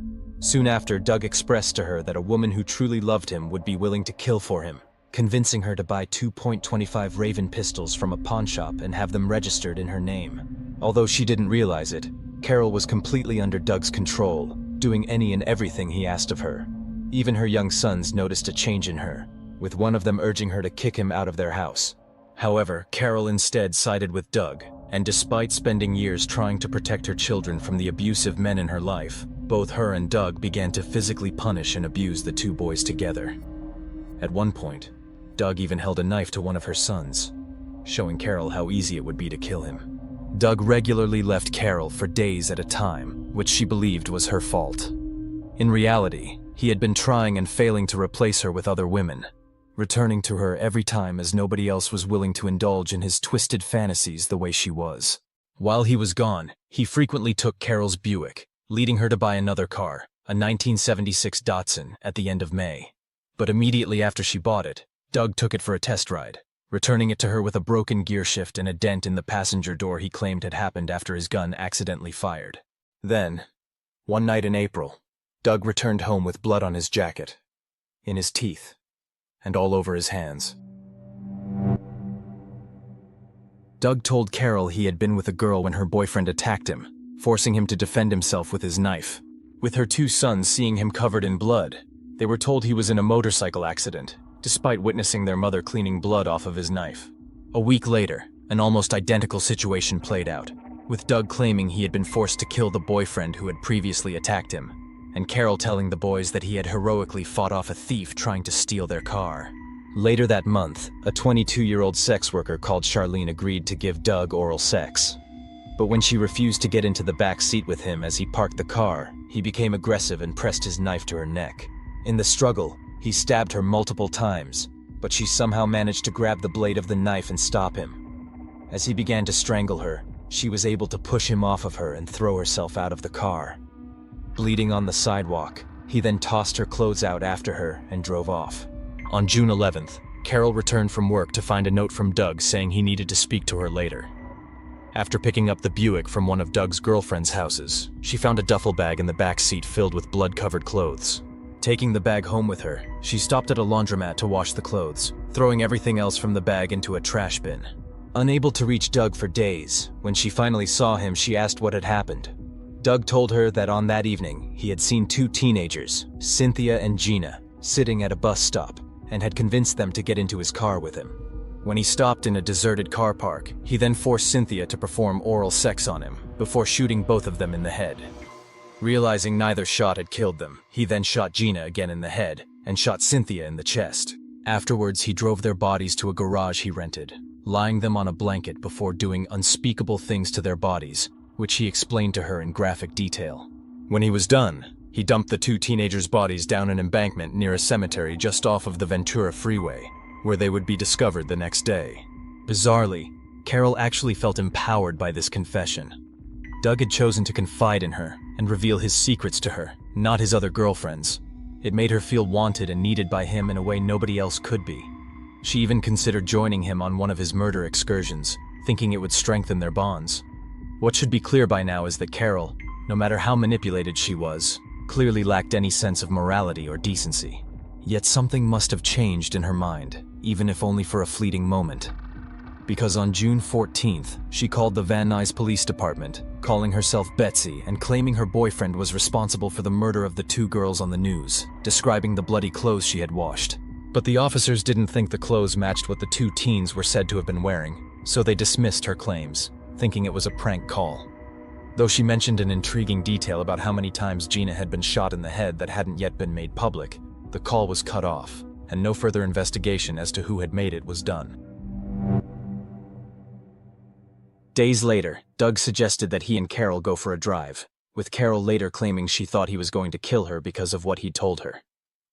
Soon after, Doug expressed to her that a woman who truly loved him would be willing to kill for him, convincing her to buy 2.25 Raven pistols from a pawn shop and have them registered in her name. Although she didn't realize it, Carol was completely under Doug's control, doing any and everything he asked of her. Even her young sons noticed a change in her, with one of them urging her to kick him out of their house. However, Carol instead sided with Doug, and despite spending years trying to protect her children from the abusive men in her life, both her and Doug began to physically punish and abuse the two boys together. At one point, Doug even held a knife to one of her sons, showing Carol how easy it would be to kill him. Doug regularly left Carol for days at a time, which she believed was her fault. In reality, he had been trying and failing to replace her with other women, returning to her every time as nobody else was willing to indulge in his twisted fantasies the way she was. While he was gone, he frequently took Carol's Buick, leading her to buy another car, a 1976 Datsun, at the end of May. But immediately after she bought it, Doug took it for a test ride, returning it to her with a broken gear shift and a dent in the passenger door he claimed had happened after his gun accidentally fired. Then, one night in April, Doug returned home with blood on his jacket, in his teeth, and all over his hands. Doug told Carol he had been with a girl when her boyfriend attacked him, forcing him to defend himself with his knife. With her two sons seeing him covered in blood, they were told he was in a motorcycle accident, despite witnessing their mother cleaning blood off of his knife. A week later, an almost identical situation played out, with Doug claiming he had been forced to kill the boyfriend who had previously attacked him, and Carol telling the boys that he had heroically fought off a thief trying to steal their car. Later that month, a 22-year-old sex worker called Charlene agreed to give Doug oral sex. But when she refused to get into the back seat with him as he parked the car, he became aggressive and pressed his knife to her neck. In the struggle, he stabbed her multiple times, but she somehow managed to grab the blade of the knife and stop him. As he began to strangle her, she was able to push him off of her and throw herself out of the car. Bleeding on the sidewalk, he then tossed her clothes out after her and drove off. On June 11th, Carol returned from work to find a note from Doug saying he needed to speak to her later. After picking up the Buick from one of Doug's girlfriend's houses, she found a duffel bag in the back seat filled with blood-covered clothes. Taking the bag home with her, she stopped at a laundromat to wash the clothes, throwing everything else from the bag into a trash bin. Unable to reach Doug for days, when she finally saw him, she asked what had happened. Doug told her that on that evening, he had seen two teenagers, Cynthia and Gina, sitting at a bus stop, and had convinced them to get into his car with him. When he stopped in a deserted car park, he then forced Cynthia to perform oral sex on him, before shooting both of them in the head. Realizing neither shot had killed them, he then shot Gina again in the head, and shot Cynthia in the chest. Afterwards, he drove their bodies to a garage he rented, lying them on a blanket before doing unspeakable things to their bodies, which he explained to her in graphic detail. When he was done, he dumped the two teenagers' bodies down an embankment near a cemetery just off of the Ventura Freeway, where they would be discovered the next day. Bizarrely, Carol actually felt empowered by this confession. Doug had chosen to confide in her and reveal his secrets to her, not his other girlfriends. It made her feel wanted and needed by him in a way nobody else could be. She even considered joining him on one of his murder excursions, thinking it would strengthen their bonds. What should be clear by now is that Carol, no matter how manipulated she was, clearly lacked any sense of morality or decency. Yet something must have changed in her mind, even if only for a fleeting moment. Because on June 14th, she called the Van Nuys Police Department, calling herself Betsy and claiming her boyfriend was responsible for the murder of the two girls on the news, describing the bloody clothes she had washed. But the officers didn't think the clothes matched what the two teens were said to have been wearing, so they dismissed her claims, thinking it was a prank call. Though she mentioned an intriguing detail about how many times Gina had been shot in the head that hadn't yet been made public, the call was cut off, and no further investigation as to who had made it was done. Days later, Doug suggested that he and Carol go for a drive, with Carol later claiming she thought he was going to kill her because of what he'd told her.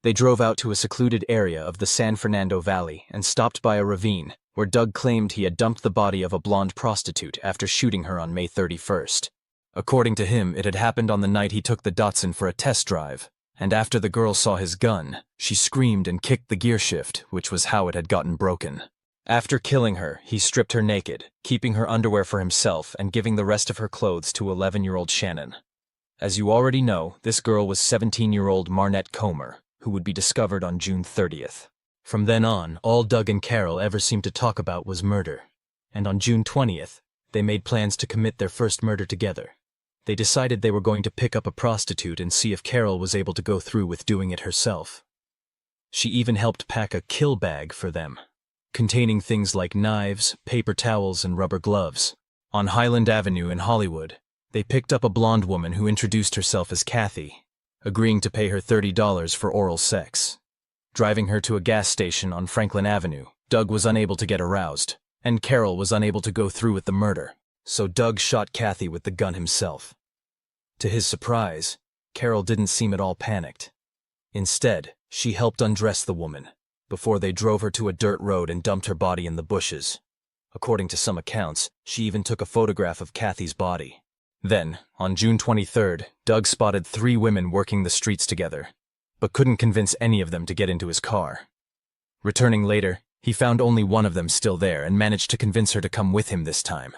They drove out to a secluded area of the San Fernando Valley and stopped by a ravine, where Doug claimed he had dumped the body of a blonde prostitute after shooting her on May 31st. According to him, it had happened on the night he took the Datsun for a test drive, and after the girl saw his gun, she screamed and kicked the gear shift, which was how it had gotten broken. After killing her, he stripped her naked, keeping her underwear for himself and giving the rest of her clothes to 11-year-old Shannon. As you already know, this girl was 17-year-old Marnette Comer, who would be discovered on June 30th. From then on, all Doug and Carol ever seemed to talk about was murder. And on June 20th, they made plans to commit their first murder together. They decided they were going to pick up a prostitute and see if Carol was able to go through with doing it herself. She even helped pack a kill bag for them, containing things like knives, paper towels, and rubber gloves. On Highland Avenue in Hollywood, they picked up a blonde woman who introduced herself as Kathy, agreeing to pay her $30 for oral sex. Driving her to a gas station on Franklin Avenue, Doug was unable to get aroused, and Carol was unable to go through with the murder, so Doug shot Kathy with the gun himself. To his surprise, Carol didn't seem at all panicked. Instead, she helped undress the woman, before they drove her to a dirt road and dumped her body in the bushes. According to some accounts, she even took a photograph of Kathy's body. Then, on June 23rd, Doug spotted 3 women working the streets together, but couldn't convince any of them to get into his car. Returning later, he found only one of them still there and managed to convince her to come with him this time.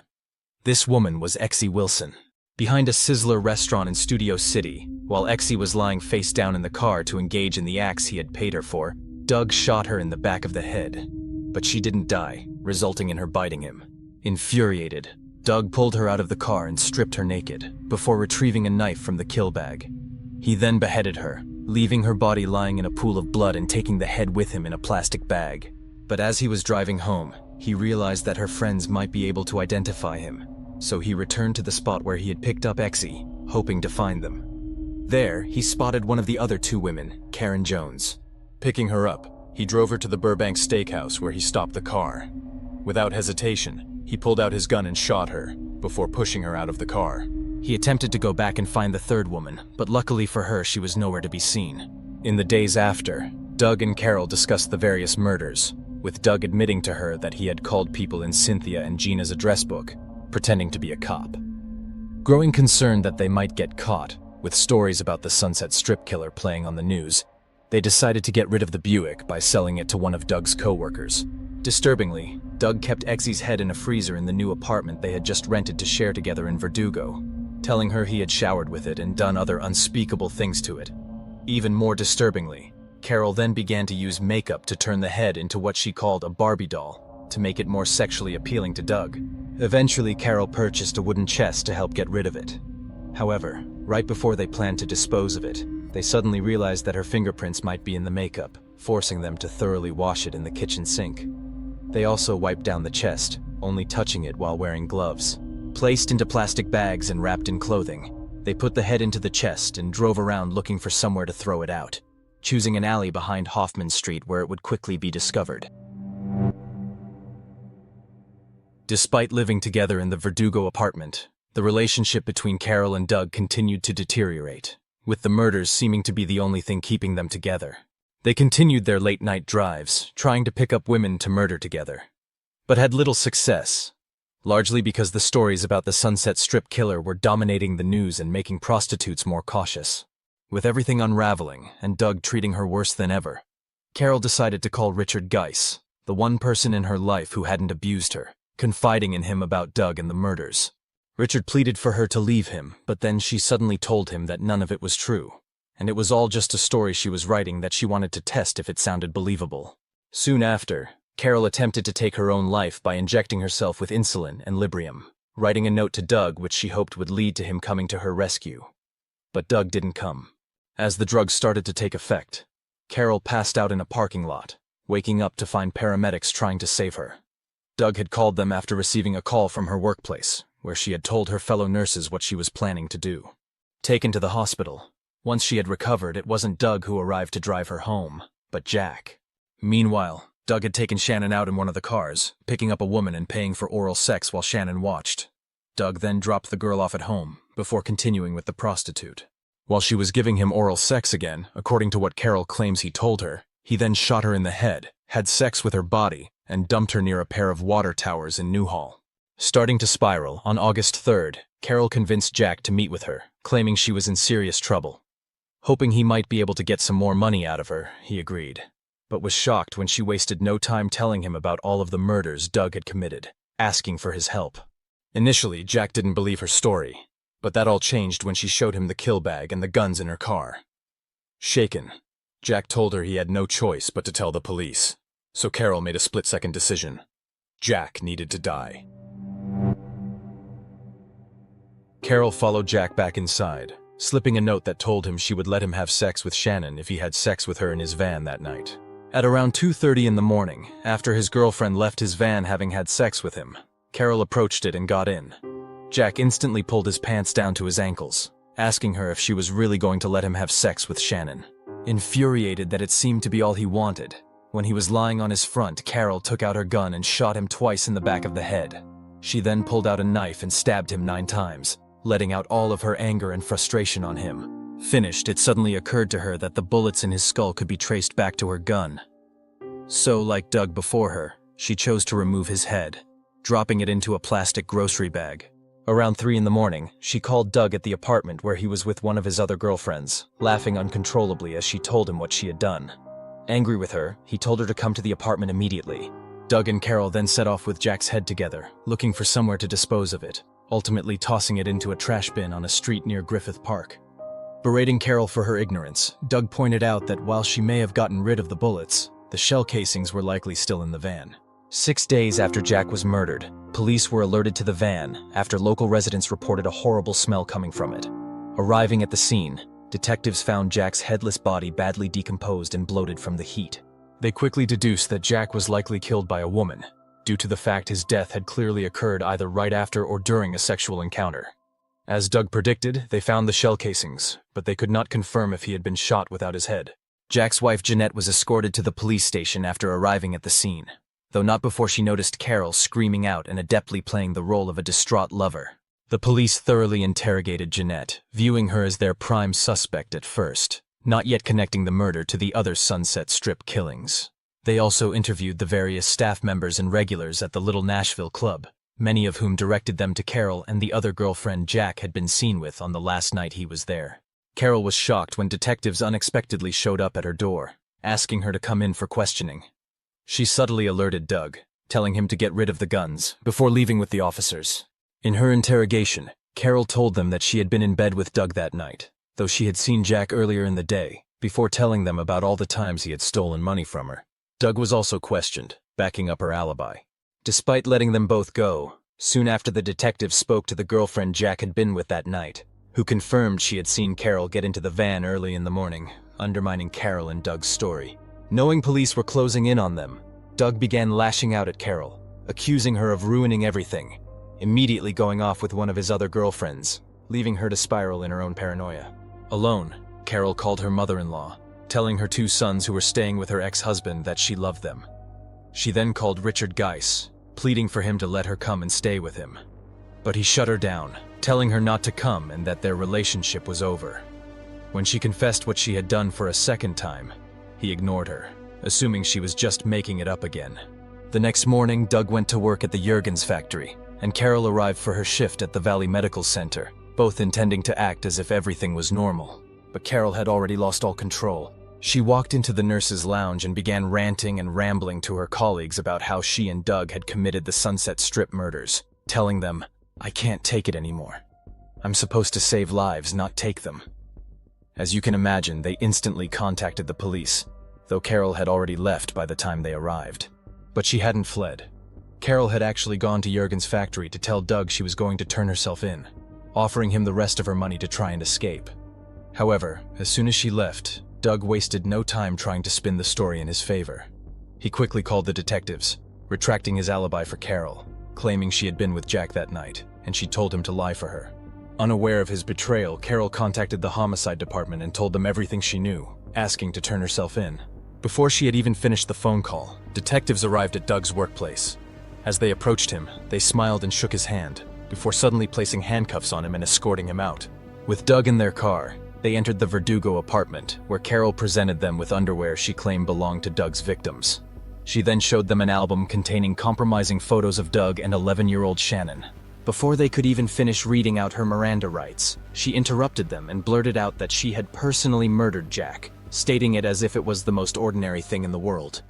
This woman was Exie Wilson. Behind a Sizzler restaurant in Studio City, while Exie was lying face down in the car to engage in the acts he had paid her for, Doug shot her in the back of the head, but she didn't die, resulting in her biting him. Infuriated, Doug pulled her out of the car and stripped her naked, before retrieving a knife from the kill bag. He then beheaded her, leaving her body lying in a pool of blood and taking the head with him in a plastic bag. But as he was driving home, he realized that her friends might be able to identify him, so he returned to the spot where he had picked up Exie, hoping to find them. There, he spotted one of the other 2 women, Karen Jones. Picking her up, he drove her to the Burbank Steakhouse where he stopped the car. Without hesitation, he pulled out his gun and shot her, before pushing her out of the car. He attempted to go back and find the 3rd woman, but luckily for her, she was nowhere to be seen. In the days after, Doug and Carol discussed the various murders, with Doug admitting to her that he had called people in Cynthia and Gina's address book, pretending to be a cop. Growing concerned that they might get caught, with stories about the Sunset Strip killer playing on the news, they decided to get rid of the Buick by selling it to one of Doug's co-workers. Disturbingly, Doug kept Exie's head in a freezer in the new apartment they had just rented to share together in Verdugo, telling her he had showered with it and done other unspeakable things to it. Even more disturbingly, Carol then began to use makeup to turn the head into what she called a Barbie doll, to make it more sexually appealing to Doug. Eventually, Carol purchased a wooden chest to help get rid of it. However, right before they planned to dispose of it, they suddenly realized that her fingerprints might be in the makeup, forcing them to thoroughly wash it in the kitchen sink. They also wiped down the chest, only touching it while wearing gloves. Placed into plastic bags and wrapped in clothing, they put the head into the chest and drove around looking for somewhere to throw it out. choosing an alley behind Hoffman Street where it would quickly be discovered. Despite living together in the Verdugo apartment, the relationship between Carol and Doug continued to deteriorate, with the murders seeming to be the only thing keeping them together. They continued their late-night drives, trying to pick up women to murder together, but had little success, largely because the stories about the Sunset Strip killer were dominating the news and making prostitutes more cautious. With everything unraveling and Doug treating her worse than ever, Carol decided to call Richard Geiss, the one person in her life who hadn't abused her, confiding in him about Doug and the murders. Richard pleaded for her to leave him, but then she suddenly told him that none of it was true, and it was all just a story she was writing that she wanted to test if it sounded believable. Soon after, Carol attempted to take her own life by injecting herself with insulin and Librium, writing a note to Doug which she hoped would lead to him coming to her rescue. But Doug didn't come. As the drugs started to take effect, Carol passed out in a parking lot, waking up to find paramedics trying to save her. Doug had called them after receiving a call from her workplace, where she had told her fellow nurses what she was planning to do. Taken to the hospital, once she had recovered, it wasn't Doug who arrived to drive her home, but Jack. Meanwhile, Doug had taken Shannon out in one of the cars, picking up a woman and paying for oral sex while Shannon watched. Doug then dropped the girl off at home, before continuing with the prostitute. While she was giving him oral sex again, according to what Carol claims he told her, he then shot her in the head, had sex with her body, and dumped her near a pair of water towers in Newhall. Starting to spiral, on August 3rd, Carol convinced Jack to meet with her, claiming she was in serious trouble. Hoping he might be able to get some more money out of her, he agreed, but was shocked when she wasted no time telling him about all of the murders Doug had committed, asking for his help. Initially, Jack didn't believe her story, but that all changed when she showed him the kill bag and the guns in her car. Shaken, Jack told her he had no choice but to tell the police, so Carol made a split-second decision. Jack needed to die. Carol followed Jack back inside, slipping a note that told him she would let him have sex with Shannon if he had sex with her in his van that night. At around 2:30 in the morning, after his girlfriend left his van having had sex with him, Carol approached it and got in. Jack instantly pulled his pants down to his ankles, asking her if she was really going to let him have sex with Shannon. Infuriated that it seemed to be all he wanted, when he was lying on his front, Carol took out her gun and shot him twice in the back of the head. She then pulled out a knife and stabbed him 9 times, letting out all of her anger and frustration on him. Finished, it suddenly occurred to her that the bullets in his skull could be traced back to her gun. So, like Doug before her, she chose to remove his head, dropping it into a plastic grocery bag. Around 3 in the morning, she called Doug at the apartment where he was with one of his other girlfriends, laughing uncontrollably as she told him what she had done. Angry with her, he told her to come to the apartment immediately. Doug and Carol then set off with Jack's head together, looking for somewhere to dispose of it, ultimately tossing it into a trash bin on a street near Griffith Park. Berating Carol for her ignorance, Doug pointed out that while she may have gotten rid of the bullets, the shell casings were likely still in the van. 6 days after Jack was murdered, police were alerted to the van after local residents reported a horrible smell coming from it. Arriving at the scene, detectives found Jack's headless body badly decomposed and bloated from the heat. They quickly deduced that Jack was likely killed by a woman, due to the fact his death had clearly occurred either right after or during a sexual encounter. As Doug predicted, they found the shell casings, but they could not confirm if he had been shot without his head. Jack's wife Jeanette was escorted to the police station after arriving at the scene, though not before she noticed Carol screaming out and adeptly playing the role of a distraught lover. The police thoroughly interrogated Jeanette, viewing her as their prime suspect at first, not yet connecting the murder to the other Sunset Strip killings. They also interviewed the various staff members and regulars at the Little Nashville Club, many of whom directed them to Carol and the other girlfriend Jack had been seen with on the last night he was there. Carol was shocked when detectives unexpectedly showed up at her door, asking her to come in for questioning. She subtly alerted Doug, telling him to get rid of the guns before leaving with the officers. In her interrogation, Carol told them that she had been in bed with Doug that night, though she had seen Jack earlier in the day, before telling them about all the times he had stolen money from her. Doug was also questioned, backing up her alibi. Despite letting them both go, soon after the detectives spoke to the girlfriend Jack had been with that night, who confirmed she had seen Carol get into the van early in the morning, undermining Carol and Doug's story. Knowing police were closing in on them, Doug began lashing out at Carol, accusing her of ruining everything, immediately going off with one of his other girlfriends, leaving her to spiral in her own paranoia. Alone, Carol called her mother-in-law, telling her 2 sons who were staying with her ex-husband that she loved them. She then called Richard Geis, pleading for him to let her come and stay with him. But he shut her down, telling her not to come and that their relationship was over. When she confessed what she had done for a second time, he ignored her, assuming she was just making it up again. The next morning, Doug went to work at the Juergens factory, and Carol arrived for her shift at the Valley Medical Center, both intending to act as if everything was normal. But Carol had already lost all control. She walked into the nurse's lounge and began ranting and rambling to her colleagues about how she and Doug had committed the Sunset Strip murders, telling them, "I can't take it anymore. I'm supposed to save lives, not take them." As you can imagine, they instantly contacted the police, though Carol had already left by the time they arrived. But she hadn't fled. Carol had actually gone to Juergens' factory to tell Doug she was going to turn herself in, offering him the rest of her money to try and escape. However, as soon as she left, Doug wasted no time trying to spin the story in his favor. He quickly called the detectives, retracting his alibi for Carol, claiming she had been with Jack that night, and she told him to lie for her. Unaware of his betrayal, Carol contacted the homicide department and told them everything she knew, asking to turn herself in. Before she had even finished the phone call, detectives arrived at Doug's workplace. As they approached him, they smiled and shook his hand, before suddenly placing handcuffs on him and escorting him out. With Doug in their car, they entered the Verdugo apartment, where Carol presented them with underwear she claimed belonged to Doug's victims. She then showed them an album containing compromising photos of Doug and 11-year-old Shannon. Before they could even finish reading out her Miranda rights, she interrupted them and blurted out that she had personally murdered Jack, stating it as if it was the most ordinary thing in the world.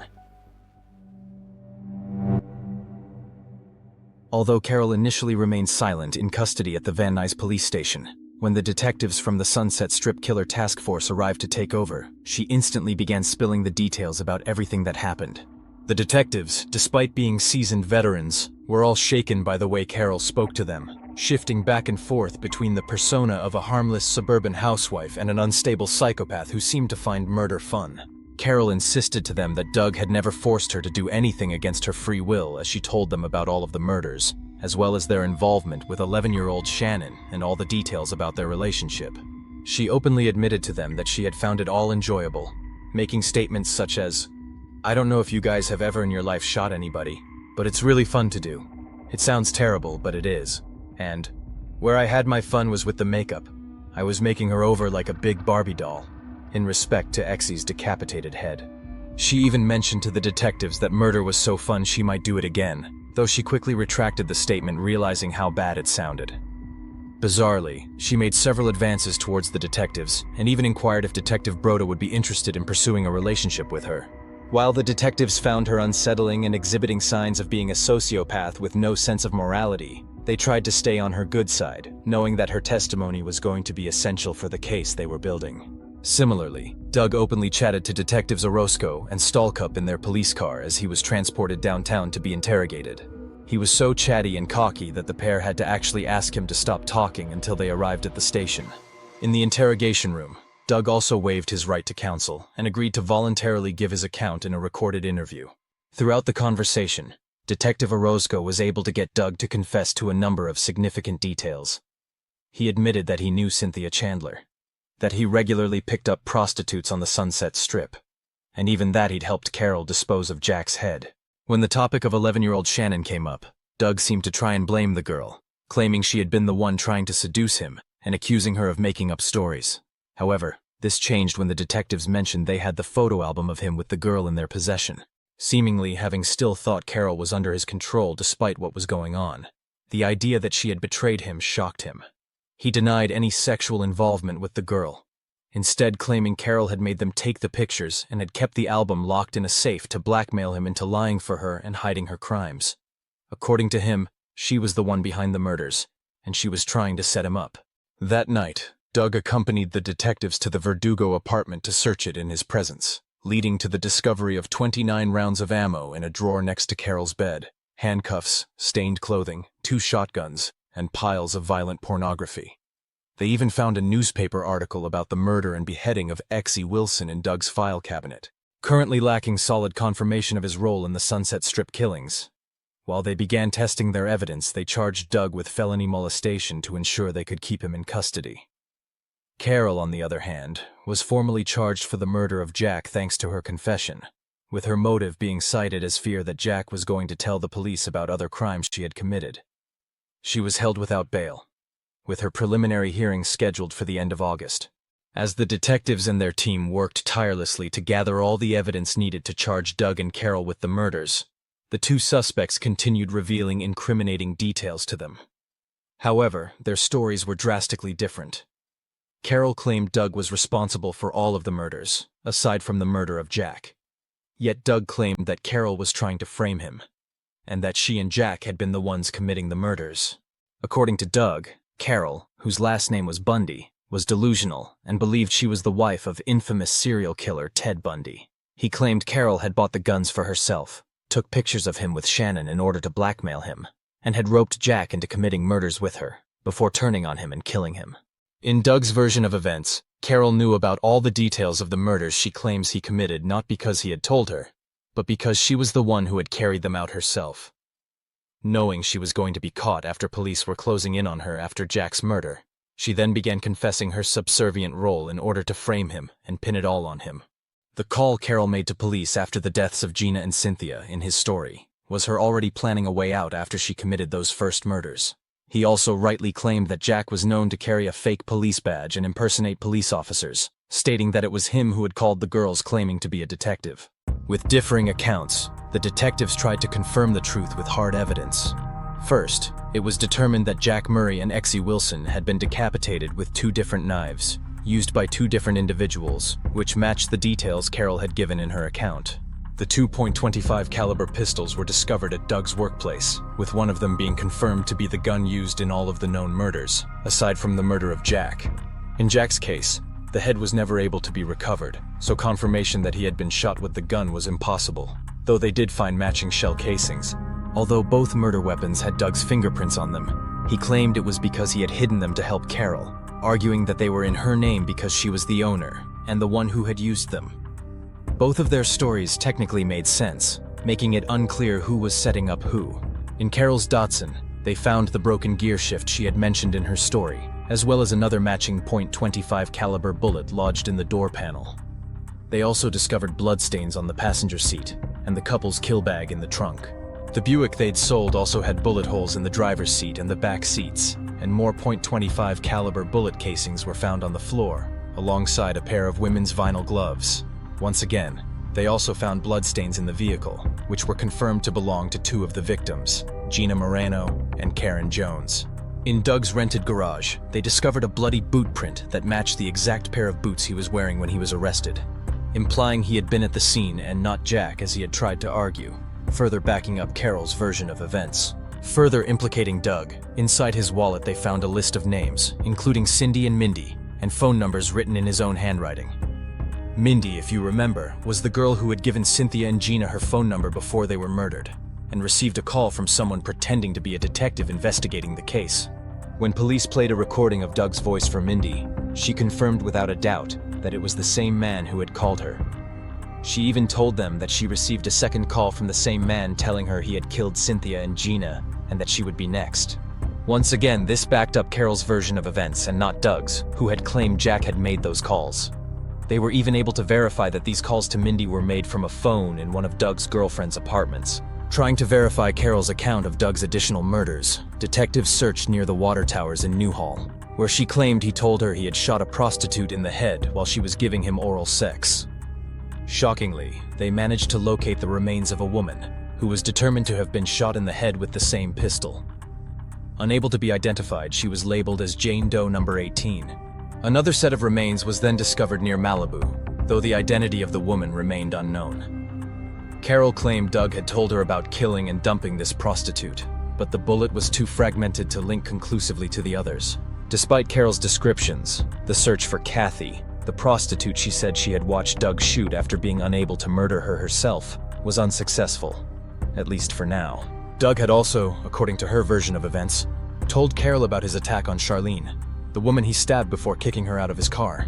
Although Carol initially remained silent in custody at the Van Nuys police station, when the detectives from the Sunset Strip Killer Task Force arrived to take over, she instantly began spilling the details about everything that happened. The detectives, despite being seasoned veterans, were all shaken by the way Carol spoke to them, shifting back and forth between the persona of a harmless suburban housewife and an unstable psychopath who seemed to find murder fun. Carol insisted to them that Doug had never forced her to do anything against her free will as she told them about all of the murders, as well as their involvement with 11-year-old Shannon and all the details about their relationship. She openly admitted to them that she had found it all enjoyable, making statements such as, "I don't know if you guys have ever in your life shot anybody, but it's really fun to do. It sounds terrible, but it is. And where I had my fun was with the makeup. I was making her over like a big Barbie doll," in respect to Exie's decapitated head. She even mentioned to the detectives that murder was so fun she might do it again, though she quickly retracted the statement, realizing how bad it sounded. Bizarrely, she made several advances towards the detectives, and even inquired if Detective Broda would be interested in pursuing a relationship with her. While the detectives found her unsettling and exhibiting signs of being a sociopath with no sense of morality, they tried to stay on her good side, knowing that her testimony was going to be essential for the case they were building. Similarly, Doug openly chatted to Detectives Orozco and Stalked in their police car as he was transported downtown to be interrogated. He was so chatty and cocky that the pair had to actually ask him to stop talking until they arrived at the station. In the interrogation room, Doug also waived his right to counsel and agreed to voluntarily give his account in a recorded interview. Throughout the conversation, Detective Orozco was able to get Doug to confess to a number of significant details. He admitted that he knew Cynthia Chandler, that he regularly picked up prostitutes on the Sunset Strip, and even that he'd helped Carol dispose of Jack's head. When the topic of 11-year-old Shannon came up, Doug seemed to try and blame the girl, claiming she had been the one trying to seduce him and accusing her of making up stories. However, this changed when the detectives mentioned they had the photo album of him with the girl in their possession, seemingly having still thought Carol was under his control despite what was going on. The idea that she had betrayed him shocked him. He denied any sexual involvement with the girl, instead claiming Carol had made them take the pictures and had kept the album locked in a safe to blackmail him into lying for her and hiding her crimes. According to him, she was the one behind the murders, and she was trying to set him up. That night, Doug accompanied the detectives to the Verdugo apartment to search it in his presence, leading to the discovery of 29 rounds of ammo in a drawer next to Carol's bed, handcuffs, stained clothing, 2 shotguns, and piles of violent pornography. They even found a newspaper article about the murder and beheading of Exie Wilson in Doug's file cabinet, currently lacking solid confirmation of his role in the Sunset Strip killings. While they began testing their evidence, they charged Doug with felony molestation to ensure they could keep him in custody. Carol, on the other hand, was formally charged for the murder of Jack thanks to her confession, with her motive being cited as fear that Jack was going to tell the police about other crimes she had committed. She was held without bail, with her preliminary hearing scheduled for the end of August. As the detectives and their team worked tirelessly to gather all the evidence needed to charge Doug and Carol with the murders, the two suspects continued revealing incriminating details to them. However, their stories were drastically different. Carol claimed Doug was responsible for all of the murders, aside from the murder of Jack. Yet Doug claimed that Carol was trying to frame him, and that she and Jack had been the ones committing the murders. According to Doug, Carol, whose last name was Bundy, was delusional and believed she was the wife of infamous serial killer Ted Bundy. He claimed Carol had bought the guns for herself, took pictures of him with Shannon in order to blackmail him, and had roped Jack into committing murders with her, before turning on him and killing him. In Doug's version of events, Carol knew about all the details of the murders she claims he committed not because he had told her, but because she was the one who had carried them out herself. Knowing she was going to be caught after police were closing in on her after Jack's murder, she then began confessing her subservient role in order to frame him and pin it all on him. The call Carol made to police after the deaths of Gina and Cynthia in his story was her already planning a way out after she committed those first murders. He also rightly claimed that Jack was known to carry a fake police badge and impersonate police officers, stating that it was him who had called the girls claiming to be a detective. With differing accounts, the detectives tried to confirm the truth with hard evidence. First, it was determined that Jack Murray and Exie Wilson had been decapitated with 2 different knives, used by 2 different individuals, which matched the details Carol had given in her account. The 2.25 caliber pistols were discovered at Doug's workplace, with one of them being confirmed to be the gun used in all of the known murders, aside from the murder of Jack. In Jack's case, the head was never able to be recovered, so confirmation that he had been shot with the gun was impossible, though they did find matching shell casings. Although both murder weapons had Doug's fingerprints on them, he claimed it was because he had hidden them to help Carol, arguing that they were in her name because she was the owner and the one who had used them. Both of their stories technically made sense, making it unclear who was setting up who. In Carol's Datsun, they found the broken gear shift she had mentioned in her story, as well as another matching .25 caliber bullet lodged in the door panel. They also discovered bloodstains on the passenger seat and the couple's kill bag in the trunk. The Buick they'd sold also had bullet holes in the driver's seat and the back seats, and more .25 caliber bullet casings were found on the floor, alongside a pair of women's vinyl gloves. Once again, they also found bloodstains in the vehicle, which were confirmed to belong to 2 of the victims, Gina Moreno and Karen Jones. In Doug's rented garage, they discovered a bloody boot print that matched the exact pair of boots he was wearing when he was arrested, implying he had been at the scene and not Jack as he had tried to argue, further backing up Carol's version of events. Further implicating Doug, inside his wallet they found a list of names, including Cindy and Mindy, and phone numbers written in his own handwriting. Mindy, if you remember, was the girl who had given Cynthia and Gina her phone number before they were murdered, and received a call from someone pretending to be a detective investigating the case. When police played a recording of Doug's voice for Mindy, she confirmed without a doubt that it was the same man who had called her. She even told them that she received a second call from the same man telling her he had killed Cynthia and Gina, and that she would be next. Once again, this backed up Carol's version of events and not Doug's, who had claimed Jack had made those calls. They were even able to verify that these calls to Mindy were made from a phone in one of Doug's girlfriend's apartments. Trying to verify Carol's account of Doug's additional murders, detectives searched near the water towers in Newhall, where she claimed he told her he had shot a prostitute in the head while she was giving him oral sex. Shockingly, they managed to locate the remains of a woman who was determined to have been shot in the head with the same pistol. Unable to be identified, she was labeled as Jane Doe number 18. Another set of remains was then discovered near Malibu, though the identity of the woman remained unknown. Carol claimed Doug had told her about killing and dumping this prostitute, but the bullet was too fragmented to link conclusively to the others. Despite Carol's descriptions, the search for Kathy, the prostitute she said she had watched Doug shoot after being unable to murder her herself, was unsuccessful, at least for now. Doug had also, according to her version of events, told Carol about his attack on Charlene, the woman he stabbed before kicking her out of his car.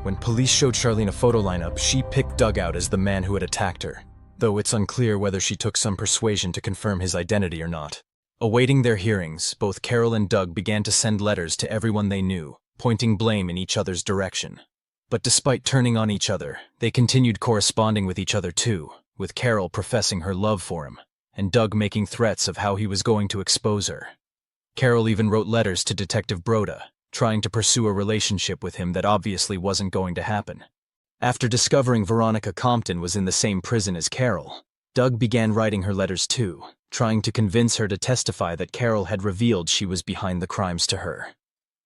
When police showed Charlene a photo lineup, she picked Doug out as the man who had attacked her, though it's unclear whether she took some persuasion to confirm his identity or not. Awaiting their hearings, both Carol and Doug began to send letters to everyone they knew, pointing blame in each other's direction. But despite turning on each other, they continued corresponding with each other too, with Carol professing her love for him, and Doug making threats of how he was going to expose her. Carol even wrote letters to Detective Broda, trying to pursue a relationship with him that obviously wasn't going to happen. After discovering Veronica Compton was in the same prison as Carol, Doug began writing her letters too, trying to convince her to testify that Carol had revealed she was behind the crimes to her.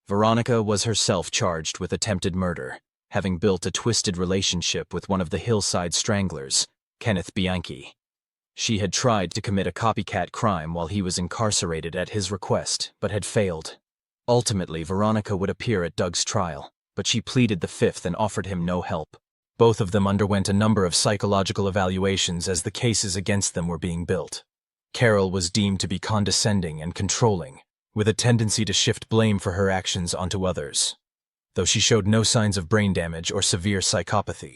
Veronica was herself charged with attempted murder, having built a twisted relationship with one of the Hillside Stranglers, Kenneth Bianchi. She had tried to commit a copycat crime while he was incarcerated at his request, but had failed. Ultimately, Veronica would appear at Doug's trial, but she pleaded the fifth and offered him no help. Both of them underwent a number of psychological evaluations as the cases against them were being built. Carol was deemed to be condescending and controlling, with a tendency to shift blame for her actions onto others, though she showed no signs of brain damage or severe psychopathy.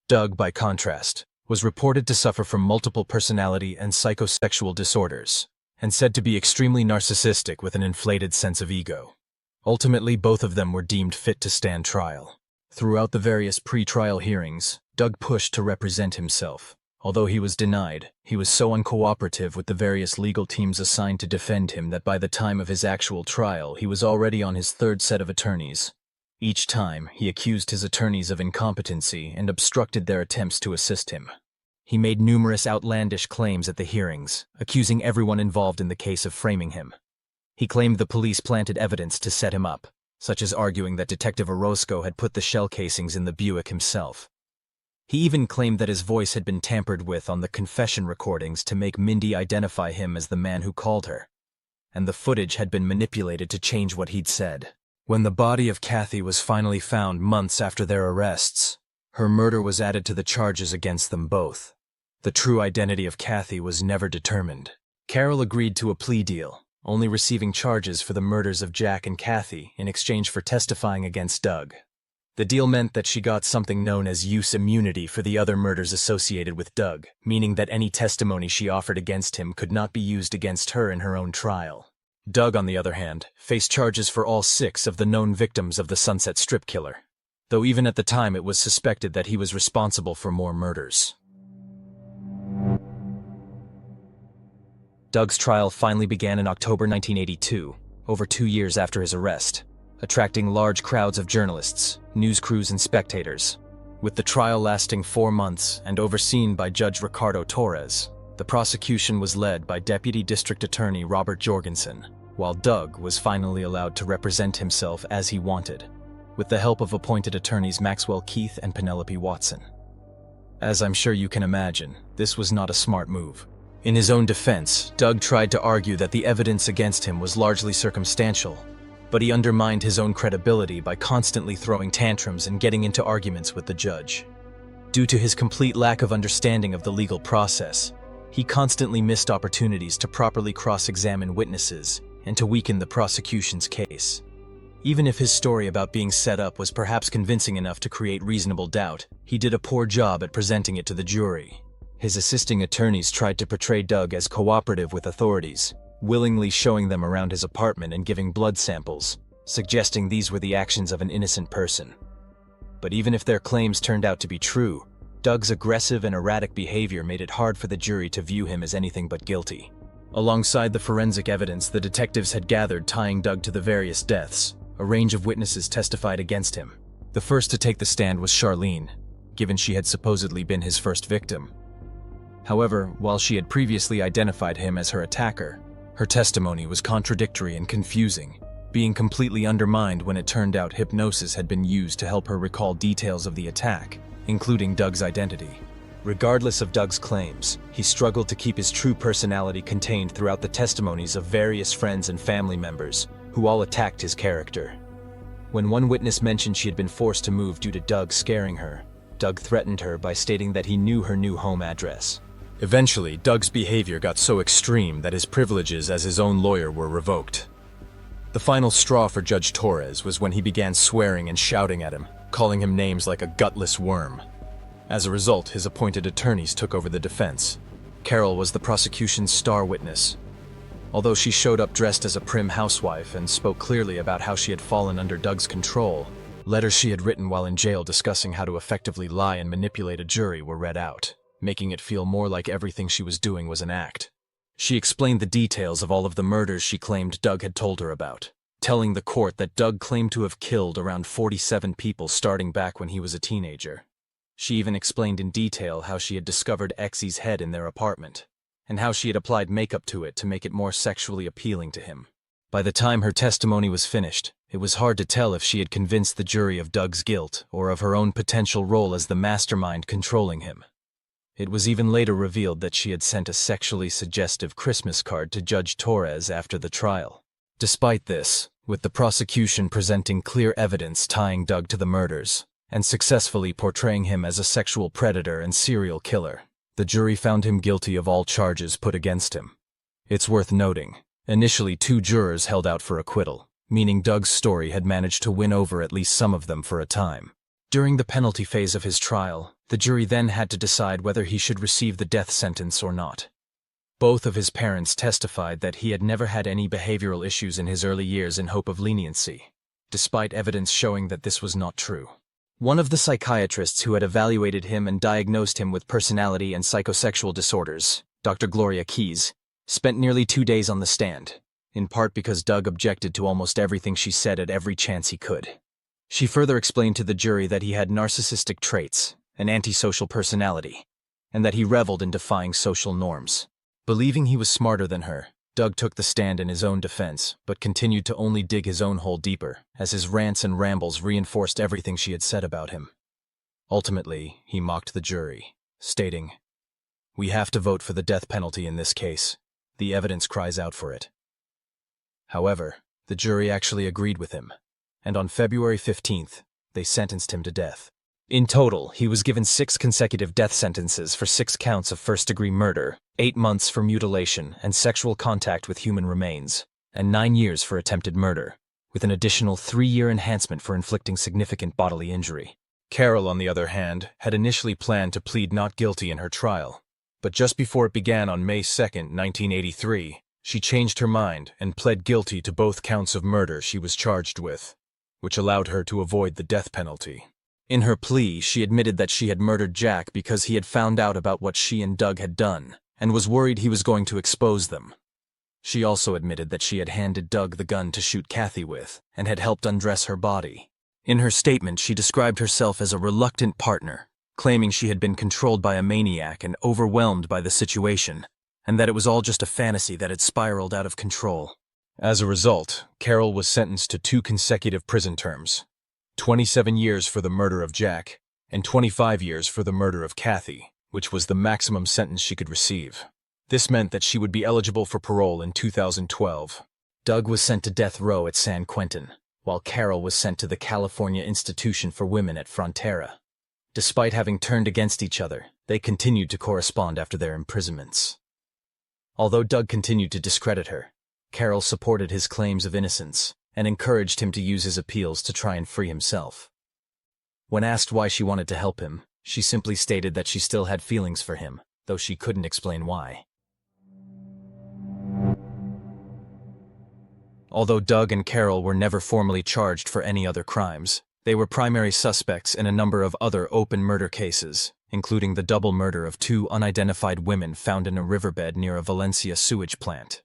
Doug, by contrast, was reported to suffer from multiple personality and psychosexual disorders, and said to be extremely narcissistic with an inflated sense of ego. Ultimately, both of them were deemed fit to stand trial. Throughout the various pre-trial hearings, Doug pushed to represent himself. Although he was denied, he was so uncooperative with the various legal teams assigned to defend him that by the time of his actual trial, he was already on his third set of attorneys. Each time, he accused his attorneys of incompetency and obstructed their attempts to assist him. He made numerous outlandish claims at the hearings, accusing everyone involved in the case of framing him. He claimed the police planted evidence to set him up, such as arguing that Detective Orozco had put the shell casings in the Buick himself. He even claimed that his voice had been tampered with on the confession recordings to make Mindy identify him as the man who called her, and the footage had been manipulated to change what he'd said. When the body of Kathy was finally found months after their arrests, her murder was added to the charges against them both. The true identity of Kathy was never determined. Carol agreed to a plea deal, only receiving charges for the murders of Jack and Kathy in exchange for testifying against Doug. The deal meant that she got something known as use immunity for the other murders associated with Doug, meaning that any testimony she offered against him could not be used against her in her own trial. Doug, on the other hand, faced charges for all 6 of the known victims of the Sunset Strip killer, though even at the time it was suspected that he was responsible for more murders. Doug's trial finally began in October 1982, over 2 years after his arrest, attracting large crowds of journalists, news crews, and spectators. With the trial lasting 4 months and overseen by Judge Ricardo Torres, the prosecution was led by Deputy District Attorney Robert Jorgensen, while Doug was finally allowed to represent himself as he wanted, with the help of appointed attorneys Maxwell Keith and Penelope Watson. As I'm sure you can imagine, this was not a smart move. In his own defense, Doug tried to argue that the evidence against him was largely circumstantial, but he undermined his own credibility by constantly throwing tantrums and getting into arguments with the judge. Due to his complete lack of understanding of the legal process, he constantly missed opportunities to properly cross-examine witnesses and to weaken the prosecution's case. Even if his story about being set up was perhaps convincing enough to create reasonable doubt, he did a poor job at presenting it to the jury. His assisting attorneys tried to portray Doug as cooperative with authorities, willingly showing them around his apartment and giving blood samples, suggesting these were the actions of an innocent person. But even if their claims turned out to be true, Doug's aggressive and erratic behavior made it hard for the jury to view him as anything but guilty. Alongside the forensic evidence the detectives had gathered tying Doug to the various deaths, a range of witnesses testified against him. The first to take the stand was Charlene, given she had supposedly been his first victim. However, while she had previously identified him as her attacker, her testimony was contradictory and confusing, being completely undermined when it turned out hypnosis had been used to help her recall details of the attack, including Doug's identity. Regardless of Doug's claims, he struggled to keep his true personality contained throughout the testimonies of various friends and family members, who all attacked his character. When one witness mentioned she had been forced to move due to Doug scaring her, Doug threatened her by stating that he knew her new home address. Eventually, Doug's behavior got so extreme that his privileges as his own lawyer were revoked. The final straw for Judge Torres was when he began swearing and shouting at him, calling him names like a gutless worm. As a result, his appointed attorneys took over the defense. Carol was the prosecution's star witness. Although she showed up dressed as a prim housewife and spoke clearly about how she had fallen under Doug's control, letters she had written while in jail discussing how to effectively lie and manipulate a jury were read out, making it feel more like everything she was doing was an act. She explained the details of all of the murders she claimed Doug had told her about, telling the court that Doug claimed to have killed around 47 people starting back when he was a teenager. She even explained in detail how she had discovered Exy's head in their apartment, and how she had applied makeup to it to make it more sexually appealing to him. By the time her testimony was finished, it was hard to tell if she had convinced the jury of Doug's guilt or of her own potential role as the mastermind controlling him. It was even later revealed that she had sent a sexually suggestive Christmas card to Judge Torres after the trial. Despite this, with the prosecution presenting clear evidence tying Doug to the murders, and successfully portraying him as a sexual predator and serial killer, the jury found him guilty of all charges put against him. It's worth noting, initially 2 jurors held out for acquittal, meaning Doug's story had managed to win over at least some of them for a time. During the penalty phase of his trial, the jury then had to decide whether he should receive the death sentence or not. Both of his parents testified that he had never had any behavioral issues in his early years in hope of leniency, despite evidence showing that this was not true. One of the psychiatrists who had evaluated him and diagnosed him with personality and psychosexual disorders, Dr. Gloria Keys, spent nearly 2 days on the stand, in part because Doug objected to almost everything she said at every chance he could. She further explained to the jury that he had narcissistic traits, an antisocial personality, and that he reveled in defying social norms. Believing he was smarter than her, Doug took the stand in his own defense, but continued to only dig his own hole deeper, as his rants and rambles reinforced everything she had said about him. Ultimately, he mocked the jury, stating, "We have to vote for the death penalty in this case. The evidence cries out for it." However, the jury actually agreed with him, and on February 15th, they sentenced him to death. In total, he was given 6 consecutive death sentences for 6 counts of first-degree murder, 8 months for mutilation and sexual contact with human remains, and 9 years for attempted murder, with an additional 3-year enhancement for inflicting significant bodily injury. Carol, on the other hand, had initially planned to plead not guilty in her trial, but just before it began on May 2, 1983, she changed her mind and pled guilty to both counts of murder she was charged with, which allowed her to avoid the death penalty. In her plea, she admitted that she had murdered Jack because he had found out about what she and Doug had done, and was worried he was going to expose them. She also admitted that she had handed Doug the gun to shoot Kathy with, and had helped undress her body. In her statement, she described herself as a reluctant partner, claiming she had been controlled by a maniac and overwhelmed by the situation, and that it was all just a fantasy that had spiraled out of control. As a result, Carol was sentenced to 2 consecutive prison terms, 27 years for the murder of Jack, and 25 years for the murder of Kathy, which was the maximum sentence she could receive. This meant that she would be eligible for parole in 2012. Doug was sent to death row at San Quentin, while Carol was sent to the California Institution for Women at Frontera. Despite having turned against each other, they continued to correspond after their imprisonments. Although Doug continued to discredit her, Carol supported his claims of innocence and encouraged him to use his appeals to try and free himself. When asked why she wanted to help him, she simply stated that she still had feelings for him, though she couldn't explain why. Although Doug and Carol were never formally charged for any other crimes, they were primary suspects in a number of other open murder cases, including the double murder of 2 unidentified women found in a riverbed near a Valencia sewage plant.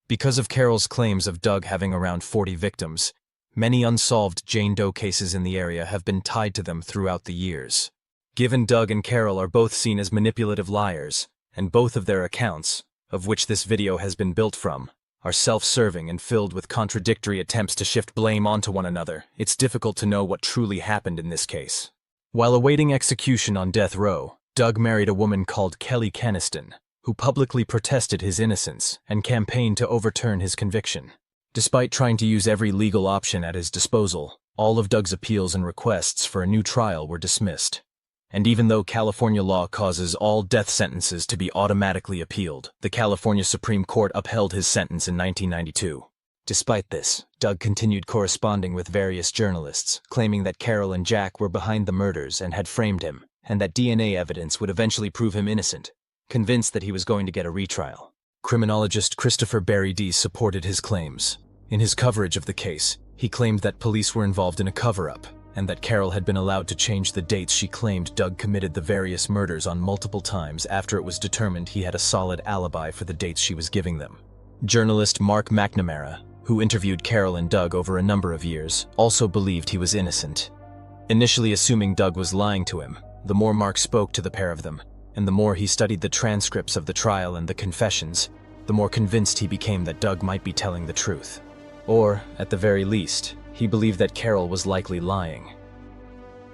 Because of Carol's claims of Doug having around 40 victims, many unsolved Jane Doe cases in the area have been tied to them throughout the years. Given Doug and Carol are both seen as manipulative liars, and both of their accounts, of which this video has been built from, are self-serving and filled with contradictory attempts to shift blame onto one another, it's difficult to know what truly happened in this case. While awaiting execution on death row, Doug married a woman called Kelly Keniston, who publicly protested his innocence and campaigned to overturn his conviction. Despite trying to use every legal option at his disposal, all of Doug's appeals and requests for a new trial were dismissed. And even though California law causes all death sentences to be automatically appealed, the California Supreme Court upheld his sentence in 1992. Despite this, Doug continued corresponding with various journalists, claiming that Carol and Jack were behind the murders and had framed him, and that DNA evidence would eventually prove him innocent, convinced that he was going to get a retrial. Criminologist Christopher Barry D. supported his claims. In his coverage of the case, he claimed that police were involved in a cover-up, and that Carol had been allowed to change the dates she claimed Doug committed the various murders on multiple times after it was determined he had a solid alibi for the dates she was giving them. Journalist Mark McNamara, who interviewed Carol and Doug over a number of years, also believed he was innocent. Initially assuming Doug was lying to him, the more Mark spoke to the pair of them, and the more he studied the transcripts of the trial and the confessions, the more convinced he became that Doug might be telling the truth. Or, at the very least, he believed that Carol was likely lying.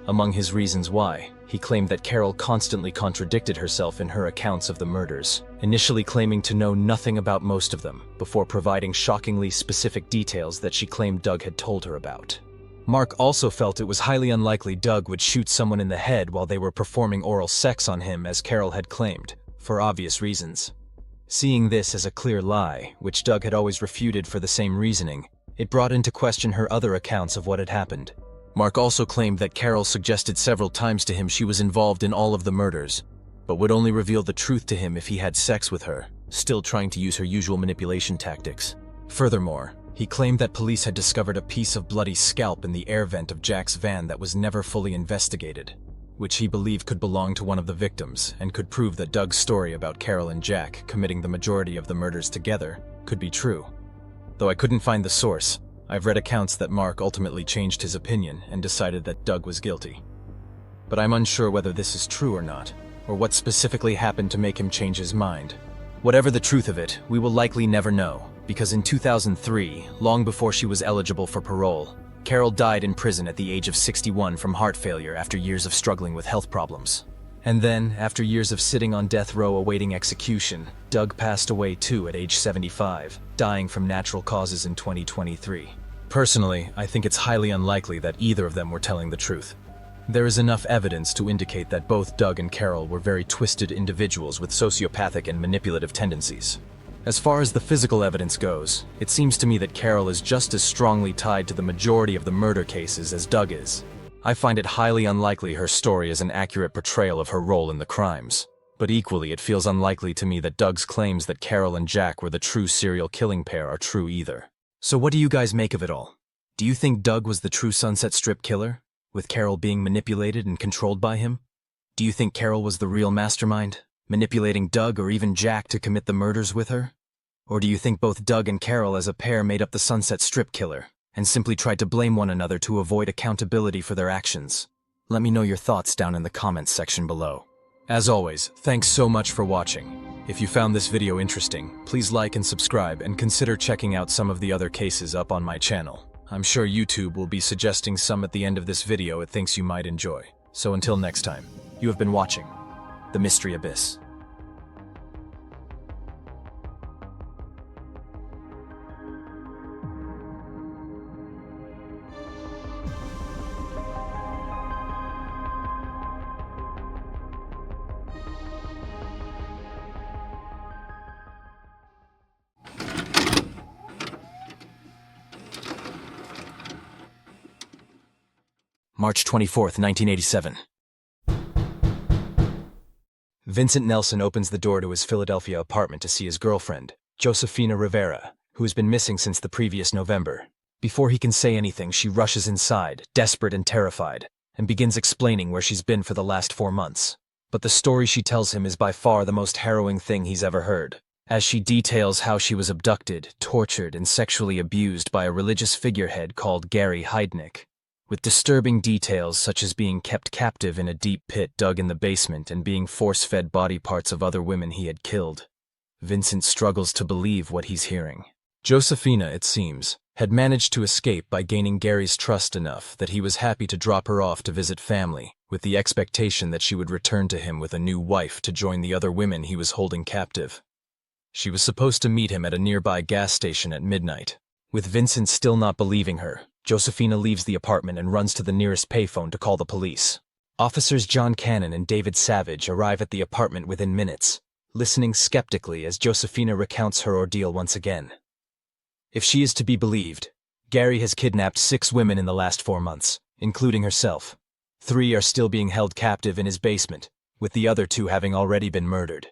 Among his reasons why, he claimed that Carol constantly contradicted herself in her accounts of the murders, initially claiming to know nothing about most of them, before providing shockingly specific details that she claimed Doug had told her about. Mark also felt it was highly unlikely Doug would shoot someone in the head while they were performing oral sex on him, as Carol had claimed, for obvious reasons. Seeing this as a clear lie, which Doug had always refuted for the same reasoning, it brought into question her other accounts of what had happened. Mark also claimed that Carol suggested several times to him she was involved in all of the murders, but would only reveal the truth to him if he had sex with her, still trying to use her usual manipulation tactics. Furthermore, he claimed that police had discovered a piece of bloody scalp in the air vent of Jack's van that was never fully investigated, which he believed could belong to one of the victims and could prove that Doug's story about Carol and Jack committing the majority of the murders together could be true. Though I couldn't find the source, I've read accounts that Mark ultimately changed his opinion and decided that Doug was guilty. But I'm unsure whether this is true or not, or what specifically happened to make him change his mind. Whatever the truth of it, we will likely never know, because in 2003, long before she was eligible for parole, Carol died in prison at the age of 61 from heart failure after years of struggling with health problems. And then, after years of sitting on death row awaiting execution, Doug passed away too at age 75, dying from natural causes in 2023. Personally, I think it's highly unlikely that either of them were telling the truth. There is enough evidence to indicate that both Doug and Carol were very twisted individuals with sociopathic and manipulative tendencies. As far as the physical evidence goes, it seems to me that Carol is just as strongly tied to the majority of the murder cases as Doug is. I find it highly unlikely her story is an accurate portrayal of her role in the crimes. But equally, it feels unlikely to me that Doug's claims that Carol and Jack were the true serial killing pair are true either. So what do you guys make of it all? Do you think Doug was the true Sunset Strip killer, with Carol being manipulated and controlled by him? Do you think Carol was the real mastermind, manipulating Doug or even Jack to commit the murders with her? Or do you think both Doug and Carol as a pair made up the Sunset Strip killer, and simply tried to blame one another to avoid accountability for their actions? Let me know your thoughts down in the comments section below. As always, thanks so much for watching. If you found this video interesting, please like and subscribe, and consider checking out some of the other cases up on my channel. I'm sure YouTube will be suggesting some at the end of this video it thinks you might enjoy. So until next time, you have been watching The Mystery Abyss. March 24, 1987. Vincent Nelson opens the door to his Philadelphia apartment to see his girlfriend, Josefina Rivera, who has been missing since the previous November. Before he can say anything, she rushes inside, desperate and terrified, and begins explaining where she's been for the last 4 months. But the story she tells him is by far the most harrowing thing he's ever heard, as she details how she was abducted, tortured, and sexually abused by a religious figurehead called Gary Heidnik, with disturbing details such as being kept captive in a deep pit dug in the basement and being force-fed body parts of other women he had killed. Vincent struggles to believe what he's hearing. Josefina, it seems, had managed to escape by gaining Gary's trust enough that he was happy to drop her off to visit family, with the expectation that she would return to him with a new wife to join the other women he was holding captive. She was supposed to meet him at a nearby gas station at midnight. With Vincent still not believing her, Josefina leaves the apartment and runs to the nearest payphone to call the police. Officers John Cannon and David Savage arrive at the apartment within minutes, listening skeptically as Josefina recounts her ordeal once again. If she is to be believed, Gary has kidnapped 6 women in the last 4 months, including herself. 3 are still being held captive in his basement, with the other 2 having already been murdered.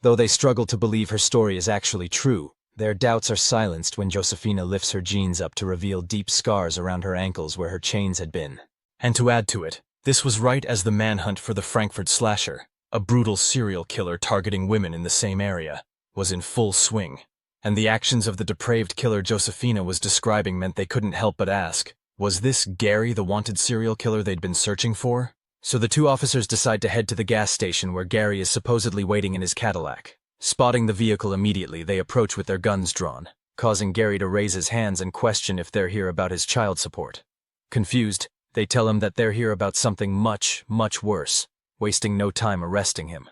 Though they struggle to believe her story is actually true, their doubts are silenced when Josefina lifts her jeans up to reveal deep scars around her ankles where her chains had been. And to add to it, this was right as the manhunt for the Frankfurt slasher, a brutal serial killer targeting women in the same area, was in full swing. And the actions of the depraved killer Josefina was describing meant they couldn't help but ask, was this Gary the wanted serial killer they'd been searching for? So the two officers decide to head to the gas station where Gary is supposedly waiting in his Cadillac. Spotting the vehicle immediately, they approach with their guns drawn, causing Gary to raise his hands and question if they're here about his child support. Confused, they tell him that they're here about something much, much worse, wasting no time arresting him.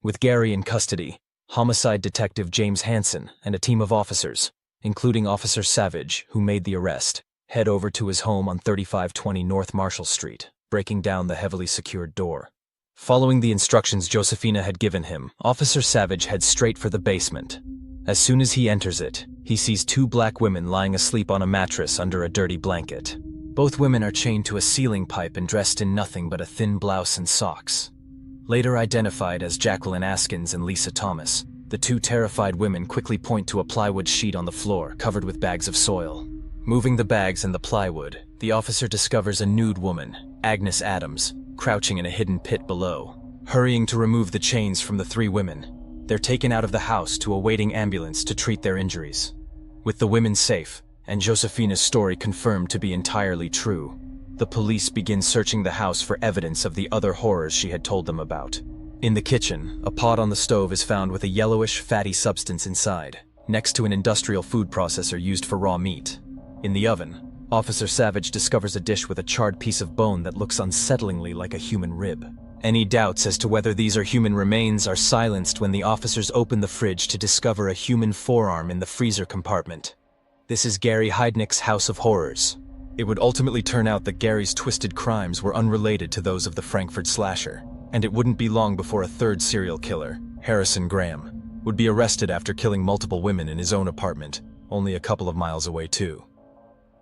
With Gary in custody, homicide detective James Hansen and a team of officers, including Officer Savage, who made the arrest, head over to his home on 3520 North Marshall Street, breaking down the heavily secured door. Following the instructions Josefina had given him, Officer Savage heads straight for the basement. As soon as he enters it, he sees two black women lying asleep on a mattress under a dirty blanket. Both women are chained to a ceiling pipe and dressed in nothing but a thin blouse and socks. Later identified as Jacqueline Askins and Lisa Thomas, the two terrified women quickly point to a plywood sheet on the floor covered with bags of soil. Moving the bags and the plywood, the officer discovers a nude woman, Agnes Adams, crouching in a hidden pit below. Hurrying to remove the chains from the three women, they're taken out of the house to a waiting ambulance to treat their injuries. With the women safe, and Josefina's story confirmed to be entirely true, the police begin searching the house for evidence of the other horrors she had told them about. In the kitchen, a pot on the stove is found with a yellowish, fatty substance inside, next to an industrial food processor used for raw meat. In the oven, Officer Savage discovers a dish with a charred piece of bone that looks unsettlingly like a human rib. Any doubts as to whether these are human remains are silenced when the officers open the fridge to discover a human forearm in the freezer compartment. This is Gary Heidnick's House of Horrors. It would ultimately turn out that Gary's twisted crimes were unrelated to those of the Frankfurt slasher, and it wouldn't be long before a third serial killer, Harrison Graham, would be arrested after killing multiple women in his own apartment, only a couple of miles away too.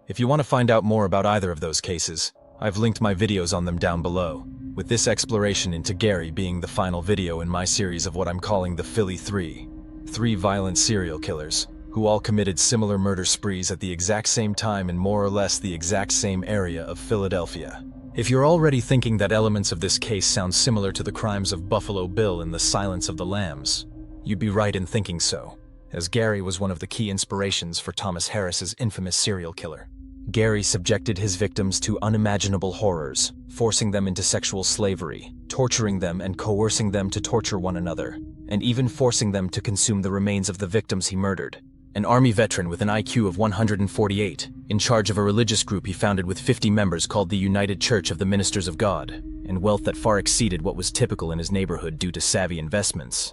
If you want to find out more about either of those cases, I've linked my videos on them down below, with this exploration into Gary being the final video in my series of what I'm calling the Philly Three. Three violent serial killers, who all committed similar murder sprees at the exact same time in more or less the exact same area of Philadelphia. If you're already thinking that elements of this case sound similar to the crimes of Buffalo Bill in The Silence of the Lambs, you'd be right in thinking so, as Gary was one of the key inspirations for Thomas Harris's infamous serial killer. Gary subjected his victims to unimaginable horrors, forcing them into sexual slavery, torturing them and coercing them to torture one another, and even forcing them to consume the remains of the victims he murdered. An Army veteran with an IQ of 148, in charge of a religious group he founded with 50 members called the United Church of the Ministers of God, and wealth that far exceeded what was typical in his neighborhood due to savvy investments.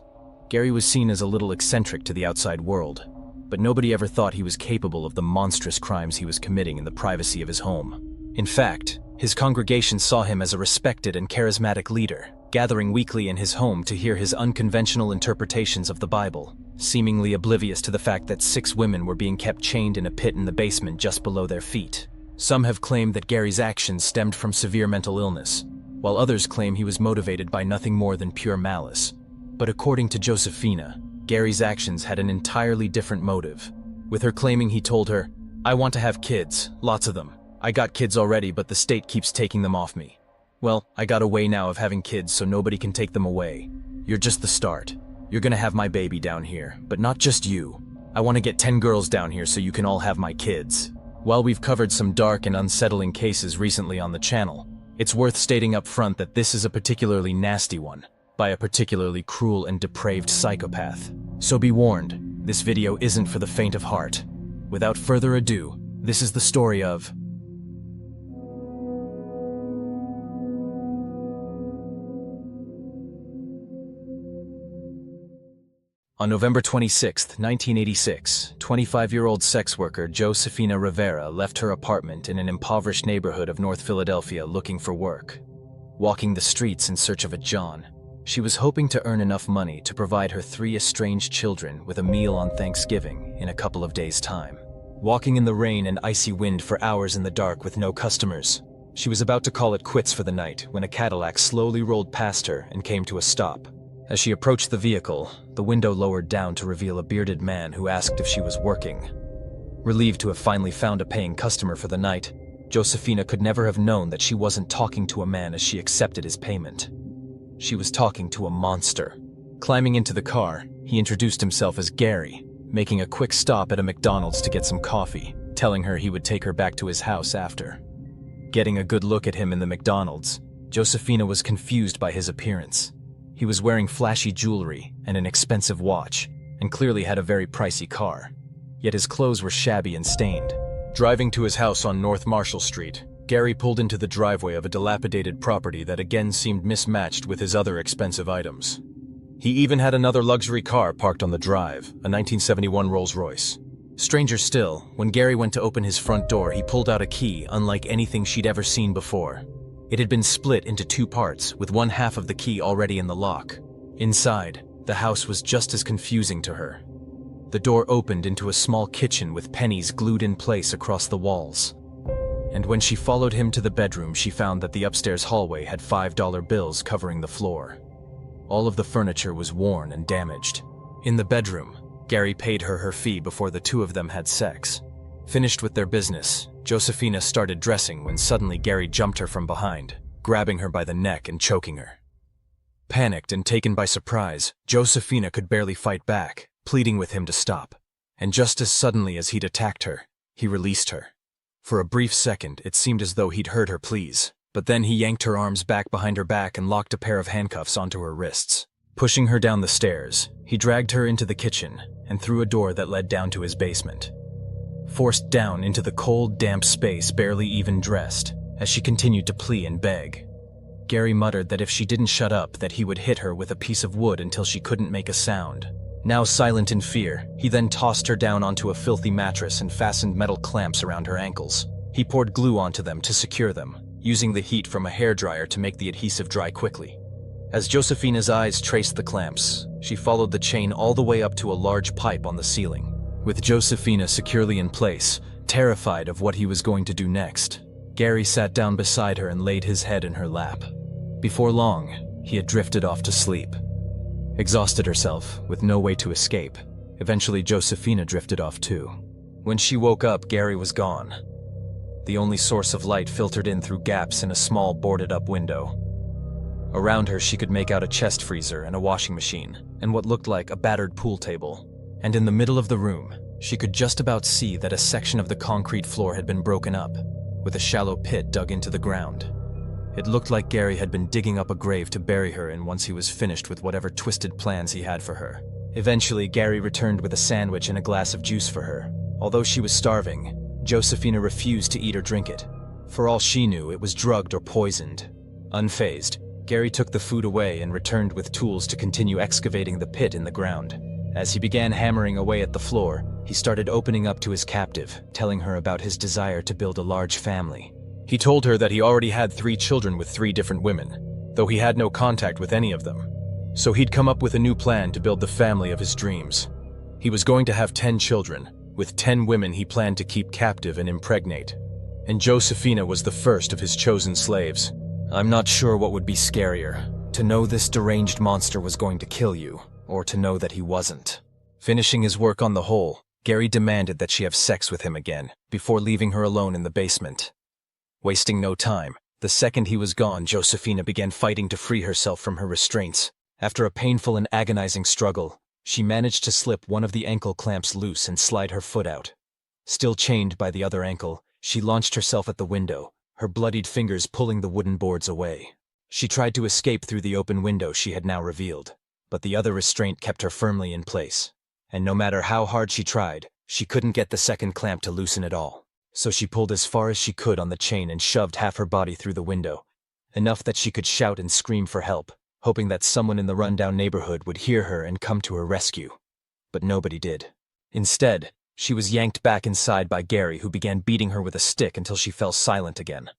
Gary was seen as a little eccentric to the outside world, but nobody ever thought he was capable of the monstrous crimes he was committing in the privacy of his home. In fact, his congregation saw him as a respected and charismatic leader, gathering weekly in his home to hear his unconventional interpretations of the Bible, seemingly oblivious to the fact that 6 women were being kept chained in a pit in the basement just below their feet. Some have claimed that Gary's actions stemmed from severe mental illness, while others claim he was motivated by nothing more than pure malice. But according to Josefina, Gary's actions had an entirely different motive, with her claiming he told her, "I want to have kids, lots of them. I got kids already, but the state keeps taking them off me. Well, I got a way now of having kids so nobody can take them away. You're just the start. You're gonna have my baby down here, but not just you. I want to get 10 girls down here so you can all have my kids." While we've covered some dark and unsettling cases recently on the channel, it's worth stating up front that this is a particularly nasty one, by a particularly cruel and depraved psychopath. So be warned, this video isn't for the faint of heart. Without further ado, this is the story of On November 26, 1986, 25-year-old sex worker Josefina Rivera left her apartment in an impoverished neighborhood of North Philadelphia looking for work. Walking the streets in search of a John, she was hoping to earn enough money to provide her 3 estranged children with a meal on Thanksgiving in a couple of days' time. Walking in the rain and icy wind for hours in the dark with no customers, she was about to call it quits for the night when a Cadillac slowly rolled past her and came to a stop. As she approached the vehicle, the window lowered down to reveal a bearded man who asked if she was working. Relieved to have finally found a paying customer for the night, Josefina could never have known that she wasn't talking to a man as she accepted his payment. She was talking to a monster. Climbing into the car, he introduced himself as Gary, making a quick stop at a McDonald's to get some coffee, telling her he would take her back to his house after. Getting a good look at him in the McDonald's, Josefina was confused by his appearance. He was wearing flashy jewelry and an expensive watch, and clearly had a very pricey car. Yet his clothes were shabby and stained. Driving to his house on North Marshall Street, Gary pulled into the driveway of a dilapidated property that again seemed mismatched with his other expensive items. He even had another luxury car parked on the drive, a 1971 Rolls-Royce. Stranger still, when Gary went to open his front door, he pulled out a key unlike anything she'd ever seen before. It had been split into two parts, with one half of the key already in the lock. Inside, the house was just as confusing to her. The door opened into a small kitchen with pennies glued in place across the walls. And when she followed him to the bedroom, she found that the upstairs hallway had $5 bills covering the floor. All of the furniture was worn and damaged. In the bedroom, Gary paid her her fee before the two of them had sex. Finished with their business, Josefina started dressing when suddenly Gary jumped her from behind, grabbing her by the neck and choking her. Panicked and taken by surprise, Josefina could barely fight back, pleading with him to stop. And just as suddenly as he'd attacked her, he released her. For a brief second, it seemed as though he'd heard her pleas, but then he yanked her arms back behind her back and locked a pair of handcuffs onto her wrists. Pushing her down the stairs, he dragged her into the kitchen and through a door that led down to his basement. Forced down into the cold, damp space, barely even dressed, as she continued to plea and beg. Gary muttered that if she didn't shut up, that he would hit her with a piece of wood until she couldn't make a sound. Now silent in fear, he then tossed her down onto a filthy mattress and fastened metal clamps around her ankles. He poured glue onto them to secure them, using the heat from a hairdryer to make the adhesive dry quickly. As Josefina's eyes traced the clamps, she followed the chain all the way up to a large pipe on the ceiling. With Josefina securely in place, terrified of what he was going to do next, Gary sat down beside her and laid his head in her lap. Before long, he had drifted off to sleep. Exhausted herself, with no way to escape, eventually Josefina drifted off too. When she woke up, Gary was gone. The only source of light filtered in through gaps in a small boarded-up window. Around her, she could make out a chest freezer and a washing machine, and what looked like a battered pool table. And in the middle of the room, she could just about see that a section of the concrete floor had been broken up, with a shallow pit dug into the ground. It looked like Gary had been digging up a grave to bury her in once he was finished with whatever twisted plans he had for her. Eventually, Gary returned with a sandwich and a glass of juice for her. Although she was starving, Josefina refused to eat or drink it. For all she knew, it was drugged or poisoned. Unfazed, Gary took the food away and returned with tools to continue excavating the pit in the ground. As he began hammering away at the floor, he started opening up to his captive, telling her about his desire to build a large family. He told her that he already had 3 children with 3 different women, though he had no contact with any of them. So he'd come up with a new plan to build the family of his dreams. He was going to have 10 children, with 10 women he planned to keep captive and impregnate. And Josefina was the first of his chosen slaves. I'm not sure what would be scarier, to know this deranged monster was going to kill you, or to know that he wasn't. Finishing his work on the hole, Gary demanded that she have sex with him again, before leaving her alone in the basement. Wasting no time, the second he was gone, Josefina began fighting to free herself from her restraints. After a painful and agonizing struggle, she managed to slip one of the ankle clamps loose and slide her foot out. Still chained by the other ankle, she launched herself at the window, her bloodied fingers pulling the wooden boards away. She tried to escape through the open window she had now revealed, but the other restraint kept her firmly in place. And no matter how hard she tried, she couldn't get the second clamp to loosen at all. So she pulled as far as she could on the chain and shoved half her body through the window, enough that she could shout and scream for help, hoping that someone in the rundown neighborhood would hear her and come to her rescue. But nobody did. Instead, she was yanked back inside by Gary, who began beating her with a stick until she fell silent again.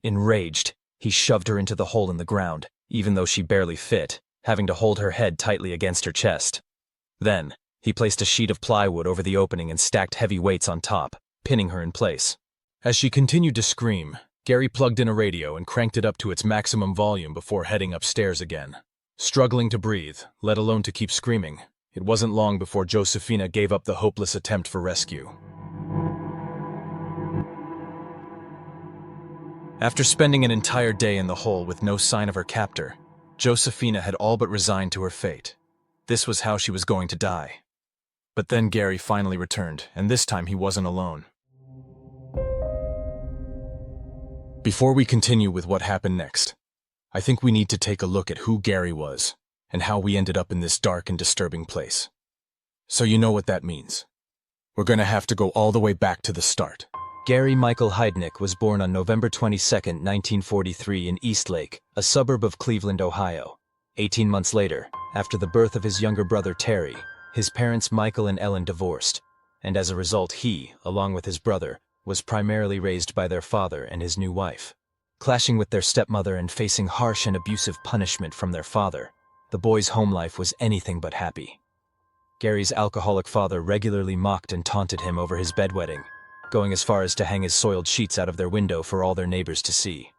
Enraged, he shoved her into the hole in the ground, even though she barely fit, having to hold her head tightly against her chest. Then, he placed a sheet of plywood over the opening and stacked heavy weights on top, pinning her in place. As she continued to scream, Gary plugged in a radio and cranked it up to its maximum volume before heading upstairs again. Struggling to breathe, let alone to keep screaming, it wasn't long before Josefina gave up the hopeless attempt for rescue. After spending an entire day in the hole with no sign of her captor, Josefina had all but resigned to her fate. This was how she was going to die. But then Gary finally returned, and this time he wasn't alone. Before we continue with what happened next, I think we need to take a look at who Gary was and how we ended up in this dark and disturbing place. So you know what that means. We're going to have to go all the way back to the start. Gary Michael Heidnik was born on November 22, 1943 in Eastlake, a suburb of Cleveland, Ohio. 18 months later, after the birth of his younger brother Terry, his parents Michael and Ellen divorced, and as a result he, along with his brother, was primarily raised by their father and his new wife. Clashing with their stepmother and facing harsh and abusive punishment from their father, the boy's home life was anything but happy. Gary's alcoholic father regularly mocked and taunted him over his bedwetting, going as far as to hang his soiled sheets out of their window for all their neighbors to see.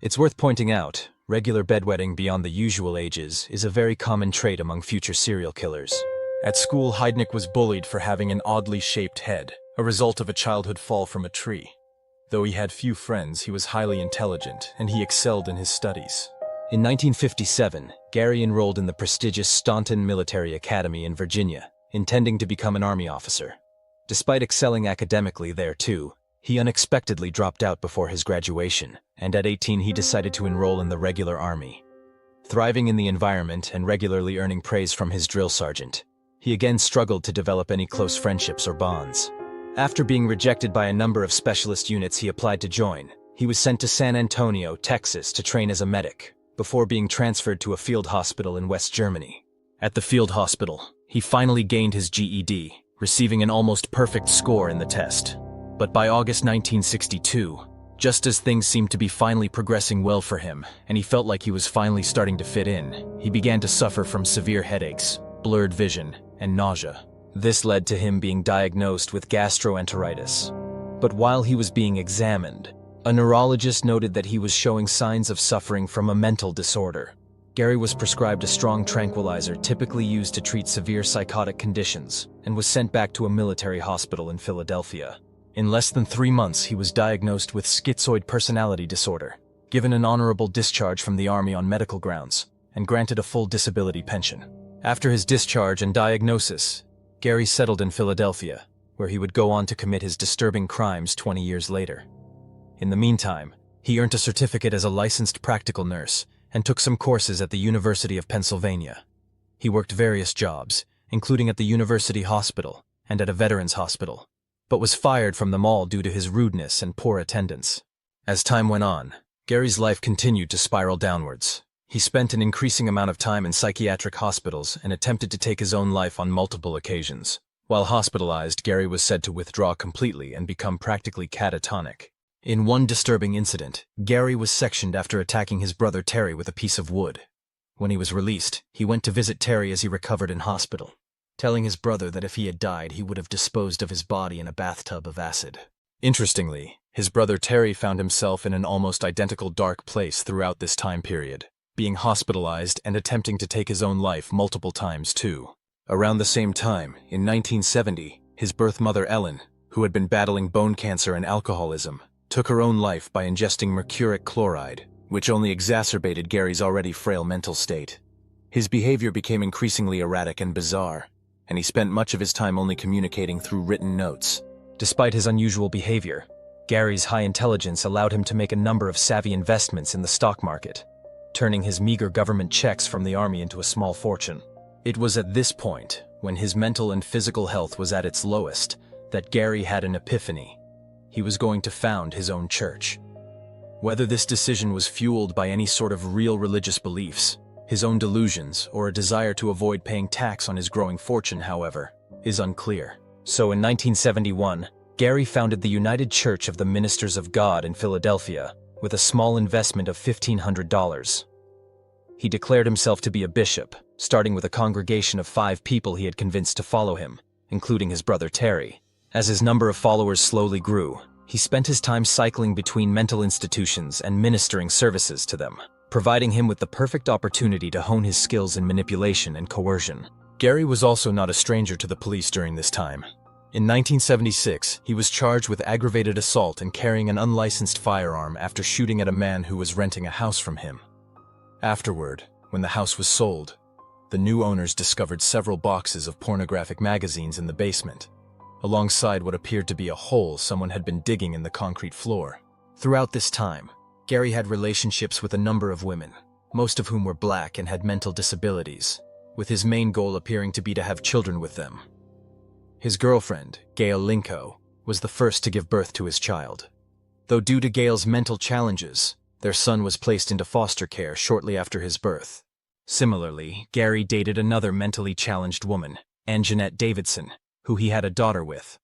It's worth pointing out, regular bedwetting beyond the usual ages is a very common trait among future serial killers. At school, Heidnik was bullied for having an oddly shaped head, a result of a childhood fall from a tree. Though he had few friends, he was highly intelligent, and he excelled in his studies. In 1957, Gary enrolled in the prestigious Staunton Military Academy in Virginia, intending to become an Army officer. Despite excelling academically there too, he unexpectedly dropped out before his graduation, and at 18 he decided to enroll in the regular Army. Thriving in the environment and regularly earning praise from his drill sergeant, he again struggled to develop any close friendships or bonds. After being rejected by a number of specialist units he applied to join, he was sent to San Antonio, Texas to train as a medic, before being transferred to a field hospital in West Germany. At the field hospital, he finally gained his GED, receiving an almost perfect score in the test. But by August 1962, just as things seemed to be finally progressing well for him, and he felt like he was finally starting to fit in, he began to suffer from severe headaches, blurred vision, and nausea. This led to him being diagnosed with gastroenteritis. But while he was being examined, a neurologist noted that he was showing signs of suffering from a mental disorder. Gary was prescribed a strong tranquilizer typically used to treat severe psychotic conditions and was sent back to a military hospital in Philadelphia. In less than 3 months, he was diagnosed with schizoid personality disorder, given an honorable discharge from the Army on medical grounds, and granted a full disability pension. After his discharge and diagnosis, Gary settled in Philadelphia, where he would go on to commit his disturbing crimes 20 years later. In the meantime, he earned a certificate as a licensed practical nurse and took some courses at the University of Pennsylvania. He worked various jobs, including at the University Hospital and at a veterans hospital, but was fired from them all due to his rudeness and poor attendance. As time went on, Gary's life continued to spiral downwards. He spent an increasing amount of time in psychiatric hospitals and attempted to take his own life on multiple occasions. While hospitalized, Gary was said to withdraw completely and become practically catatonic. In one disturbing incident, Gary was sectioned after attacking his brother Terry with a piece of wood. When he was released, he went to visit Terry as he recovered in hospital, telling his brother that if he had died, he would have disposed of his body in a bathtub of acid. Interestingly, his brother Terry found himself in an almost identical dark place throughout this time period, being hospitalized and attempting to take his own life multiple times too. Around the same time, in 1970, his birth mother Ellen, who had been battling bone cancer and alcoholism, took her own life by ingesting mercuric chloride, which only exacerbated Gary's already frail mental state. His behavior became increasingly erratic and bizarre, and he spent much of his time only communicating through written notes. Despite his unusual behavior, Gary's high intelligence allowed him to make a number of savvy investments in the stock market, turning his meager government checks from the Army into a small fortune. It was at this point, when his mental and physical health was at its lowest, that Gary had an epiphany. He was going to found his own church. Whether this decision was fueled by any sort of real religious beliefs, his own delusions, or a desire to avoid paying tax on his growing fortune, however, is unclear. So in 1971, Gary founded the United Church of the Ministers of God in Philadelphia with a small investment of $1,500. He declared himself to be a bishop, starting with a congregation of 5 people he had convinced to follow him, including his brother Terry. As his number of followers slowly grew, he spent his time cycling between mental institutions and ministering services to them. providing him with the perfect opportunity to hone his skills in manipulation and coercion. Gary was also not a stranger to the police during this time. In 1976, he was charged with aggravated assault and carrying an unlicensed firearm after shooting at a man who was renting a house from him. Afterward, when the house was sold, the new owners discovered several boxes of pornographic magazines in the basement, alongside what appeared to be a hole someone had been digging in the concrete floor. Throughout this time, Gary had relationships with a number of women, most of whom were black and had mental disabilities, with his main goal appearing to be to have children with them. His girlfriend, Gail Linko, was the first to give birth to his child. Though due to Gail's mental challenges, their son was placed into foster care shortly after his birth. Similarly, Gary dated another mentally challenged woman, Anjanette Davidson, who he had a daughter with.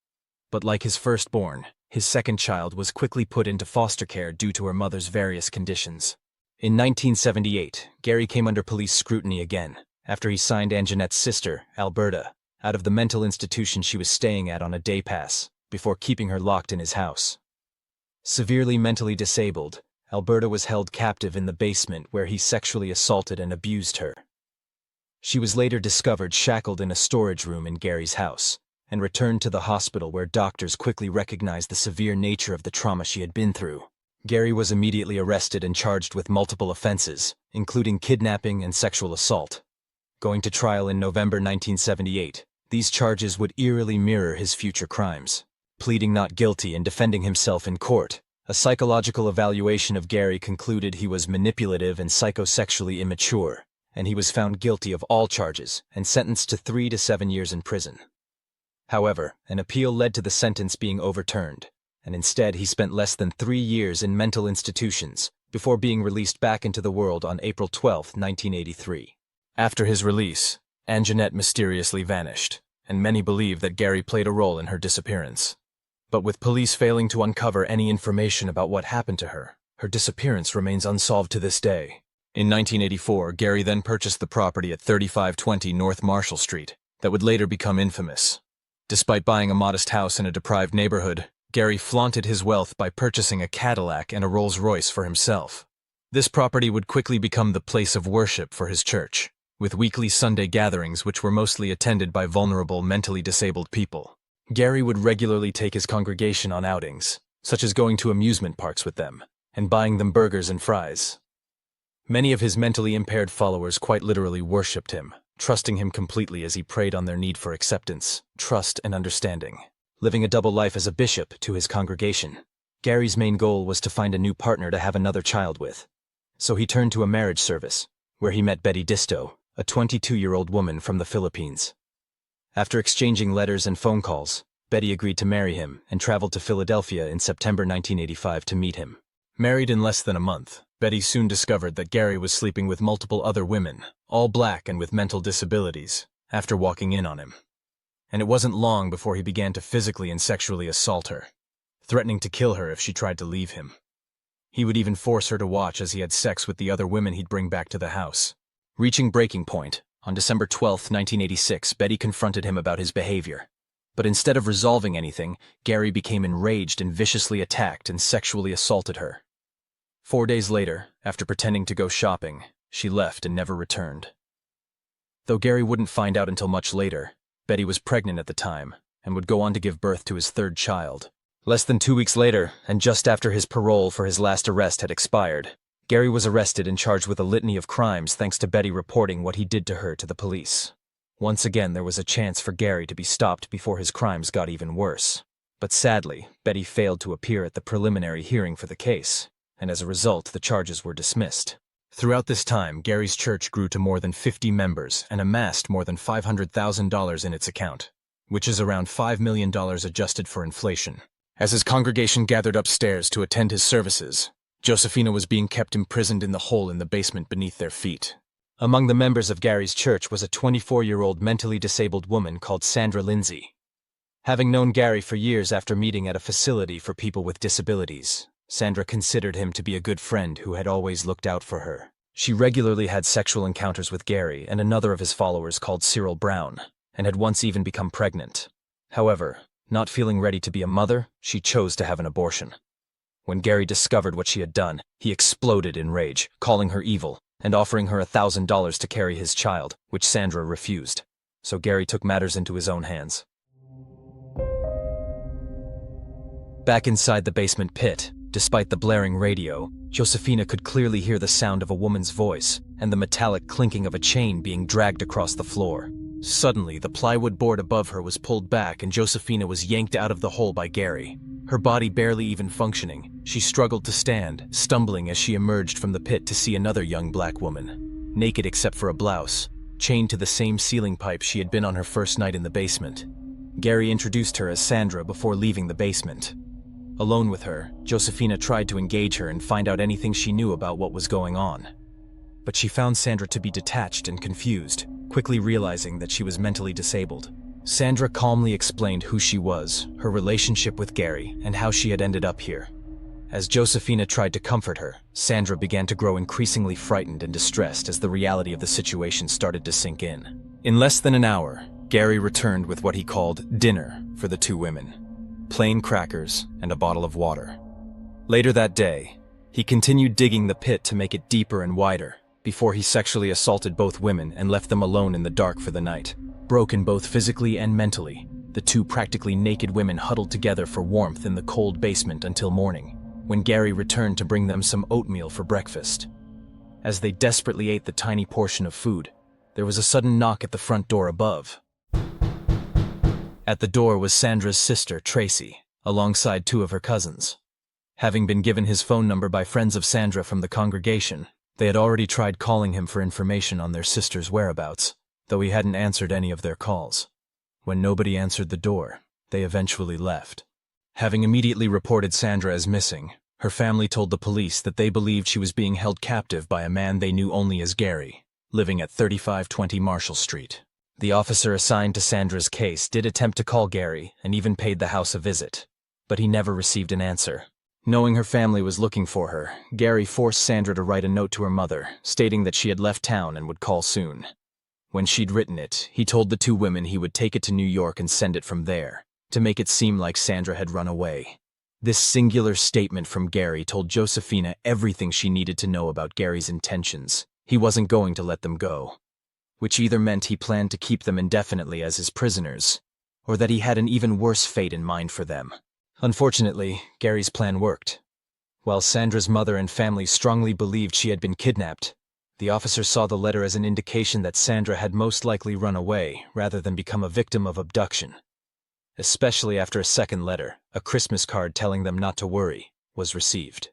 But like his firstborn, his second child was quickly put into foster care due to her mother's various conditions. In 1978, Gary came under police scrutiny again, after he signed Anjanette's sister, Alberta, out of the mental institution she was staying at on a day pass, before keeping her locked in his house. Severely mentally disabled, Alberta was held captive in the basement where he sexually assaulted and abused her. She was later discovered shackled in a storage room in Gary's house, and returned to the hospital where doctors quickly recognized the severe nature of the trauma she had been through. Gary was immediately arrested and charged with multiple offenses, including kidnapping and sexual assault. Going to trial in November 1978, these charges would eerily mirror his future crimes. Pleading not guilty and defending himself in court, a psychological evaluation of Gary concluded he was manipulative and psychosexually immature, and he was found guilty of all charges and sentenced to 3 to 7 years in prison. However, an appeal led to the sentence being overturned, and instead he spent less than 3 years in mental institutions before being released back into the world on April 12, 1983. After his release, Anjanette mysteriously vanished, and many believe that Gary played a role in her disappearance. But with police failing to uncover any information about what happened to her, her disappearance remains unsolved to this day. In 1984, Gary then purchased the property at 3520 North Marshall Street that would later become infamous. Despite buying a modest house in a deprived neighborhood, Gary flaunted his wealth by purchasing a Cadillac and a Rolls-Royce for himself. This property would quickly become the place of worship for his church, with weekly Sunday gatherings which were mostly attended by vulnerable, mentally disabled people. Gary would regularly take his congregation on outings, such as going to amusement parks with them, and buying them burgers and fries. Many of his mentally impaired followers quite literally worshipped him, trusting him completely as he preyed on their need for acceptance, trust, and understanding. Living a double life as a bishop to his congregation, Gary's main goal was to find a new partner to have another child with. So he turned to a marriage service, where he met Betty Disto, a 22-year-old woman from the Philippines. After exchanging letters and phone calls, Betty agreed to marry him and traveled to Philadelphia in September 1985 to meet him. Married in less than a month, Betty soon discovered that Gary was sleeping with multiple other women, all black and with mental disabilities, after walking in on him. And it wasn't long before he began to physically and sexually assault her, threatening to kill her if she tried to leave him. He would even force her to watch as he had sex with the other women he'd bring back to the house. Reaching breaking point, on December 12, 1986, Betty confronted him about his behavior. But instead of resolving anything, Gary became enraged and viciously attacked and sexually assaulted her. 4 days later, after pretending to go shopping, she left and never returned. Though Gary wouldn't find out until much later, Betty was pregnant at the time and would go on to give birth to his third child. Less than 2 weeks later, and just after his parole for his last arrest had expired, Gary was arrested and charged with a litany of crimes thanks to Betty reporting what he did to her to the police. Once again, there was a chance for Gary to be stopped before his crimes got even worse. But sadly, Betty failed to appear at the preliminary hearing for the case, and as a result, the charges were dismissed. Throughout this time, Gary's church grew to more than 50 members and amassed more than $500,000 in its account, which is around $5 million adjusted for inflation. As his congregation gathered upstairs to attend his services, Josefina was being kept imprisoned in the hole in the basement beneath their feet. Among the members of Gary's church was a 24-year-old mentally disabled woman called Sandra Lindsay. Having known Gary for years after meeting at a facility for people with disabilities, Sandra considered him to be a good friend who had always looked out for her. She regularly had sexual encounters with Gary and another of his followers called Cyril Brown, and had once even become pregnant. However, not feeling ready to be a mother, she chose to have an abortion. When Gary discovered what she had done, he exploded in rage, calling her evil, and offering her $1,000 to carry his child, which Sandra refused. So Gary took matters into his own hands. Back inside the basement pit, despite the blaring radio, Josefina could clearly hear the sound of a woman's voice and the metallic clinking of a chain being dragged across the floor. Suddenly, the plywood board above her was pulled back and Josefina was yanked out of the hole by Gary. Her body barely even functioning, she struggled to stand, stumbling as she emerged from the pit to see another young black woman, naked except for a blouse, chained to the same ceiling pipe she had been on her first night in the basement. Gary introduced her as Sandra before leaving the basement. Alone with her, Josefina tried to engage her and find out anything she knew about what was going on. But she found Sandra to be detached and confused, quickly realizing that she was mentally disabled. Sandra calmly explained who she was, her relationship with Gary, and how she had ended up here. As Josefina tried to comfort her, Sandra began to grow increasingly frightened and distressed as the reality of the situation started to sink in. In less than an hour, Gary returned with what he called dinner for the two women: plain crackers and a bottle of water. Later that day, he continued digging the pit to make it deeper and wider, before he sexually assaulted both women and left them alone in the dark for the night. Broken both physically and mentally, the two practically naked women huddled together for warmth in the cold basement until morning, when Gary returned to bring them some oatmeal for breakfast. As they desperately ate the tiny portion of food, there was a sudden knock at the front door above. At the door was Sandra's sister, Tracy, alongside two of her cousins. Having been given his phone number by friends of Sandra from the congregation, they had already tried calling him for information on their sister's whereabouts, though he hadn't answered any of their calls. When nobody answered the door, they eventually left. Having immediately reported Sandra as missing, her family told the police that they believed she was being held captive by a man they knew only as Gary, living at 3520 Marshall Street. The officer assigned to Sandra's case did attempt to call Gary and even paid the house a visit, but he never received an answer. Knowing her family was looking for her, Gary forced Sandra to write a note to her mother, stating that she had left town and would call soon. When she'd written it, he told the two women he would take it to New York and send it from there, to make it seem like Sandra had run away. This singular statement from Gary told Josefina everything she needed to know about Gary's intentions. He wasn't going to let them go, which either meant he planned to keep them indefinitely as his prisoners, or that he had an even worse fate in mind for them. Unfortunately, Gary's plan worked. While Sandra's mother and family strongly believed she had been kidnapped, the officer saw the letter as an indication that Sandra had most likely run away rather than become a victim of abduction. Especially after a second letter, a Christmas card telling them not to worry, was received.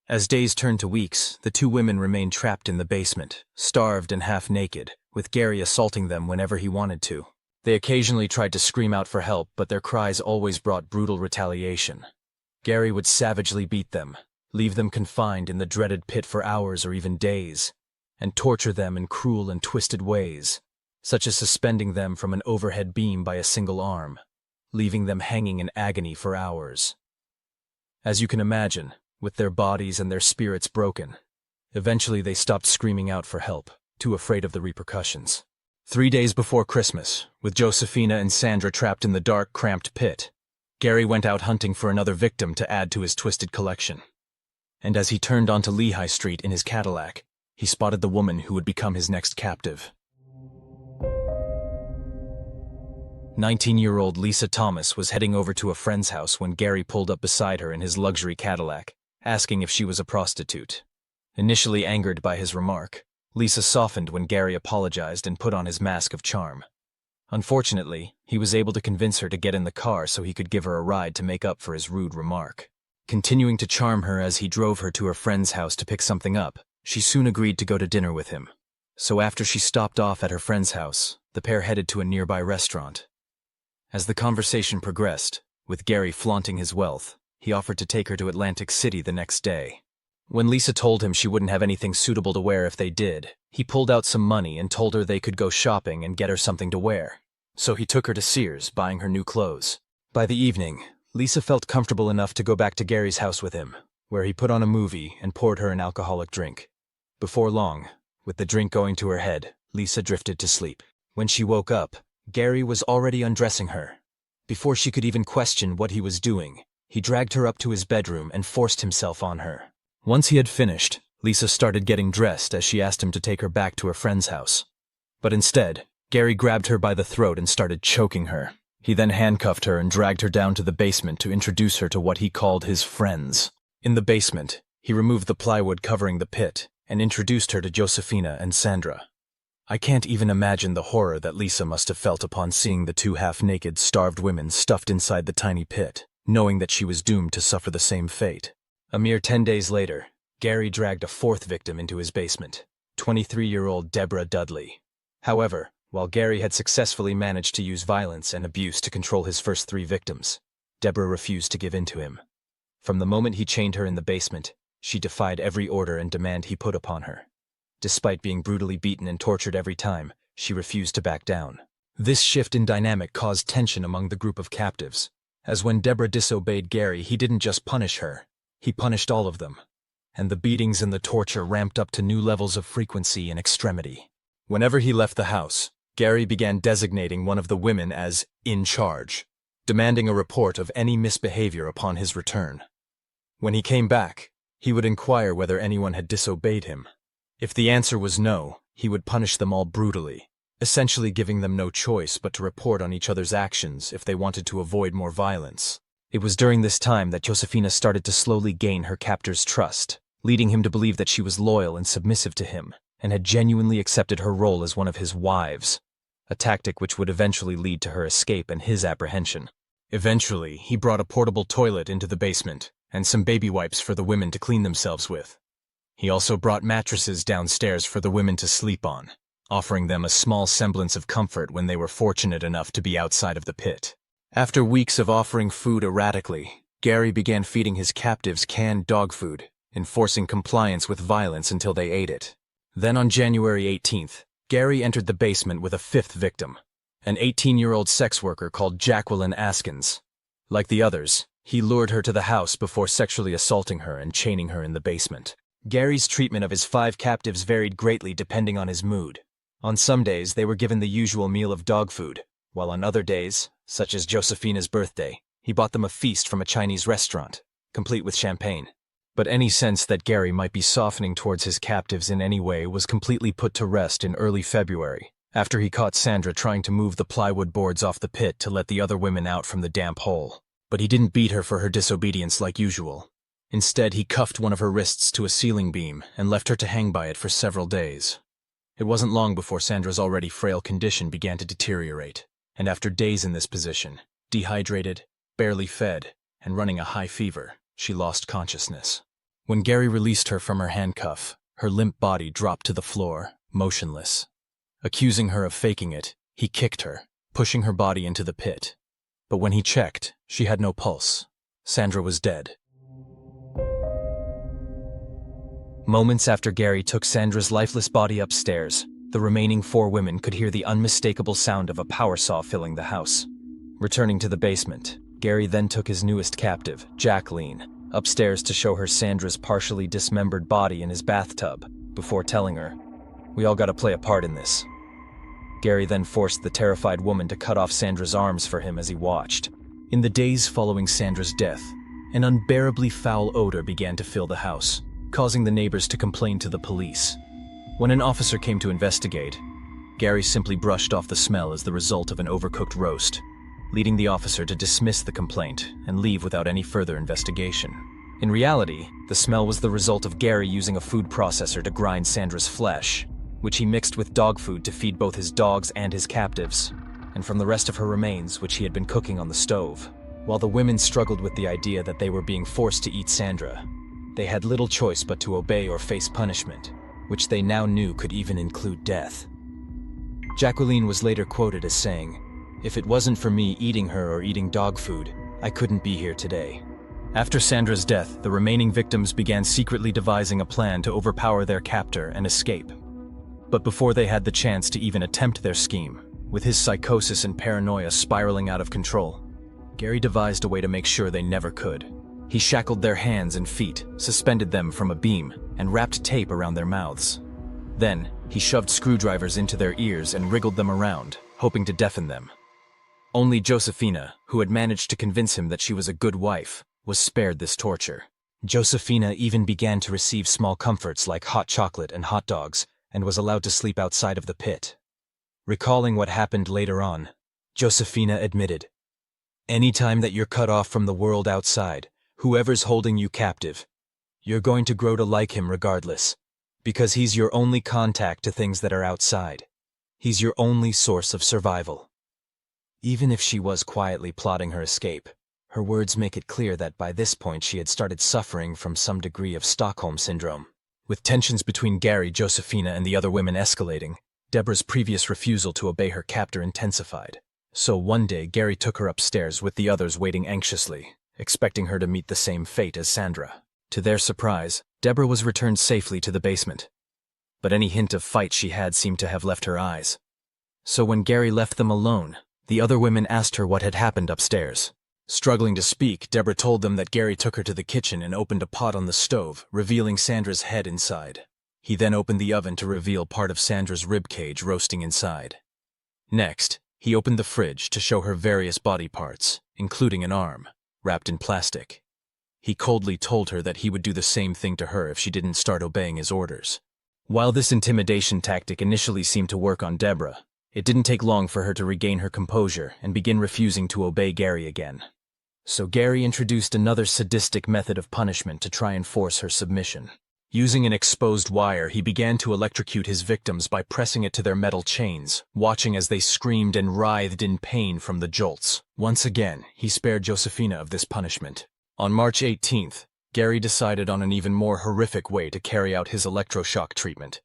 As days turned to weeks, the two women remained trapped in the basement, starved and half naked, with Gary assaulting them whenever he wanted to. They occasionally tried to scream out for help, but their cries always brought brutal retaliation. Gary would savagely beat them, leave them confined in the dreaded pit for hours or even days, and torture them in cruel and twisted ways, such as suspending them from an overhead beam by a single arm, leaving them hanging in agony for hours. As you can imagine, with their bodies and their spirits broken, eventually they stopped screaming out for help, too afraid of the repercussions. 3 days before Christmas, with Josefina and Sandra trapped in the dark, cramped pit, Gary went out hunting for another victim to add to his twisted collection. And as he turned onto Lehigh Street in his Cadillac, he spotted the woman who would become his next captive. 19-year-old Lisa Thomas was heading over to a friend's house when Gary pulled up beside her in his luxury Cadillac, asking if she was a prostitute. Initially angered by his remark, Lisa softened when Gary apologized and put on his mask of charm. Unfortunately, he was able to convince her to get in the car so he could give her a ride to make up for his rude remark. Continuing to charm her as he drove her to her friend's house to pick something up, she soon agreed to go to dinner with him. So after she stopped off at her friend's house, the pair headed to a nearby restaurant. As the conversation progressed, with Gary flaunting his wealth, he offered to take her to Atlantic City the next day. When Lisa told him she wouldn't have anything suitable to wear if they did, he pulled out some money and told her they could go shopping and get her something to wear. So he took her to Sears, buying her new clothes. By the evening, Lisa felt comfortable enough to go back to Gary's house with him, where he put on a movie and poured her an alcoholic drink. Before long, with the drink going to her head, Lisa drifted to sleep. When she woke up, Gary was already undressing her. Before she could even question what he was doing, He dragged her up to his bedroom and forced himself on her. Once he had finished, Lisa started getting dressed as she asked him to take her back to her friend's house. But instead, Gary grabbed her by the throat and started choking her. He then handcuffed her and dragged her down to the basement to introduce her to what he called his friends. In the basement, he removed the plywood covering the pit and introduced her to Josefina and Sandra. I can't even imagine the horror that Lisa must have felt upon seeing the two half-naked, starved women stuffed inside the tiny pit, knowing that she was doomed to suffer the same fate. A mere 10 days later, Gary dragged a fourth victim into his basement, 23-year-old Deborah Dudley. However, while Gary had successfully managed to use violence and abuse to control his first 3 victims, Deborah refused to give in to him. From the moment he chained her in the basement, she defied every order and demand he put upon her. Despite being brutally beaten and tortured every time, she refused to back down. This shift in dynamic caused tension among the group of captives, as when Deborah disobeyed Gary, he didn't just punish her, he punished all of them. And the beatings and the torture ramped up to new levels of frequency and extremity. Whenever he left the house, Gary began designating one of the women as in charge, demanding a report of any misbehavior upon his return. When he came back, he would inquire whether anyone had disobeyed him. If the answer was no, he would punish them all brutally, essentially giving them no choice but to report on each other's actions if they wanted to avoid more violence. It was during this time that Josefina started to slowly gain her captor's trust, leading him to believe that she was loyal and submissive to him, and had genuinely accepted her role as one of his wives, a tactic which would eventually lead to her escape and his apprehension. Eventually, he brought a portable toilet into the basement, and some baby wipes for the women to clean themselves with. He also brought mattresses downstairs for the women to sleep on, offering them a small semblance of comfort when they were fortunate enough to be outside of the pit. After weeks of offering food erratically, Gary began feeding his captives canned dog food, enforcing compliance with violence until they ate it. Then on January 18th, Gary entered the basement with a 5th victim, an 18-year-old sex worker called Jacqueline Askins. Like the others, he lured her to the house before sexually assaulting her and chaining her in the basement. Gary's treatment of his 5 captives varied greatly depending on his mood. On some days, they were given the usual meal of dog food, while on other days, such as Josefina's birthday, he bought them a feast from a Chinese restaurant, complete with champagne. But any sense that Gary might be softening towards his captives in any way was completely put to rest in early February, after he caught Sandra trying to move the plywood boards off the pit to let the other women out from the damp hole. But he didn't beat her for her disobedience like usual. Instead, he cuffed one of her wrists to a ceiling beam and left her to hang by it for several days. It wasn't long before Sandra's already frail condition began to deteriorate, and after days in this position, dehydrated, barely fed, and running a high fever, she lost consciousness. When Gary released her from her handcuff, her limp body dropped to the floor, motionless. Accusing her of faking it, he kicked her, pushing her body into the pit. But when he checked, she had no pulse. Sandra was dead. Moments after Gary took Sandra's lifeless body upstairs, the remaining 4 women could hear the unmistakable sound of a power saw filling the house. Returning to the basement, Gary then took his newest captive, Jacqueline, upstairs to show her Sandra's partially dismembered body in his bathtub, before telling her, "We all gotta play a part in this." Gary then forced the terrified woman to cut off Sandra's arms for him as he watched. In the days following Sandra's death, an unbearably foul odor began to fill the house, causing the neighbors to complain to the police. When an officer came to investigate, Gary simply brushed off the smell as the result of an overcooked roast, leading the officer to dismiss the complaint and leave without any further investigation. In reality, the smell was the result of Gary using a food processor to grind Sandra's flesh, which he mixed with dog food to feed both his dogs and his captives, and from the rest of her remains, which he had been cooking on the stove. While the women struggled with the idea that they were being forced to eat Sandra, they had little choice but to obey or face punishment, which they now knew could even include death. Jacqueline was later quoted as saying, "If it wasn't for me eating her or eating dog food, I couldn't be here today." After Sandra's death, the remaining victims began secretly devising a plan to overpower their captor and escape. But before they had the chance to even attempt their scheme, with his psychosis and paranoia spiraling out of control, Gary devised a way to make sure they never could. He shackled their hands and feet, suspended them from a beam, and wrapped tape around their mouths. Then, he shoved screwdrivers into their ears and wriggled them around, hoping to deafen them. Only Josefina, who had managed to convince him that she was a good wife, was spared this torture. Josefina even began to receive small comforts like hot chocolate and hot dogs, and was allowed to sleep outside of the pit. Recalling what happened later on, Josefina admitted, "Anytime that you're cut off from the world outside, whoever's holding you captive, you're going to grow to like him regardless, because he's your only contact to things that are outside. He's your only source of survival." Even if she was quietly plotting her escape, her words make it clear that by this point she had started suffering from some degree of Stockholm Syndrome. With tensions between Gary, Josefina, and the other women escalating, Deborah's previous refusal to obey her captor intensified. So one day, Gary took her upstairs with the others waiting anxiously, expecting her to meet the same fate as Sandra. To their surprise, Deborah was returned safely to the basement. But any hint of fight she had seemed to have left her eyes. So when Gary left them alone, the other women asked her what had happened upstairs. Struggling to speak, Deborah told them that Gary took her to the kitchen and opened a pot on the stove, revealing Sandra's head inside. He then opened the oven to reveal part of Sandra's rib cage roasting inside. Next, he opened the fridge to show her various body parts, including an arm, wrapped in plastic. He coldly told her that he would do the same thing to her if she didn't start obeying his orders. While this intimidation tactic initially seemed to work on Deborah, it didn't take long for her to regain her composure and begin refusing to obey Gary again. So Gary introduced another sadistic method of punishment to try and force her submission. Using an exposed wire, he began to electrocute his victims by pressing it to their metal chains, watching as they screamed and writhed in pain from the jolts. Once again, he spared Josefina of this punishment. On March 18th, Gary decided on an even more horrific way to carry out his electroshock treatment.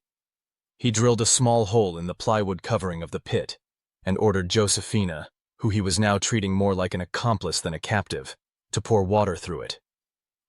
He drilled a small hole in the plywood covering of the pit and ordered Josefina, who he was now treating more like an accomplice than a captive, to pour water through it.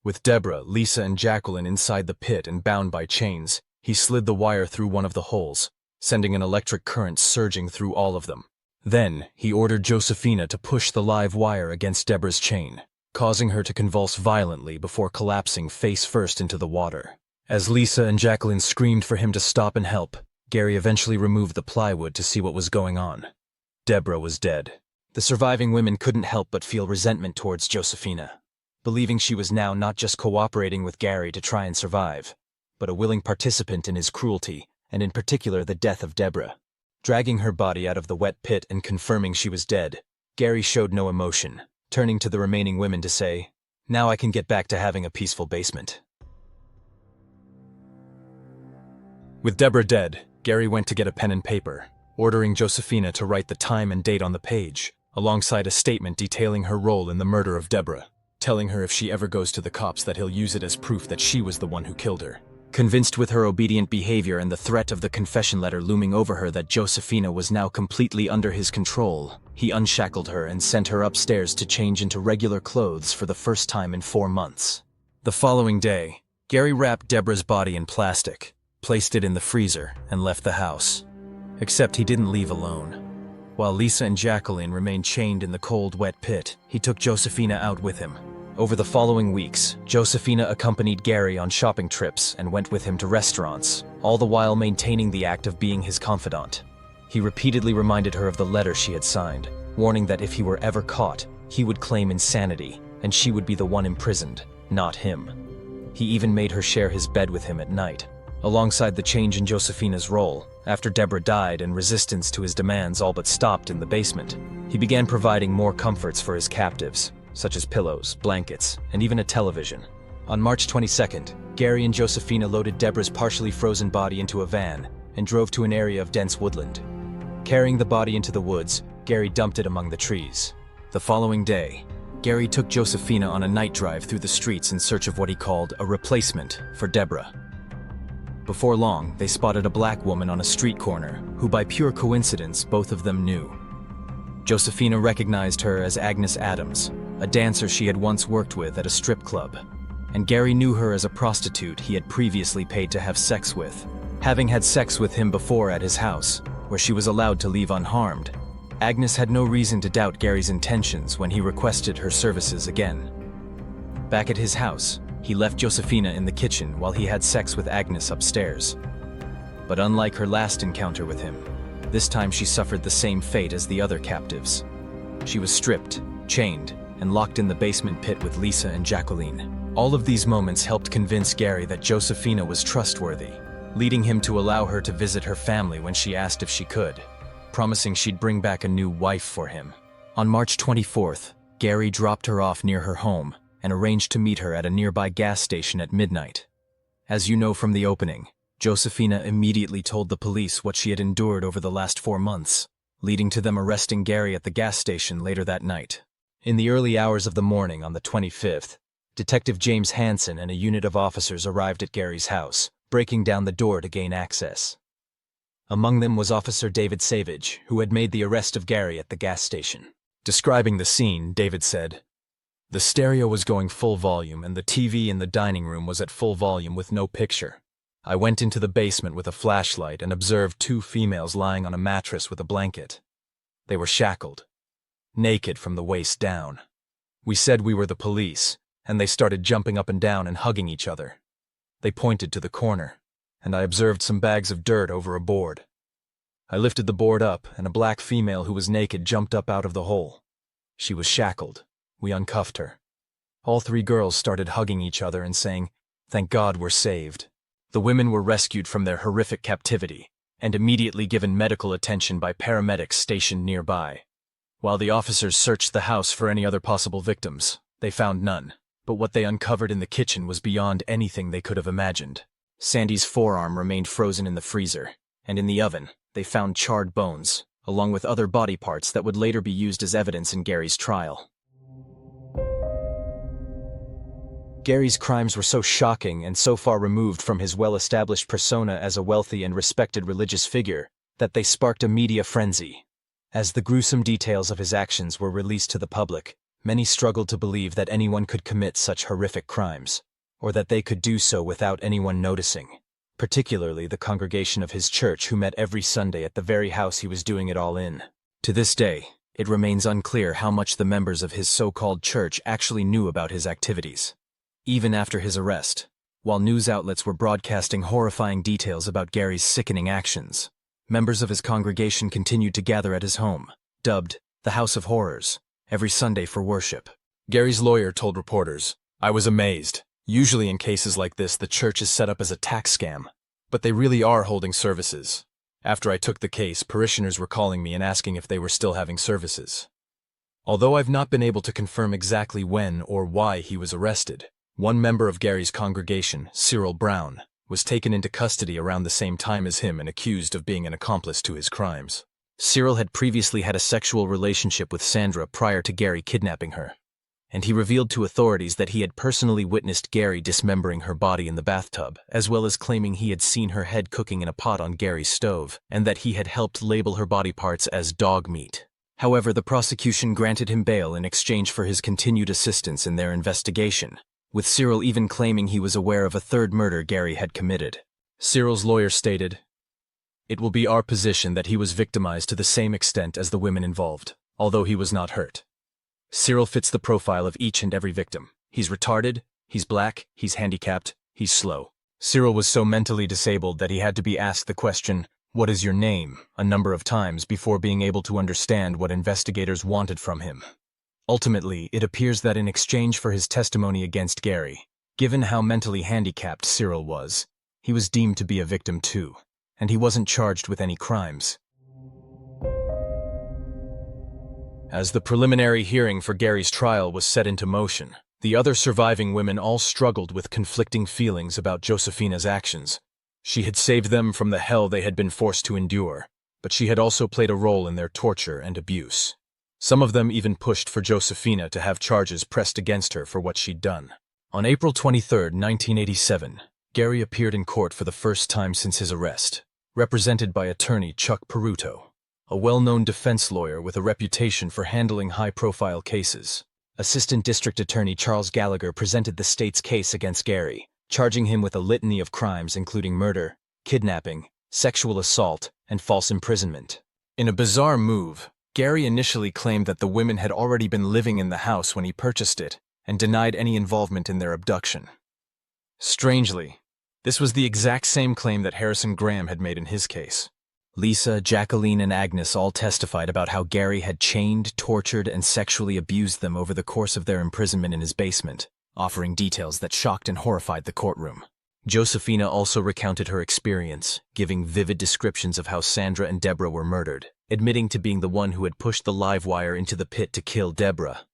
With Deborah, Lisa, and Jacqueline inside the pit and bound by chains, he slid the wire through one of the holes, sending an electric current surging through all of them. Then, he ordered Josefina to push the live wire against Deborah's chain, causing her to convulse violently before collapsing face first into the water. As Lisa and Jacqueline screamed for him to stop and help, Gary eventually removed the plywood to see what was going on. Deborah was dead. The surviving women couldn't help but feel resentment towards Josefina, believing she was now not just cooperating with Gary to try and survive, but a willing participant in his cruelty, and in particular the death of Deborah. Dragging her body out of the wet pit and confirming she was dead, Gary showed no emotion, turning to the remaining women to say, "Now I can get back to having a peaceful basement." With Deborah dead, Gary went to get a pen and paper, ordering Josefina to write the time and date on the page, alongside a statement detailing her role in the murder of Deborah, telling her if she ever goes to the cops that he'll use it as proof that she was the one who killed her. Convinced with her obedient behavior and the threat of the confession letter looming over her that Josefina was now completely under his control, he unshackled her and sent her upstairs to change into regular clothes for the first time in 4 months. The following day, Gary wrapped Deborah's body in plastic, placed it in the freezer, and left the house. Except he didn't leave alone. While Lisa and Jacqueline remained chained in the cold, wet pit, he took Josefina out with him. Over the following weeks, Josefina accompanied Gary on shopping trips and went with him to restaurants, all the while maintaining the act of being his confidant. He repeatedly reminded her of the letter she had signed, warning that if he were ever caught, he would claim insanity, and she would be the one imprisoned, not him. He even made her share his bed with him at night. Alongside the change in Josefina's role, after Deborah died and resistance to his demands all but stopped in the basement, he began providing more comforts for his captives, such as pillows, blankets, and even a television. On March 22nd, Gary and Josefina loaded Deborah's partially frozen body into a van and drove to an area of dense woodland. Carrying the body into the woods, Gary dumped it among the trees. The following day, Gary took Josefina on a night drive through the streets in search of what he called a replacement for Deborah. Before long, they spotted a black woman on a street corner, who by pure coincidence both of them knew. Josefina recognized her as Agnes Adams, a dancer she had once worked with at a strip club, and Gary knew her as a prostitute he had previously paid to have sex with. Having had sex with him before at his house, where she was allowed to leave unharmed, Agnes had no reason to doubt Gary's intentions when he requested her services again. Back at his house, he left Josefina in the kitchen while he had sex with Agnes upstairs. But unlike her last encounter with him, this time she suffered the same fate as the other captives. She was stripped, chained, and locked in the basement pit with Lisa and Jacqueline. All of these moments helped convince Gary that Josephina was trustworthy, leading him to allow her to visit her family when she asked if she could, promising she'd bring back a new wife for him. On March 24th, Gary dropped her off near her home and arranged to meet her at a nearby gas station at midnight. As you know from the opening, Josephina immediately told the police what she had endured over the last 4 months, leading to them arresting Gary at the gas station later that night. In the early hours of the morning on the 25th, Detective James Hansen and a unit of officers arrived at Gary's house, breaking down the door to gain access. Among them was Officer David Savage, who had made the arrest of Gary at the gas station. Describing the scene, David said, "The stereo was going full volume and the TV in the dining room was at full volume with no picture. I went into the basement with a flashlight and observed 2 females lying on a mattress with a blanket. They were shackled, naked from the waist down. We said we were the police, and they started jumping up and down and hugging each other. They pointed to the corner, and I observed some bags of dirt over a board. I lifted the board up, and a black female who was naked jumped up out of the hole. She was shackled. We uncuffed her. All 3 girls started hugging each other and saying, 'Thank God we're saved.' The women were rescued from their horrific captivity and immediately given medical attention by paramedics stationed nearby. While the officers searched the house for any other possible victims, they found none. But what they uncovered in the kitchen was beyond anything they could have imagined. Sandy's forearm remained frozen in the freezer, and in the oven, they found charred bones, along with other body parts that would later be used as evidence in Gary's trial. Gary's crimes were so shocking and so far removed from his well-established persona as a wealthy and respected religious figure that they sparked a media frenzy. As the gruesome details of his actions were released to the public, many struggled to believe that anyone could commit such horrific crimes, or that they could do so without anyone noticing, particularly the congregation of his church who met every Sunday at the very house he was doing it all in. To this day, it remains unclear how much the members of his so-called church actually knew about his activities. Even after his arrest, while news outlets were broadcasting horrifying details about Gary's sickening actions, members of his congregation continued to gather at his home, dubbed the House of Horrors, every Sunday for worship. Gary's lawyer told reporters, "I was amazed. Usually in cases like this, the church is set up as a tax scam, but they really are holding services. After I took the case, parishioners were calling me and asking if they were still having services." Although I've not been able to confirm exactly when or why he was arrested, one member of Gary's congregation, Cyril Brown, was taken into custody around the same time as him and accused of being an accomplice to his crimes. Cyril had previously had a sexual relationship with Sandra prior to Gary kidnapping her, and he revealed to authorities that he had personally witnessed Gary dismembering her body in the bathtub, as well as claiming he had seen her head cooking in a pot on Gary's stove, and that he had helped label her body parts as dog meat. However, the prosecution granted him bail in exchange for his continued assistance in their investigation, with Cyril even claiming he was aware of a 3rd murder Gary had committed. Cyril's lawyer stated, "It will be our position that he was victimized to the same extent as the women involved, although he was not hurt. Cyril fits the profile of each and every victim. He's retarded, he's black, he's handicapped, he's slow." Cyril was so mentally disabled that he had to be asked the question, "What is your name?" a number of times before being able to understand what investigators wanted from him. Ultimately, it appears that in exchange for his testimony against Gary, given how mentally handicapped Cyril was, he was deemed to be a victim too, and he wasn't charged with any crimes. As the preliminary hearing for Gary's trial was set into motion, the other surviving women all struggled with conflicting feelings about Josephina's actions. She had saved them from the hell they had been forced to endure, but she had also played a role in their torture and abuse. Some of them even pushed for Josephina to have charges pressed against her for what she'd done. On April 23, 1987, Gary appeared in court for the first time since his arrest, represented by attorney Chuck Peruto, a well-known defense lawyer with a reputation for handling high-profile cases. Assistant District Attorney Charles Gallagher presented the state's case against Gary, charging him with a litany of crimes including murder, kidnapping, sexual assault, and false imprisonment. In a bizarre move, Gary initially claimed that the women had already been living in the house when he purchased it, and denied any involvement in their abduction. Strangely, this was the exact same claim that Harrison Graham had made in his case. Lisa, Jacqueline, and Agnes all testified about how Gary had chained, tortured, and sexually abused them over the course of their imprisonment in his basement, offering details that shocked and horrified the courtroom. Josefina also recounted her experience, giving vivid descriptions of how Sandra and Deborah were murdered, admitting to being the one who had pushed the live wire into the pit to kill Deborah.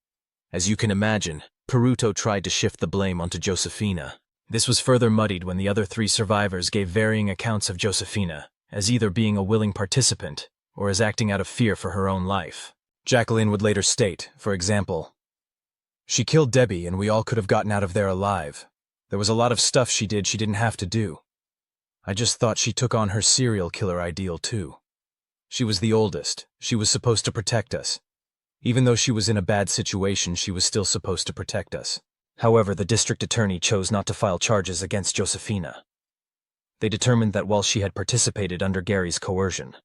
As you can imagine, Peruto tried to shift the blame onto Josefina. This was further muddied when the other 3 survivors gave varying accounts of Josefina, as either being a willing participant or as acting out of fear for her own life. Jacqueline would later state, for example, "She killed Debbie and we all could have gotten out of there alive. There was a lot of stuff she did she didn't have to do. I just thought she took on her serial killer ideal too. She was the oldest. She was supposed to protect us. Even though she was in a bad situation, she was still supposed to protect us." However, the district attorney chose not to file charges against Josefina. They determined that while she had participated under Gary's coercion,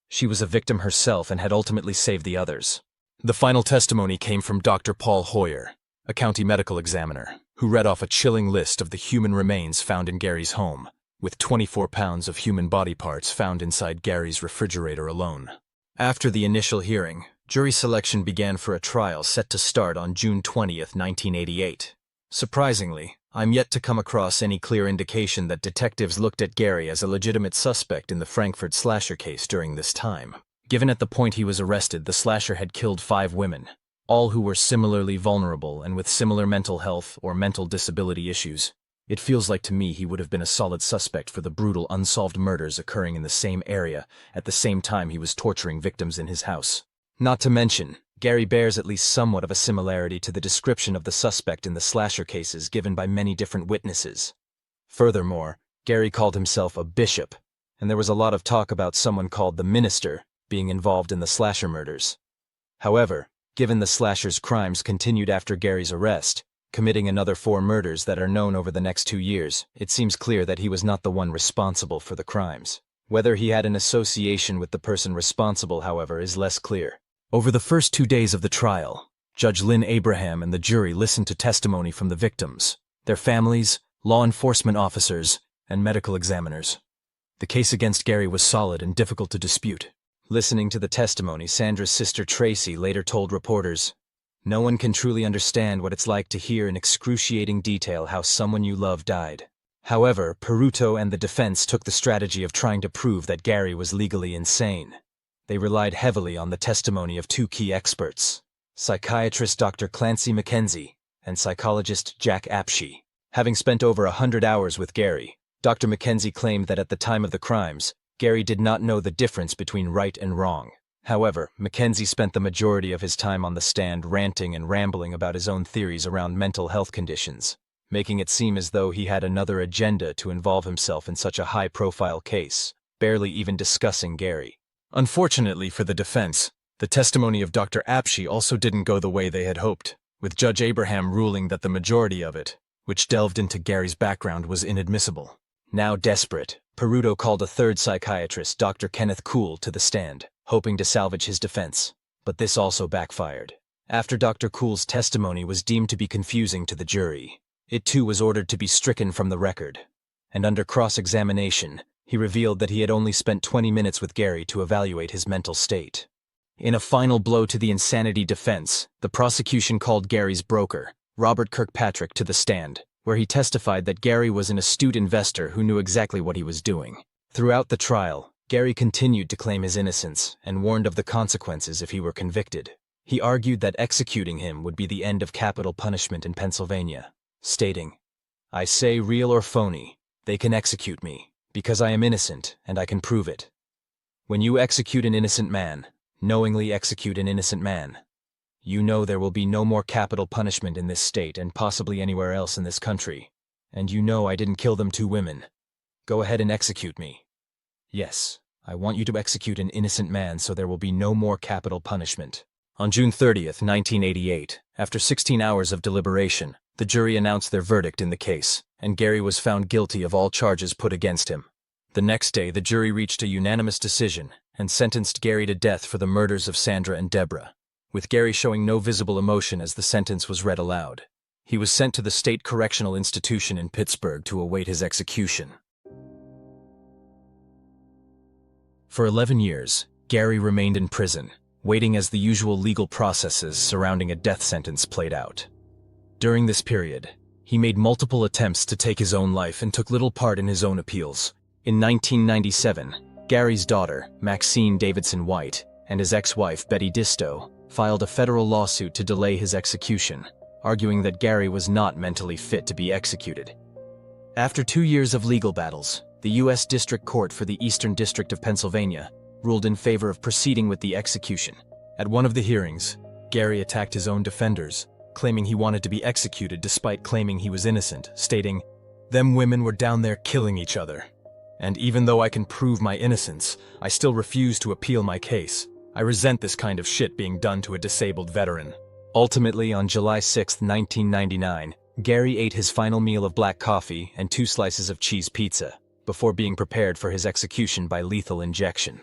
she was a victim herself and had ultimately saved the others. The final testimony came from Dr. Paul Hoyer, a county medical examiner, who read off a chilling list of the human remains found in Gary's home, with 24 pounds of human body parts found inside Gary's refrigerator alone. After the initial hearing, jury selection began for a trial set to start on June 20th, 1988. Surprisingly, I'm yet to come across any clear indication that detectives looked at Gary as a legitimate suspect in the Frankfurt slasher case during this time. Given at the point he was arrested, the slasher had killed 5 women, all who were similarly vulnerable and with similar mental health or mental disability issues. It feels like to me he would have been a solid suspect for the brutal unsolved murders occurring in the same area at the same time he was torturing victims in his house. Not to mention, Gary bears at least somewhat of a similarity to the description of the suspect in the slasher cases given by many different witnesses. Furthermore, Gary called himself a bishop, and there was a lot of talk about someone called the minister being involved in the slasher murders. However, given the slasher's crimes continued after Gary's arrest, committing another 4 murders that are known over the next 2 years, it seems clear that he was not the one responsible for the crimes. Whether he had an association with the person responsible, however, is less clear. Over the first 2 days of the trial, Judge Lynn Abraham and the jury listened to testimony from the victims, their families, law enforcement officers, and medical examiners. The case against Gary was solid and difficult to dispute. Listening to the testimony, Sandra's sister Tracy later told reporters, "No one can truly understand what it's like to hear in excruciating detail how someone you love died." However, Peruto and the defense took the strategy of trying to prove that Gary was legally insane. They relied heavily on the testimony of 2 key experts, psychiatrist Dr. Clancy McKenzie and psychologist Jack Apshey. Having spent over 100 hours with Gary, Dr. McKenzie claimed that at the time of the crimes, Gary did not know the difference between right and wrong. However, McKenzie spent the majority of his time on the stand ranting and rambling about his own theories around mental health conditions, making it seem as though he had another agenda to involve himself in such a high-profile case, barely even discussing Gary. Unfortunately for the defense, the testimony of Dr. Apshey also didn't go the way they had hoped, with Judge Abraham ruling that the majority of it, which delved into Gary's background, was inadmissible. Now desperate, Peruto called a 3rd psychiatrist, Dr. Kenneth Kuhl, to the stand, hoping to salvage his defense, but this also backfired. After Dr. Kuhl's testimony was deemed to be confusing to the jury, it too was ordered to be stricken from the record, and under cross-examination, he revealed that he had only spent 20 minutes with Gary to evaluate his mental state. In a final blow to the insanity defense, the prosecution called Gary's broker, Robert Kirkpatrick, to the stand, where he testified that Gary was an astute investor who knew exactly what he was doing. Throughout the trial, Gary continued to claim his innocence and warned of the consequences if he were convicted. He argued that executing him would be the end of capital punishment in Pennsylvania, stating, "I say, real or phony, they can execute me, because I am innocent and I can prove it. When you execute an innocent man, knowingly execute an innocent man, you know there will be no more capital punishment in this state and possibly anywhere else in this country, and you know I didn't kill them 2 women. Go ahead and execute me. Yes, I want you to execute an innocent man so there will be no more capital punishment." On June 30th, 1988, after 16 hours of deliberation, the jury announced their verdict in the case, and Gary was found guilty of all charges put against him. The next day, the jury reached a unanimous decision and sentenced Gary to death for the murders of Sandra and Deborah, with Gary showing no visible emotion as the sentence was read aloud. He was sent to the State Correctional Institution in Pittsburgh to await his execution. For 11 years, Gary remained in prison, waiting as the usual legal processes surrounding a death sentence played out. During this period, he made multiple attempts to take his own life and took little part in his own appeals. In 1997, Gary's daughter, Maxine Davidson White, and his ex-wife, Betty Disto, filed a federal lawsuit to delay his execution, arguing that Gary was not mentally fit to be executed. After 2 years of legal battles, the U.S. District Court for the Eastern District of Pennsylvania ruled in favor of proceeding with the execution. At one of the hearings, Gary attacked his own defenders, claiming he wanted to be executed despite claiming he was innocent, stating, "Them women were down there killing each other. And even though I can prove my innocence, I still refuse to appeal my case. I resent this kind of shit being done to a disabled veteran." Ultimately, on July 6, 1999, Gary ate his final meal of black coffee and 2 slices of cheese pizza, before being prepared for his execution by lethal injection.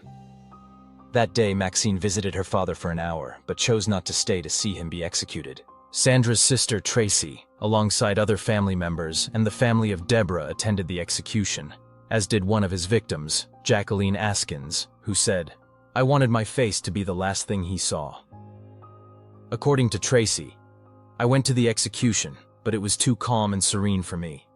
That day, Maxine visited her father for an hour, but chose not to stay to see him be executed. Sandra's sister, Tracy, alongside other family members and the family of Deborah, attended the execution, as did one of his victims, Jacqueline Askins, who said, "I wanted my face to be the last thing he saw." According to Tracy, "I went to the execution, but it was too calm and serene for me.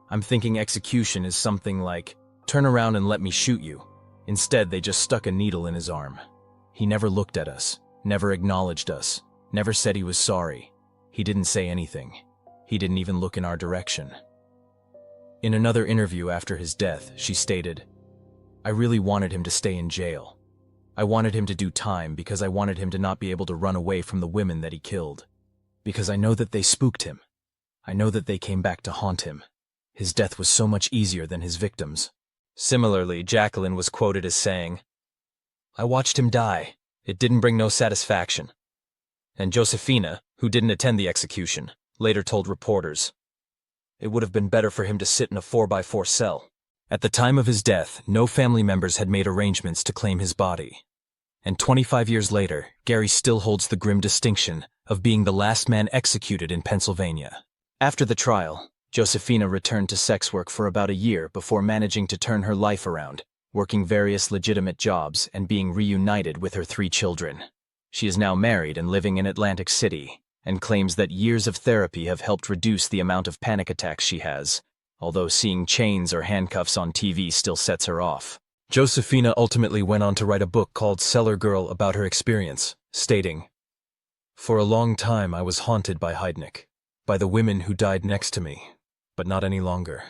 I'm thinking execution is something like, turn around and let me shoot you. Instead, they just stuck a needle in his arm. He never looked at us, never acknowledged us, never said he was sorry. He didn't say anything. He didn't even look in our direction." In another interview after his death, she stated, "I really wanted him to stay in jail. I wanted him to do time because I wanted him to not be able to run away from the women that he killed. Because I know that they spooked him. I know that they came back to haunt him. His death was so much easier than his victims." Similarly, Jacqueline was quoted as saying, "I watched him die. It didn't bring no satisfaction." And Josefina, who didn't attend the execution, later told reporters, "It would have been better for him to sit in a 4x4 cell." At the time of his death, no family members had made arrangements to claim his body. And 25 years later, Gary still holds the grim distinction of being the last man executed in Pennsylvania. After the trial, Josefina returned to sex work for about a year before managing to turn her life around, working various legitimate jobs and being reunited with her 3 children. She is now married and living in Atlantic City, and claims that years of therapy have helped reduce the amount of panic attacks she has, although seeing chains or handcuffs on TV still sets her off. Josefina ultimately went on to write a book called Cellar Girl about her experience, stating, "For a long time I was haunted by Heidnik, by the women who died next to me, but not any longer.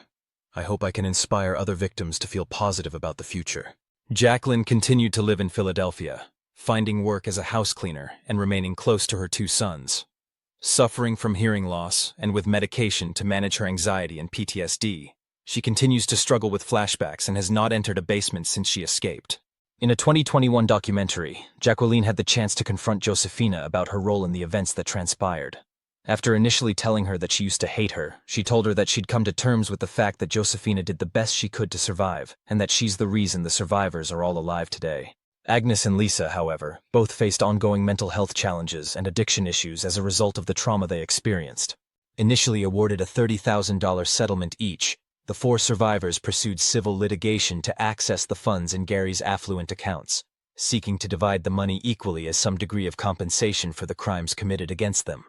I hope I can inspire other victims to feel positive about the future." Jacqueline continued to live in Philadelphia, finding work as a house cleaner and remaining close to her 2 sons. Suffering from hearing loss and with medication to manage her anxiety and PTSD, she continues to struggle with flashbacks and has not entered a basement since she escaped. In a 2021 documentary, Jacqueline had the chance to confront Josefina about her role in the events that transpired. After initially telling her that she used to hate her, she told her that she'd come to terms with the fact that Josefina did the best she could to survive, and that she's the reason the survivors are all alive today. Agnes and Lisa, however, both faced ongoing mental health challenges and addiction issues as a result of the trauma they experienced. Initially awarded a $30,000 settlement each, the 4 survivors pursued civil litigation to access the funds in Gary's affluent accounts, seeking to divide the money equally as some degree of compensation for the crimes committed against them.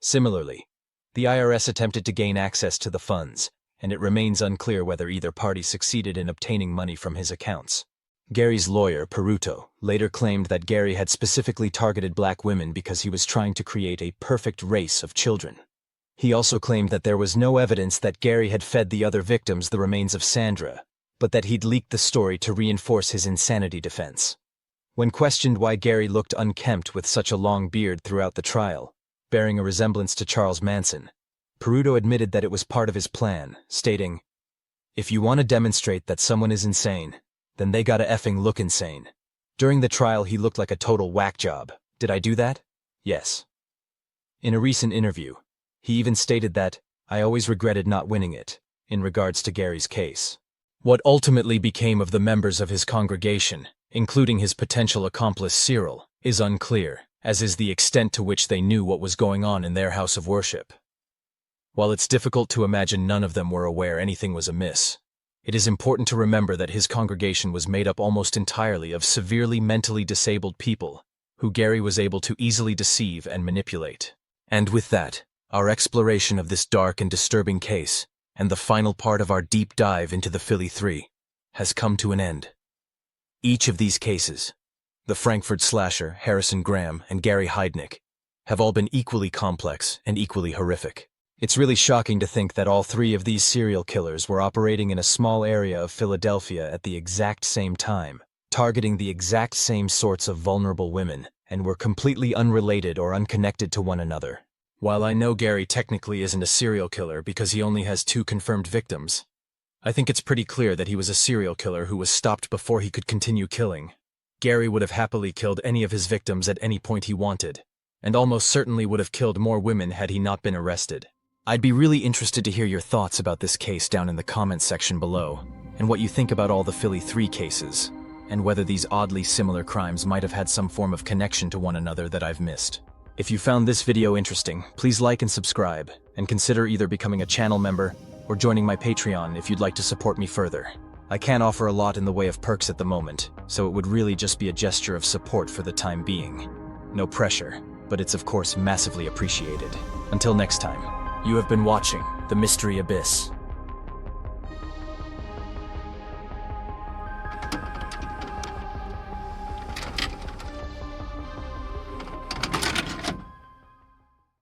Similarly, the IRS attempted to gain access to the funds, and it remains unclear whether either party succeeded in obtaining money from his accounts. Gary's lawyer, Peruto, later claimed that Gary had specifically targeted black women because he was trying to create a perfect race of children. He also claimed that there was no evidence that Gary had fed the other victims the remains of Sandra, but that he'd leaked the story to reinforce his insanity defense. When questioned why Gary looked unkempt with such a long beard throughout the trial, bearing a resemblance to Charles Manson, Peruto admitted that it was part of his plan, stating, "If you want to demonstrate that someone is insane, then they gotta effing look insane. During the trial he looked like a total whack job. Did I do that? Yes." In a recent interview, he even stated that, "I always regretted not winning it," in regards to Gary's case. What ultimately became of the members of his congregation, including his potential accomplice Cyril, is unclear, as is the extent to which they knew what was going on in their house of worship. While it's difficult to imagine none of them were aware anything was amiss, It is important to remember that his congregation was made up almost entirely of severely mentally disabled people, who Gary was able to easily deceive and manipulate. And with that, our exploration of this dark and disturbing case, and the final part of our deep dive into the Philly Three, has come to an end. Each of these cases, the Frankfurt slasher, Harrison Graham, and Gary Heidnik, have all been equally complex and equally horrific. It's really shocking to think that all three of these serial killers were operating in a small area of Philadelphia at the exact same time, targeting the exact same sorts of vulnerable women, and were completely unrelated or unconnected to one another. While I know Gary technically isn't a serial killer because he only has 2 confirmed victims, I think it's pretty clear that he was a serial killer who was stopped before he could continue killing. Gary would have happily killed any of his victims at any point he wanted, and almost certainly would have killed more women had he not been arrested. I'd be really interested to hear your thoughts about this case down in the comments section below, and what you think about all the Philly 3 cases, and whether these oddly similar crimes might have had some form of connection to one another that I've missed. If you found this video interesting, please like and subscribe, and consider either becoming a channel member or joining my Patreon if you'd like to support me further. I can't offer a lot in the way of perks at the moment, so it would really just be a gesture of support for the time being. No pressure, but it's of course massively appreciated. Until next time. You have been watching The Mystery Abyss.